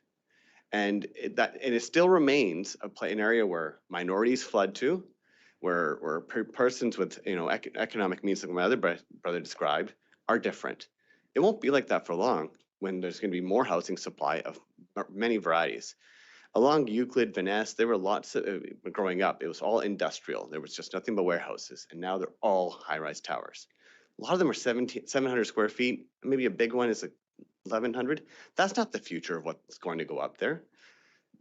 And it still remains an area where minorities flood to, where persons with economic means, like my other brother described, are different. It won't be like that for long when there's going to be more housing supply of many varieties. Along Euclid, Vaness, there were lots of, growing up, it was all industrial. There was just nothing but warehouses, and now they're all high-rise towers. A lot of them are 700 square feet. Maybe a big one is like 1,100. That's not the future of what's going to go up there.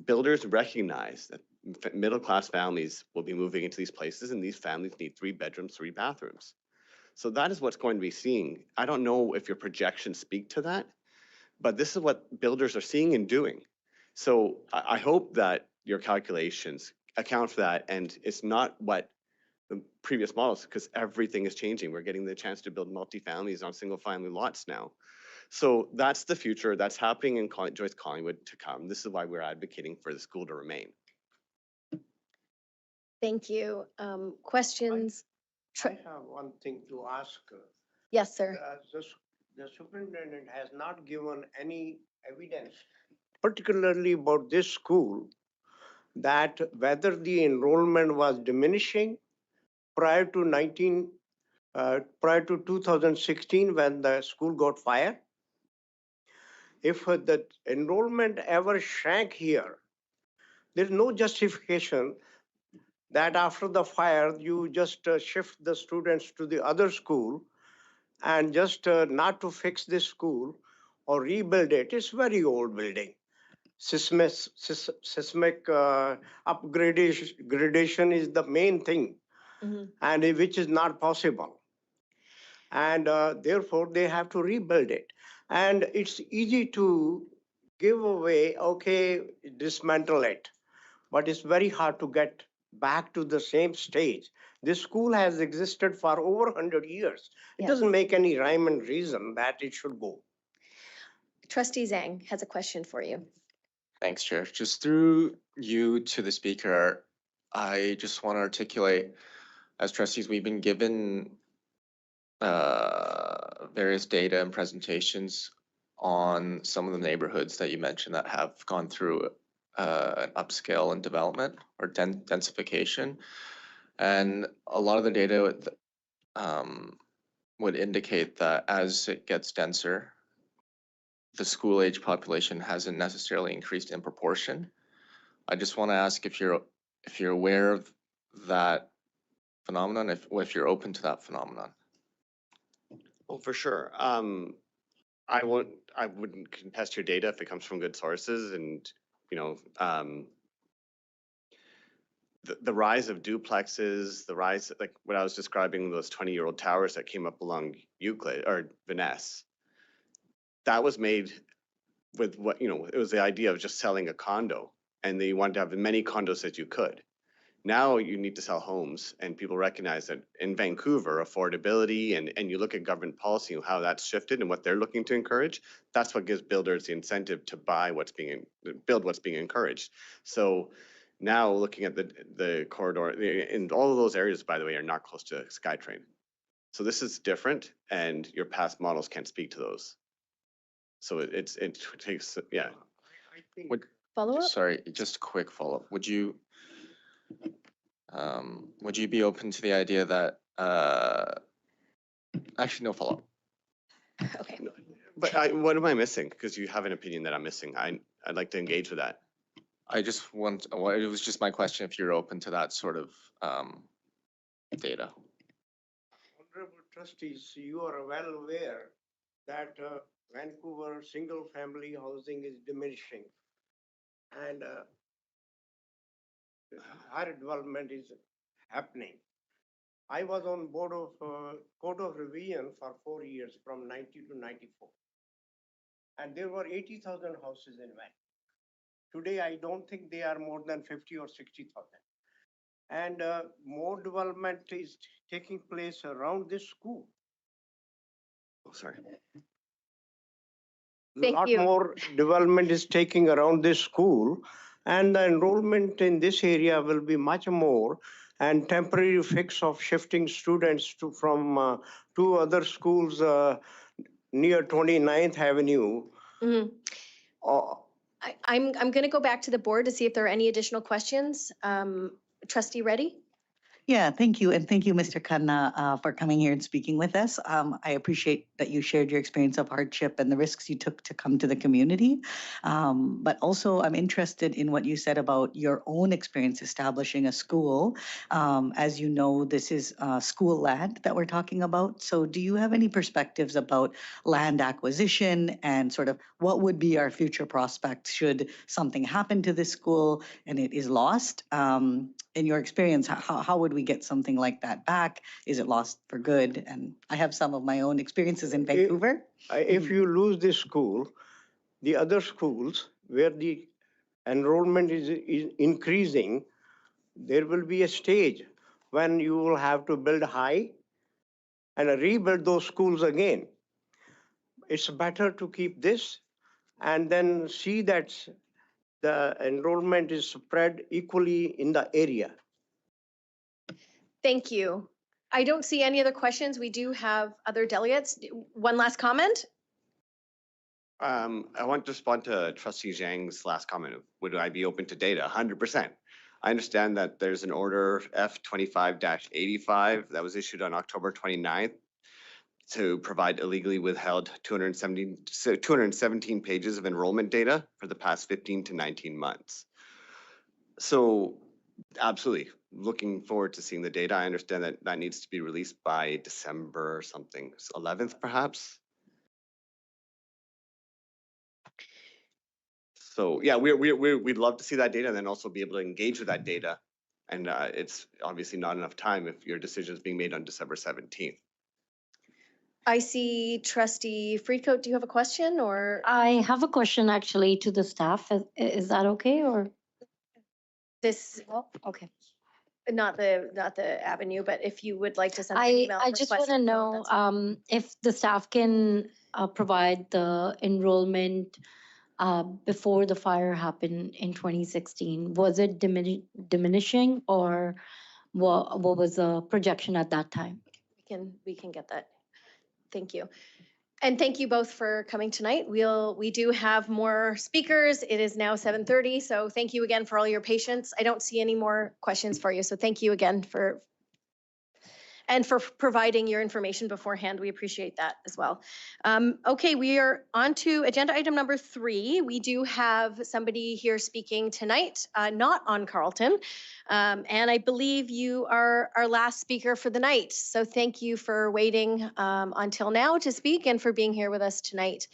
Builders recognize that middle-class families will be moving into these places, and these families need 3 bedrooms, 3 bathrooms. So that is what's going to be seeing. I don't know if your projections speak to that, but this is what builders are seeing and doing. So I hope that your calculations account for that, and it's not what the previous models, because everything is changing. We're getting the chance to build multifamilies on single-family lots now. So that's the future. That's happening in Joyce Collingwood to come. This is why we're advocating for the school to remain. Thank you. Questions? I have one thing to ask. Yes, sir. The superintendent has not given any evidence, particularly about this school, that whether the enrollment was diminishing prior to 2016 when the school got fired. If the enrollment ever shrank here, there's no justification that after the fire, you just shift the students to the other school and just not to fix this school or rebuild it. It's very old building. Seismic upgradation is the main thing, and which is not possible. And therefore, they have to rebuild it. And it's easy to give away, okay, dismantle it, but it's very hard to get back to the same stage. This school has existed for over 100 years. It doesn't make any rhyme and reason that it should go. Trustee Zhang has a question for you. Thanks, Chair. Just through you to the speaker, I just want to articulate, as trustees, we've been given various data and presentations on some of the neighborhoods that you mentioned that have gone through an upscale and development or densification. And a lot of the data would indicate that as it gets denser, the school age population hasn't necessarily increased in proportion. I just want to ask if you're aware of that phenomenon, if you're open to that phenomenon. Oh, for sure. I wouldn't contest your data if it comes from good sources, and the rise of duplexes, the rise, like what I was describing, those 20-year-old towers that came up along Euclid or Vaness, that was made with it was the idea of just selling a condo, and they wanted to have as many condos as you could. Now you need to sell homes, and people recognize that in Vancouver, affordability and you look at government policy and how that's shifted and what they're looking to encourage, that's what gives builders the incentive to build what's being encouraged. So now looking at the corridor, and all of those areas, by the way, are not close to SkyTrain. So this is different, and your past models can't speak to those. So it takes, yeah. Follow up? Sorry, just a quick follow-up. Would you be open to the idea that, actually no follow-up. Okay. But what am I missing? Because you have an opinion that I'm missing. I'd like to engage with that. It was just my question if you're open to that sort of data. Honorable trustees, you are well aware that Vancouver single-family housing is diminishing, and higher development is happening. I was on board of Code of Revision for 4 years, from 90 to 94. And there were 80,000 houses in Vancouver. Today, I don't think they are more than 50 or 60,000. And more development is taking place around this school. Oh, sorry. Thank lot you. more development is taking around this school, and the enrollment in this area will be much more. And temporary fix of shifting students from two other schools near 29th Avenue. Mhm. Uh, I'm going to go back to the board to see if there are any additional questions. Trustee Reddy? Yeah, thank you. And thank you, Mr. Khanna, for coming here and speaking with us. I appreciate that you shared your experience of hardship and the risks you took to come to the community. But also, I'm interested in what you said about your own experience establishing a school. As you know, this is school land that we're talking about. So do you have any perspectives about land acquisition and sort of what would be our future prospects should something happen to this school and it is lost? In your experience, how would we get something like that back? Is it lost for good? And I have some of my own experiences in Vancouver. If you lose this school, the other schools where the enrollment is increasing, there will be a stage when you will have to build high and rebuild those schools again. It's better to keep this and then see that the enrollment is spread equally in the area. Thank you. I don't see any other questions. We do have other delegates. One last comment? I want to respond to Trustee Zhang's last comment. Would I be open to data? 100%. I understand that there's an order F25-85 that was issued on October 29th to provide illegally withheld 217 pages of enrollment data for the past 15 to 19 months. So absolutely looking forward to seeing the data. I understand that that needs to be released by December or something, 11th perhaps. So yeah, we'd love to see that data and then also be able to engage with that data. And it's obviously not enough time if your decision is being made on December 17th. I see Trustee Friedcoat. Do you have a question or? I have a question actually to the staff. Is that okay or? This, Okay. not the avenue, but if you would like to send an I email. just want to requesting- know that's- if the staff can provide the enrollment before the fire happened in 2016. Was it diminishing or what was the projection at that time? We can get that. Thank you. And thank you both for coming tonight. We do have more speakers. It is now 7:30, so thank you again for all your patience. I don't see any more questions for you, so thank you again for providing your information beforehand. We appreciate that as well. Okay, we are on to agenda item number 3. We do have somebody here speaking tonight, not on Carleton. And I believe you are our last speaker for the night. So thank you for waiting until now to speak and for being here with us tonight.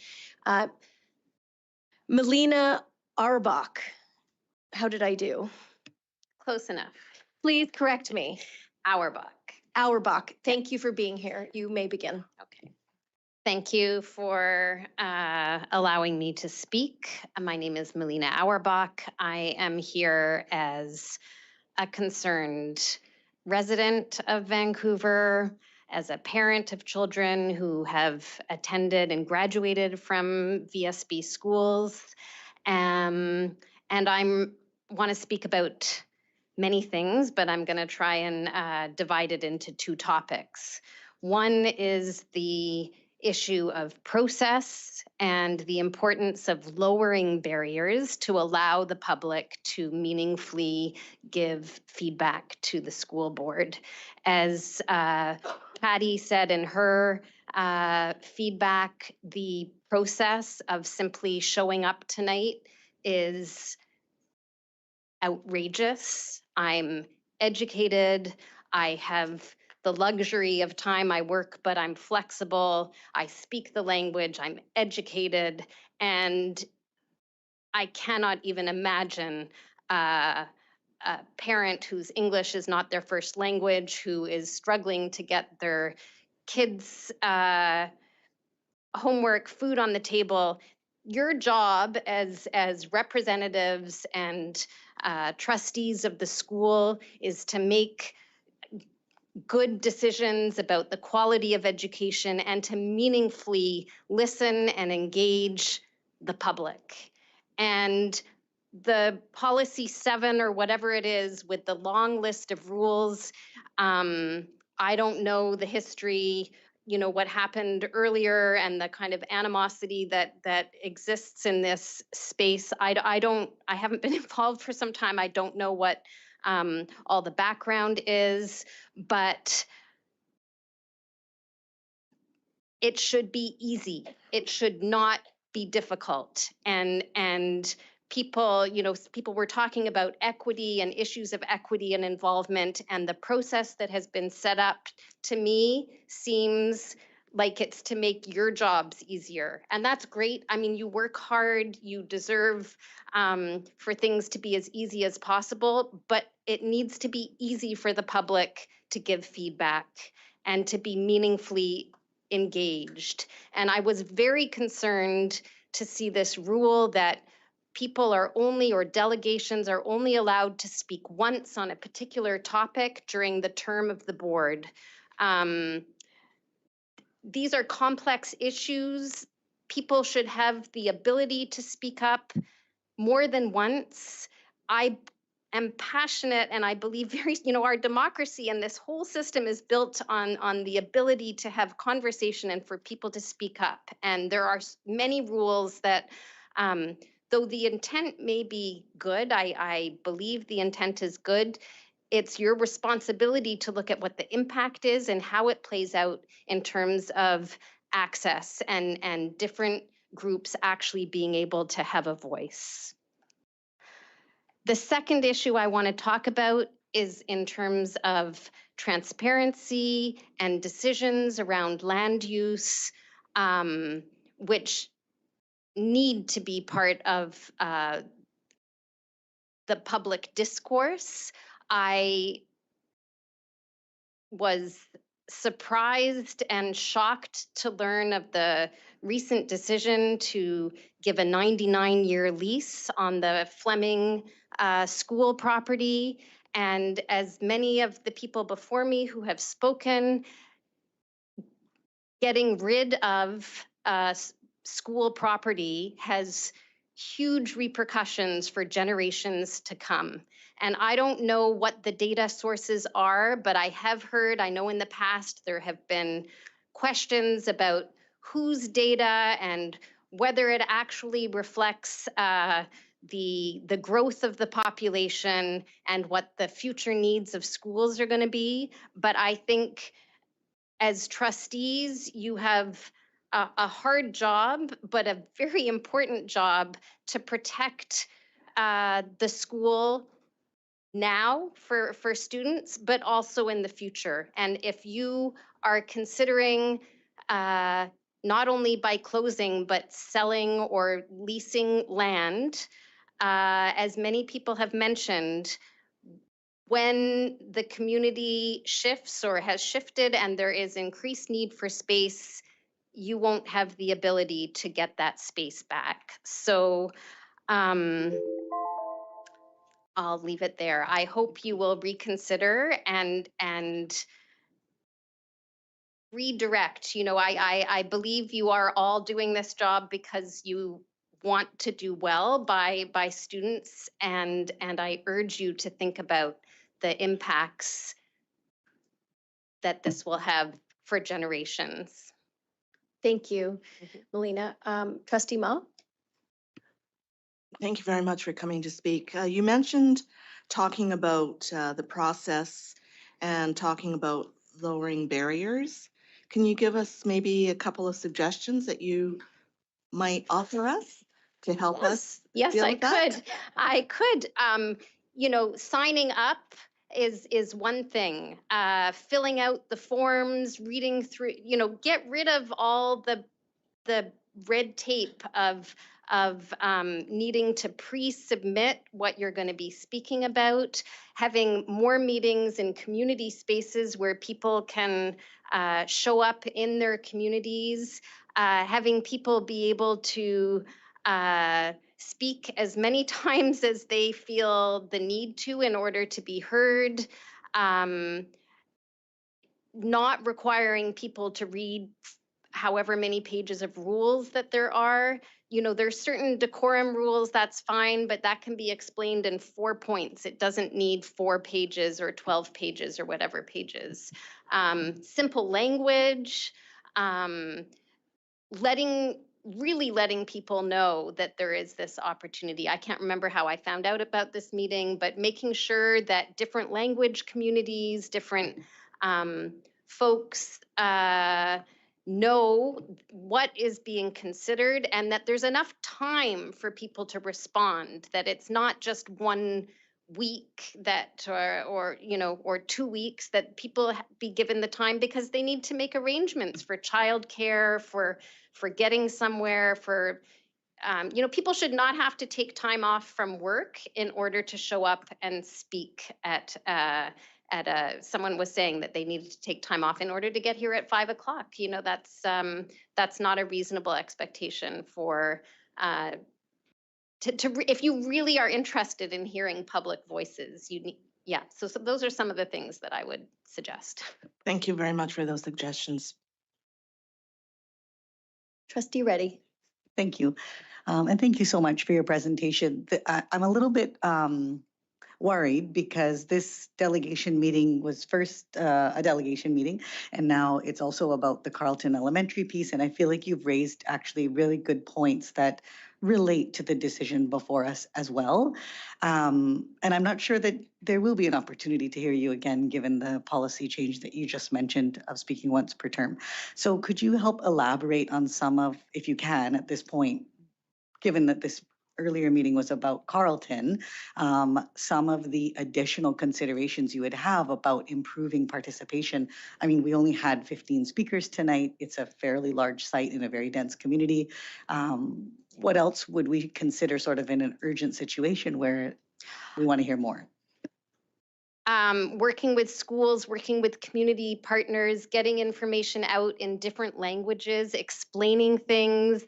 Melina Arbach, how did I do? Close enough. Please correct me. Auerbach. Auerbach, thank you for being here. You may begin. Okay. Thank you for allowing me to speak. My name is Melina Auerbach. I am here as a concerned resident of Vancouver, as a parent of children who have attended and graduated from VSB schools. And I want to speak about many things, but I'm going to try and divide it into 2 topics. One is the issue of process and the importance of lowering barriers to allow the public to meaningfully give feedback to the school board. As Patty said in her feedback, the process of simply showing up tonight is outrageous. I'm educated. I have the luxury of time. I work, but I'm flexible. I speak the language. I'm educated. And I cannot even imagine a parent whose English is not their first language, who is struggling to get their kids' homework, food on the table. Your job as representatives and trustees of the school is to make good decisions about the quality of education and to meaningfully listen and engage the public. And the policy 7 or whatever it is with the long list of rules, I don't know the history, what happened earlier and the kind of animosity that exists in this space. I haven't been involved for some time. I don't know what all the background is, but it should be easy. It should not be difficult. And people, people were talking about equity and issues of equity and involvement, and the process that has been set up to me seems like it's to make your jobs easier. And that's great. I mean, you work hard, you deserve for things to be as easy as possible, but it needs to be easy for the public to give feedback and to be meaningfully engaged. And I was very concerned to see this rule that people are only, or delegations are only allowed to speak once on a particular topic during the term of the board. These are complex issues. People should have the ability to speak up more than once. I am passionate and I believe our democracy and this whole system is built on the ability to have conversation and for people to speak up. And there are many rules that, though the intent may be good, I believe the intent is good, it's your responsibility to look at what the impact is and how it plays out in terms of access and different groups actually being able to have a voice. The second issue I want to talk about is in terms of transparency and decisions around land use, which need to be part of the public discourse. I was surprised and shocked to learn of the recent decision to give a 99-year lease on the Fleming school property. And as many of the people before me who have spoken, getting rid of school property has huge repercussions for generations to come. And I don't know what the data sources are, but I have heard, I know in the past there have been questions about whose data and whether it actually reflects the growth of the population and what the future needs of schools are going to be. But I think as trustees, you have a hard job, but a very important job to protect the school now for students, but also in the future. And if you are considering not only by closing, but selling or leasing land, as many people have mentioned, when the community shifts or has shifted and there is increased need for space, you won't have the ability to get that space back. So I'll leave it there. I hope you will reconsider and redirect. I believe you are all doing this job because you want to do well by students, and I urge you to think about the impacts that this will have for generations. Thank you, Melina. Trustee Ma? Thank you very much for coming to speak. You mentioned talking about the process and talking about lowering barriers. Can you give us maybe a couple of suggestions that you might offer us to help us? Yes, deal I with that? could. I could. Signing up is one thing. Filling out the forms, reading through, get rid of all the red tape of needing to pre-submit what you're going to be speaking about, having more meetings in community spaces where people can show up in their communities, having people be able to speak as many times as they feel the need to in order to be heard, not requiring people to read however many pages of rules that there are. You know, there's certain decorum rules, that's fine, but that can be explained in 4 points. It doesn't need 4 pages or 12 pages or whatever pages. Simple language, really letting people know that there is this opportunity. I can't remember how I found out about this meeting, but making sure that different language communities, different folks know what is being considered and that there's enough time for people to respond, that it's not just 1 week that or you know, or 2 weeks, that people be given the time because they need to make arrangements for childcare, for getting somewhere, for you know, people should not have to take time off from work in order to show up and speak at someone was saying that they needed to take time off in order to get here at 5 o'clock. You know, that's not a reasonable expectation for if you really are interested in hearing public voices, you need, yeah. So those are some of the things that I would suggest. Thank you very much for those suggestions. Trustee Reddy. Thank you. And thank you so much for your presentation. I'm a little bit worried because this delegation meeting was first a delegation meeting, and now it's also about the Carleton Elementary piece. And I feel like you've raised actually really good points that relate to the decision before us as well. And I'm not sure that there will be an opportunity to hear you again, given the policy change that you just mentioned of speaking once per term. So could you help elaborate on some of, if you can, at this point, given that this earlier meeting was about Carleton, some of the additional considerations you would have about improving participation? I mean, we only had 15 speakers tonight. It's a fairly large site in a very dense community. What else would we consider sort of in an urgent situation where we want to hear more? Working with schools, working with community partners, getting information out in different languages, explaining things,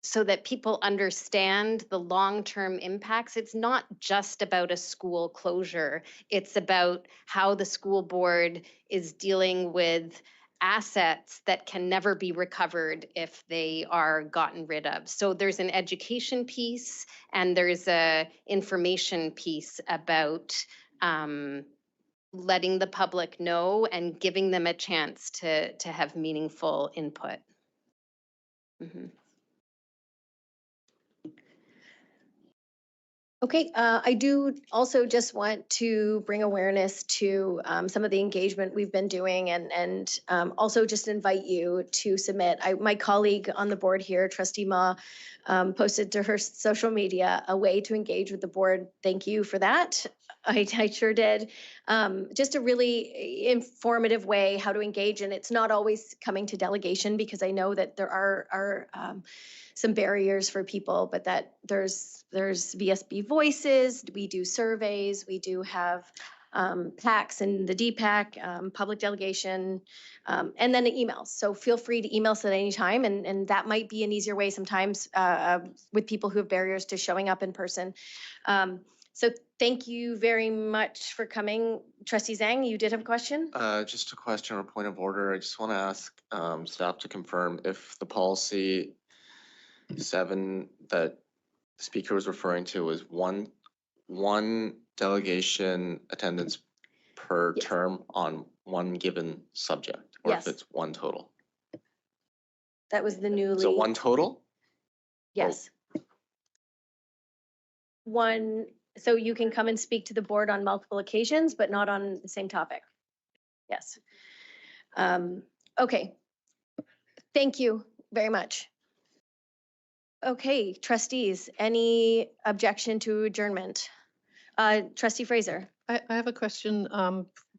so that people understand the long-term impacts. It's not just about a school closure. It's about how the school board is dealing with assets that can never be recovered if they are gotten rid of. So there's an education piece and there's a information piece about letting the public know and giving them a chance to have meaningful input. Mm-hmm. Okay, I do also just want to bring awareness to some of the engagement we've been doing and also just invite you to submit. My colleague on the board here, Trustee Ma, posted to her social media a way to engage with the board. Thank you for that. I sure did. Just a really informative way how to engage, and it's not always coming to delegation because I know that there are some barriers for people, but that there's VSB Voices, we do surveys, we do have PACs and the DPAC, public delegation, and then the emails. So feel free to email us at any time, and that might be an easier way sometimes with people who have barriers to showing up in person. So thank you very much for coming. Trustee Zhang, you did have a question? Just a question or point of order. I just want to ask staff to confirm if the policy 7 that the speaker was referring to was one delegation attendance per term on one given subject, or Yes. if it's one total. That was the newly. So one total? Yes. One, so you can come and speak to the board on multiple occasions, but not on the same topic. Yes. Okay. Thank you very much. Okay, trustees, any objection to adjournment? Trustee Fraser. I have a question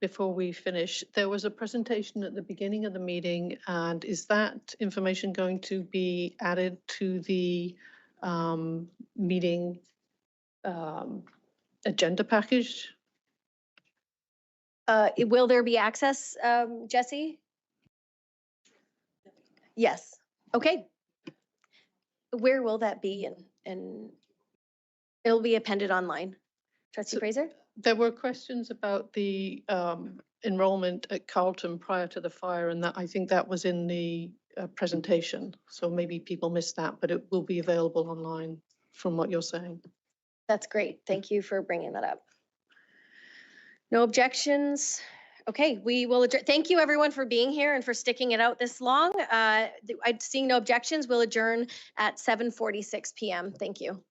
before we finish. There was a presentation at the beginning of the meeting, and is that information going to be added to the meeting agenda package? Will there be access, Jesse? Yes. Okay. Where will that be? And it'll be appended online. Trustee Fraser? There were questions about the enrollment at Carleton prior to the fire, and that I think that was in the presentation. So maybe people missed that, but it will be available online from what you're saying. That's great. Thank you for bringing that up. No objections? Okay, we will adjourn. Thank you everyone for being here and for sticking it out this long. Seeing no objections, we'll adjourn at 7:46 p.m. Thank you.